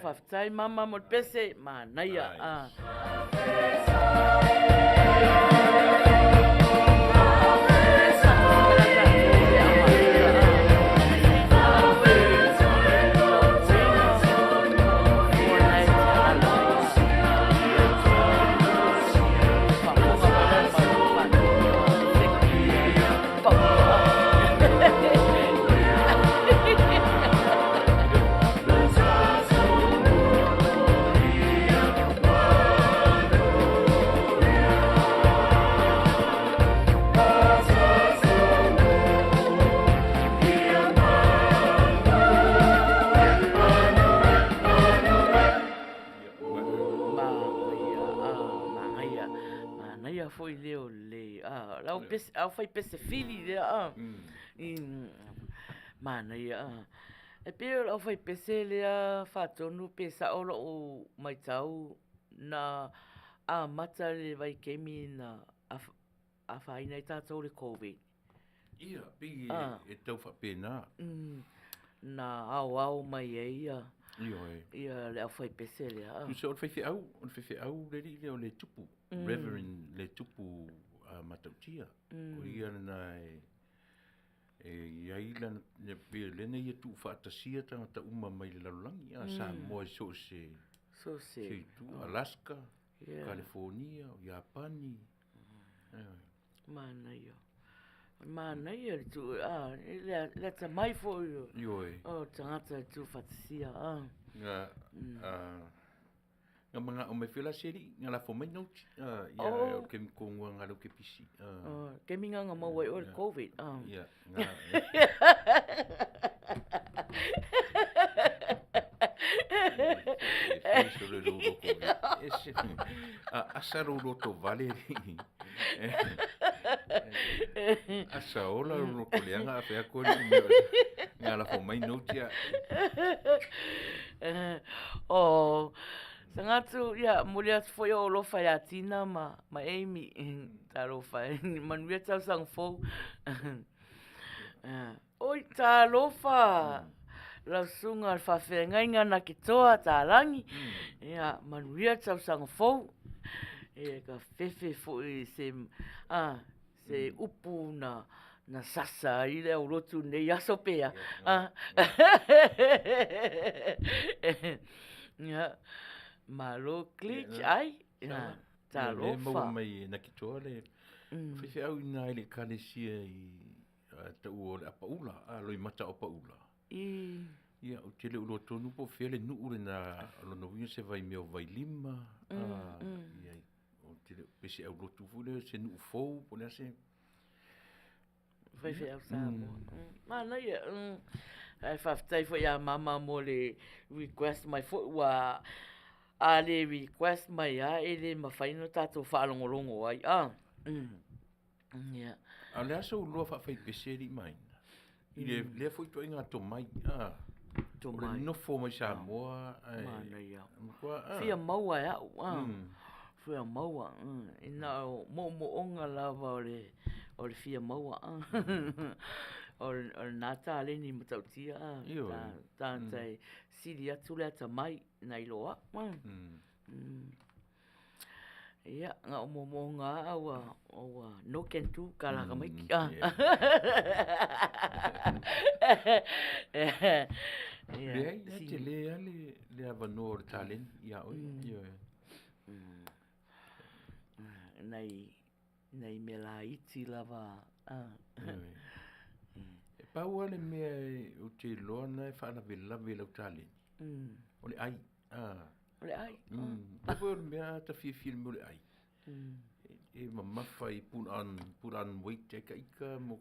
Faftai mama mo pese manaya ah. Fuck. foi leo le. Lau pes au fai pese fili le mana ia. E pia lau fai pese le whatonu pesa olo o mai tau na mata le vai kemi na a whaina i tātou le COVID. Ia, pi e tau whapena. Na au mai e ia. Ia le au fai pese le Tu se on whaiwhi au le li leo le tupu. Reverend le tupu matautia. O ia na ia ila ne pia lene ia tu whaatasia tangata uma mai le lalulangi. Sa moa so se tu Alaska, California, Japani. Mana ia tu le ta mai fo yo. Tangata tu whaatasia. Nga mga o me whila seri, nga la fo mai nauti. Ia o ke mikonga nga lau ke pisi. Ke minga nga mawai o le COVID. Ia. Asa roro vale. Asa ola roko leanga a whea kore. Nga la fo mai nauti a. Sangatu ia mulia foi o lo fai atina ma Amy taro fai manuia tau sang fo. Oi ta lofa. La sunga fa fenga na kitoa ta langi. Ia manuia tau sang fo. E ka fefe fo se upu na sasa i le urotu nei aso pea. Ja. Malo glitch ai. Ta lofa. Le mau mai na kitoa le. Fefe au ina ele kalesia i ta ua le apaula. Loi mata o paula. Ia o tele ulo tonu po fele nuure na lono winga se vai meo vai lima. Ia o tele pesi au lotu fule se nu fou po ne se. Fefe au samo. Mana ia. Ai whaftai fo ia mama mo le request mai fo wa a le request mai ele mawhaino tātou whaalongolongo ai. Ia. A le aso ulua whawhai peseri mai. I le fo ito inga to mai. To mai. No fo mai Samoa. Mana ia. Fia maua e au. Fia maua. Ina mo onga lava o le fia maua. O nata ale ni matautia. Tātai siri atu le ata mai na iloa. Ia, ngā o momo ngā aua no kentu kalaka mai ki. Lea te lea le avano o talen. Ia oi. Nei me la iti lava. Pau ale mea o te loa na e whaana vela o talen. O le ai. O le ai. Pau ale mea ta fia me o le ai. E mamafa i puran wait e ka ika mo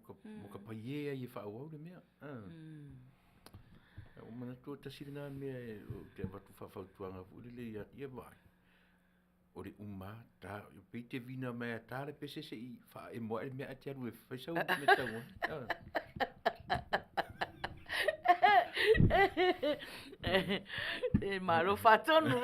ka paiea i whaau le mea. O mana tua ta sirina mea o te watu whawhautuanga furile ia vai. O le ta pei te vina mea tāre pese se i wha e moa e mea te aru e whaisau me tau. E maro whatonu.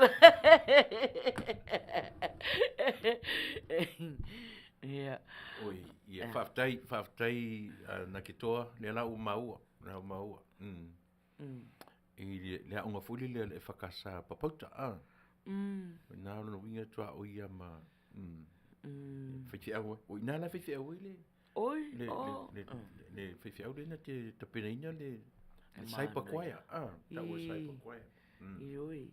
Oi, ia whaftai na ki toa le lau maua. I le aunga fuli le whakasa papauta. Nā no winga tua o ia ma. Whiti aua. O ina la whiti aua le. Oi. Le whiti aua le na te tapena ina le saipa kwaia. Ta ua saipa kwaia. Ioi.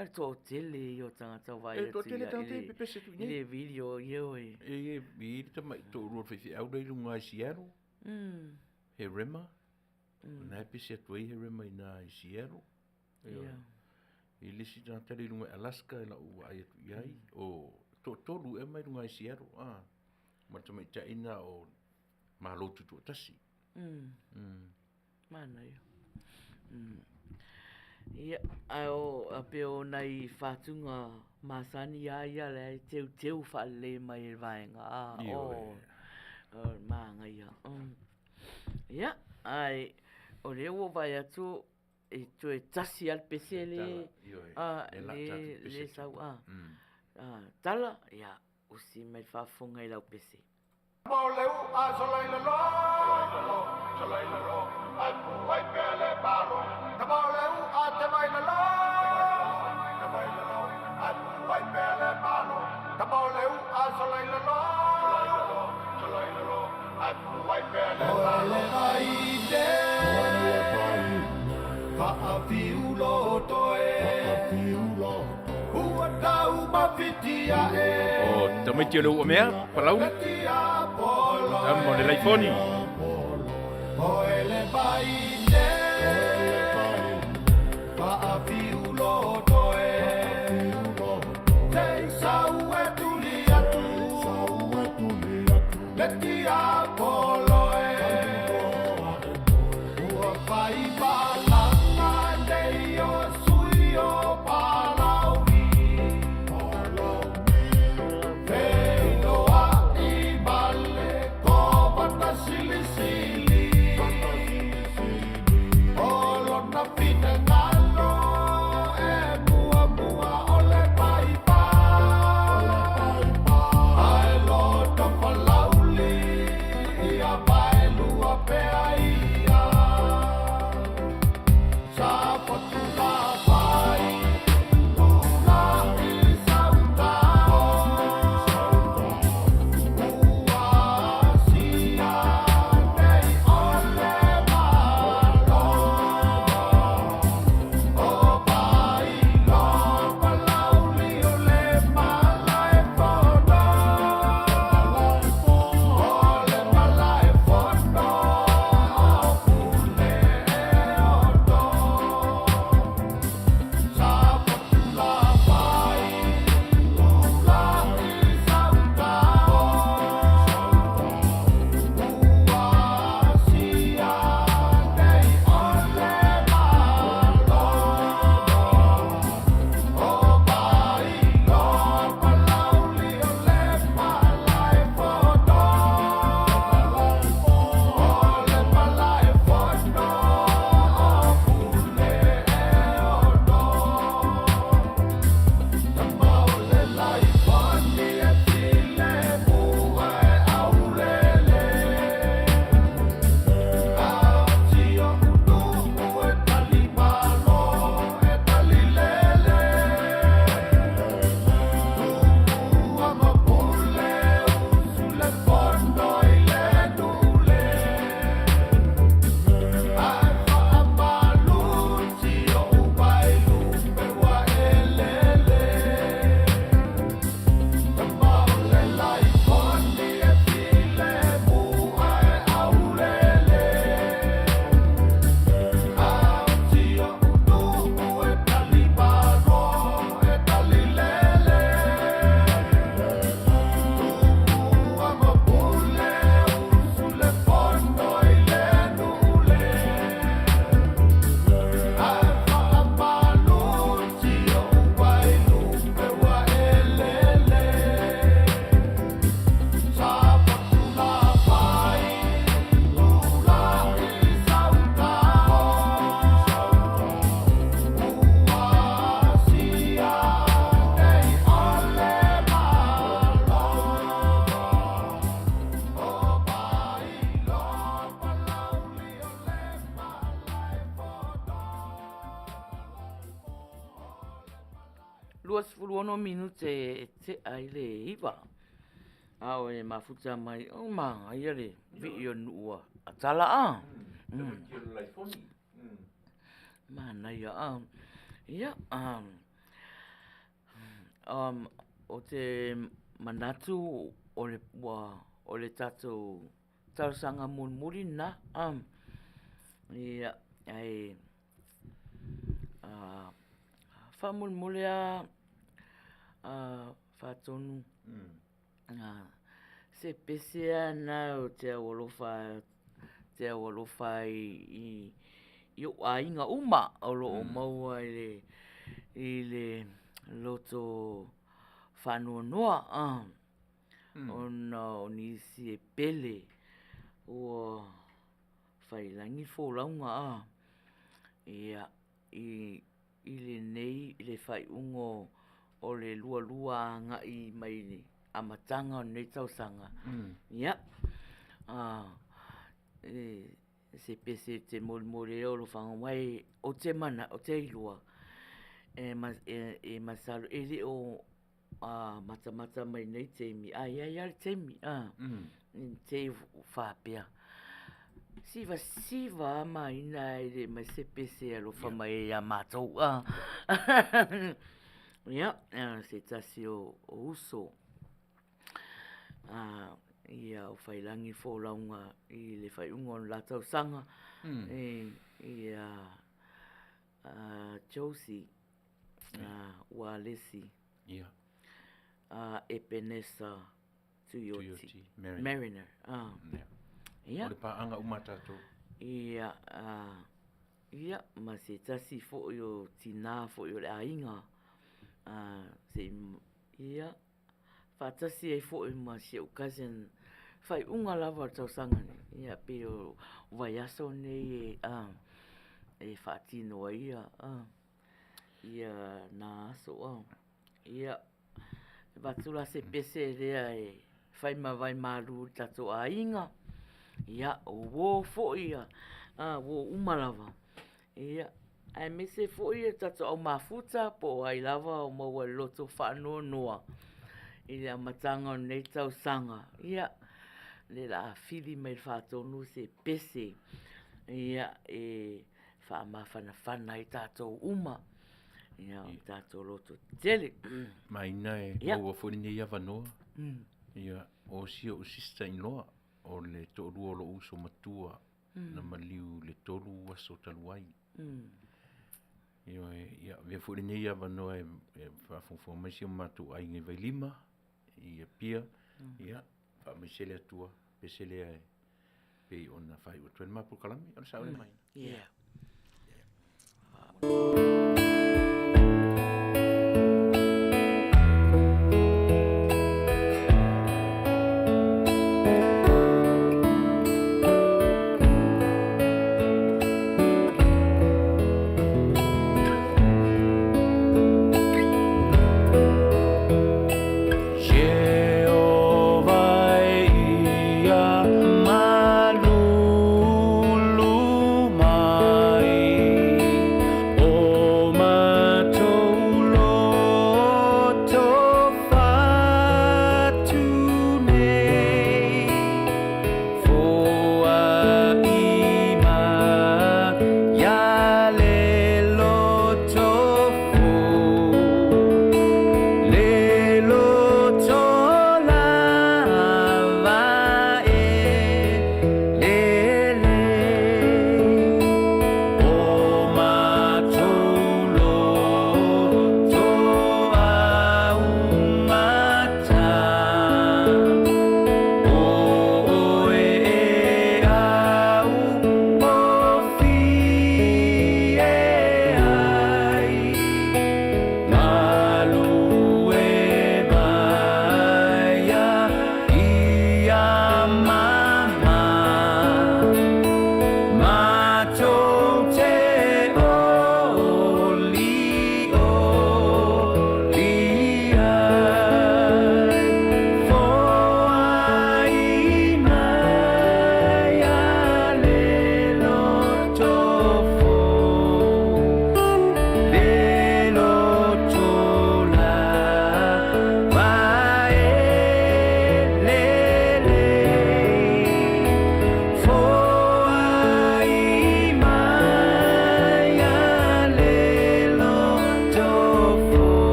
Ar tō tele i o tangata vai atu. Tō tele tau te pepese tu. Le video ioi. I ta mai tō rua whiti aua le lunga i Seattle. He rema. Nā pese atu he rema i nā i Seattle. I lisi tana tele lunga Alaska e la ua ai atu iai. O tolu e mai lunga i Seattle. Mata mai ta ina o malotu tu tasi. Mana ia. Ia, ai o apeo nei whatunga masani ia le teu whale mai e vaenga. Maanga ia. Ia, ai, o le ua vai atu e tue tasi al pese le sau tala, ia, usi mai whafunga i lau pese. Moleu a solailalo, ai puai pele balo. Moleu a te vailalo, ai puai pele balo. Moleu a solailalo, ai puai pele balo. Ole vai, whaaviulo toe, ua tau mawitia e. O tamaiti o mea, palau. Amo le laifoni. O ele vai ne, whaaviulo toe, te sau e tuli atu, le tia polo e, ua vai balanga nei o sui o palaumi, vei loa i bale ko bata sili sili, olo na pina ngalo e mua mua ole pai pai, ai lo to palauli ia pai lua pea ia, sa potula pai, la i sauta, ua sia nei ole malo, o pai lo palauli ole mala e fono, ole mala e fono, ule e oto, sa potula pai, la i sauta, ua sia nei ole malo, o pai lo palauli ole mala e fono, ole mala e fono, ule e oto, tamaole lai foni e tile mua e aulele, aotio unuku e talimalo e talilele, tua mapule usule fono i le nule, ai whaamaluti o ubailu me wa elele, tamaole lai foni e tile mua e aulele, aotio unuku e talimalo e talilele, tua mapule usule fono i le nule, ai whaamaluti o ubailu me wa elele, sa potula pai, la i sauta, ua sia nei ole malo, o pai lo palauli ole mala e fono. Luas fuluono minute te ai le iwa. Ao e mafuta mai, o maa, ia le, vi o nua, atala a. Tamaiti o laifoni. Mana ia ia o te manatu o le tatou tausanga mulmuli na ia ai whamulmuli a whatonu se pese ana o te awolofa i yo ainga uma o lo maua i le loto whanonoa o nisi e pele o whailangi fōlaunga ia i le nei i le whai ungo o le lua anga i mai amatanga o nei tausanga ia se pese te mole o lo whangawai o te mana o te ilua e masalo e le o mata mai nei te mi ai te mi te whapea siva mai nei le mai se pese alo whamai a mātou ia se tasi o uso ia o whailangi fōlaunga i le whaiunga o latau sanga ia Josie Walesi Epenesa Tuyoti Mariner ia o le paanga umatato ia ma se tasi fo yo tina fo yo le ainga se ia fatasi e fo ma se o cousin fai unga lava tau sanga ia pe o vaiaso nei e fatino ia na so ia vatula se pese rea e fai ma vai malu tato ainga ia o wo fo ia wo umalava ia ai me se fo ia tato o mafuta po ai lava o mo loto whano noa ia matanga nei tau sanga ia le la fili mai whatonu se pese ia e whamawhana i tato uma ia tato loto tele mai nei o fo ni ia vanoa ia o si o sister in law o le toru o lo uso matua na maliu le toru waso taluai ia ve fo ni ia vanoa e fa mai si matu ai nge vai lima ia pia ia fa me sele tua pesele pe ona fai o tuen mapu kalami o sa mai ia Oh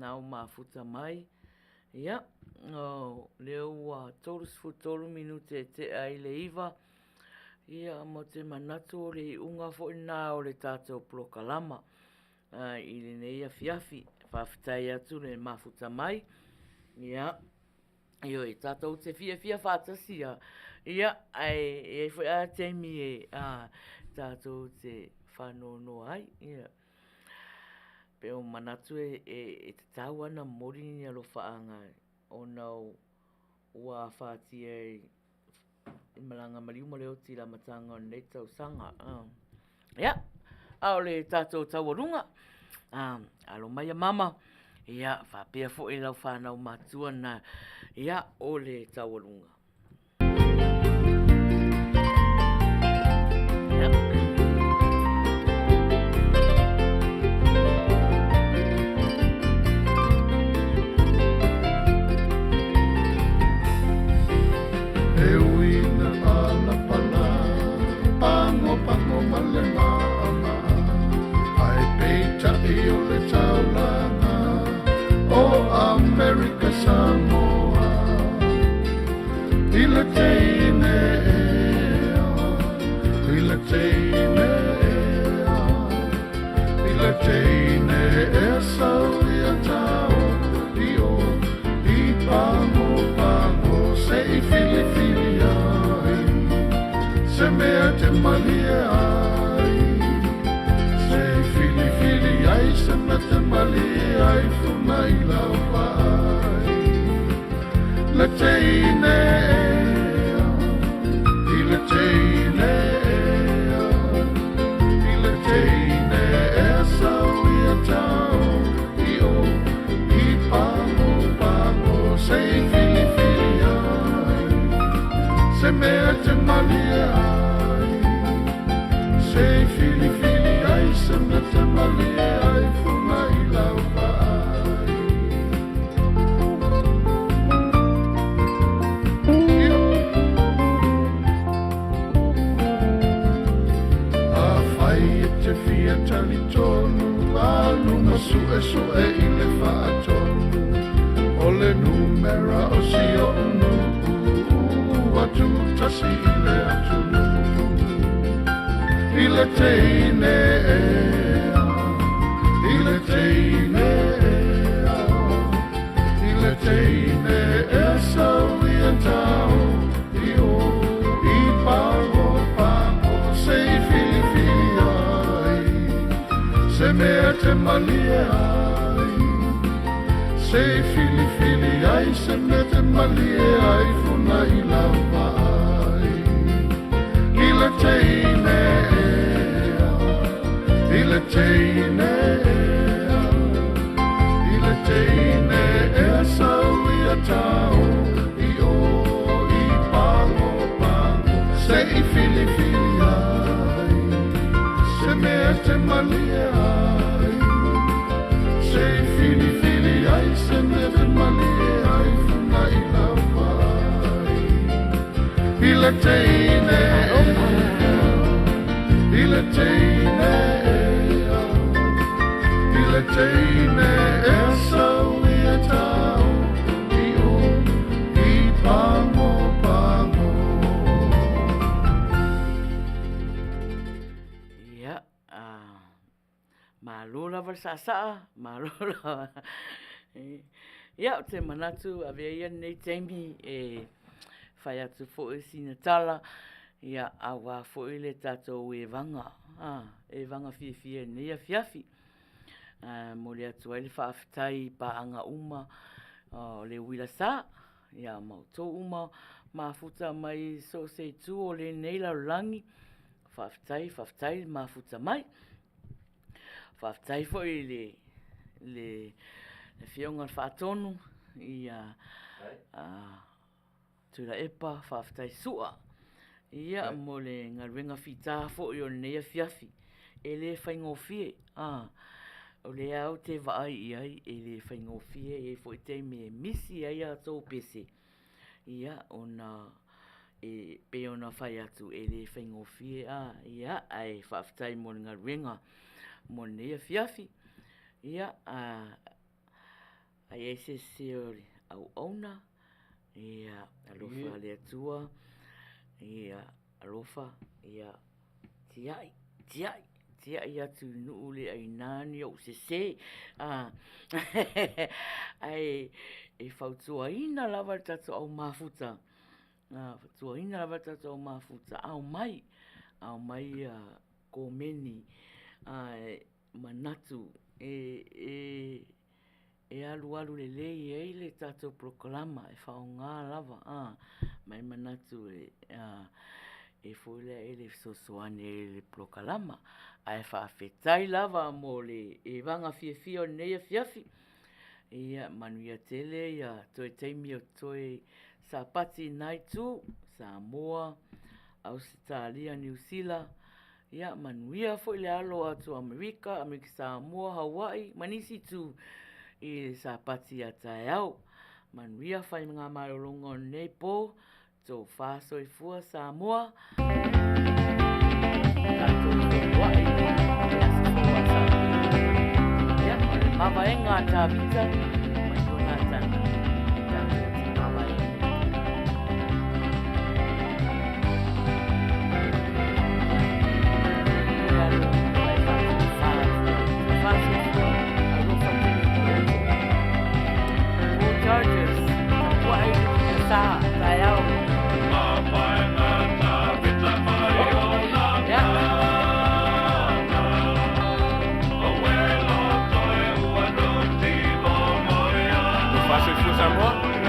nau mafuta mai. Ia, leo ua tolu minute te ai le iwa. Ia, mo te manatu o le unga fo ina o le tātou plokalama. I le neia fiafi, whawhitai atu le mafuta mai. Ia, io e tātou te fia whātasia. Ia, e fwoi a teimi e tātou te whanono ai. Ia. Peo manatu e te tau ana mori ni alo whaanga o nau ua whātia i malanga mariuma leo tira matanga o nei tau sanga. Ia, ao le tātou tawarunga. Alo mai a mama. Ia, whapea fo e lau whanau matua na. Ia, o le tawarunga. America Samoa Ila teine Ila teine Ila teine E sauia tau Io I pango Se I fili ai Se mea te malia ai Se I fili ai Se mea te malia ai Funa I lau La teine, la teine, la teine, sauia tau, io, I pango, sei fili ai, se mea te malia ai, sei fili ai, se mea te malia ai, funa I lau tali tonu alunga sue I le whaatonu o le numera o si o unu atu tasi I le atunu I le teine I le teine I le teine e sauia tau I o I pango sei fili Se mea te malia ai Se fili ai Se mea te malia ai Funa I lau ai I le teine I le teine I le teine E sauia tau I o I pango Se I fili ai Se mea te malia ai Se fili ai Se mea te malia ai Funa I lau ai I le teine I le teine I le teine E sauia tau I o I pango Malula versasa, malula. Ia, te manatu a veia nei teimi e whai atu fo I sina tala. Ia, awa fo I le tatou e vanga. E vanga fia nei a fiafi. Mo le atu ai le whaafitai pa anga uma le wila sa. Ia, mautou uma mafuta mai so se tu o le nei la langi. Whaafitai mafuta mai. Whaftai fo I le whionga whaatonu I tula epa whaftai sua. Ia mo le ngaruenga whita fo I o nea fiafi. E le whaingofie. O le au te vaai I ai e le whaingofie e fo I te me misi ai a tō pese. Ia ona e pe ona whai atu e le whaingofie. Ia ai whaftai mo le ngaruenga. Mo nea fiafi. Ia Ai se ori au ona ia alofa le atua ia alofa ia tiai atu nuu le ai nani au se ai e fautuaina lava tatu au mafuta fautuaina lava tatu au mafuta au mai komeni manatu e alu lelei ei le tatou proklama e whaonga lava mai manatu e foile e le sosoane e le proklama ai whaafetai lava mo le e vanga fia o nei fiafi ia manuia tele ia toe teimi o toe sapati nai tu Samoa Australia New Zealand ia manuia foi le alo atu Amerika Samoa Hawaii manisi tu i sapati atai au manuia fai ngā marolonga nei po tō whāso i fua Samoa tātou Hawaii ia mawaenga tā vita manuia tāna Samoa?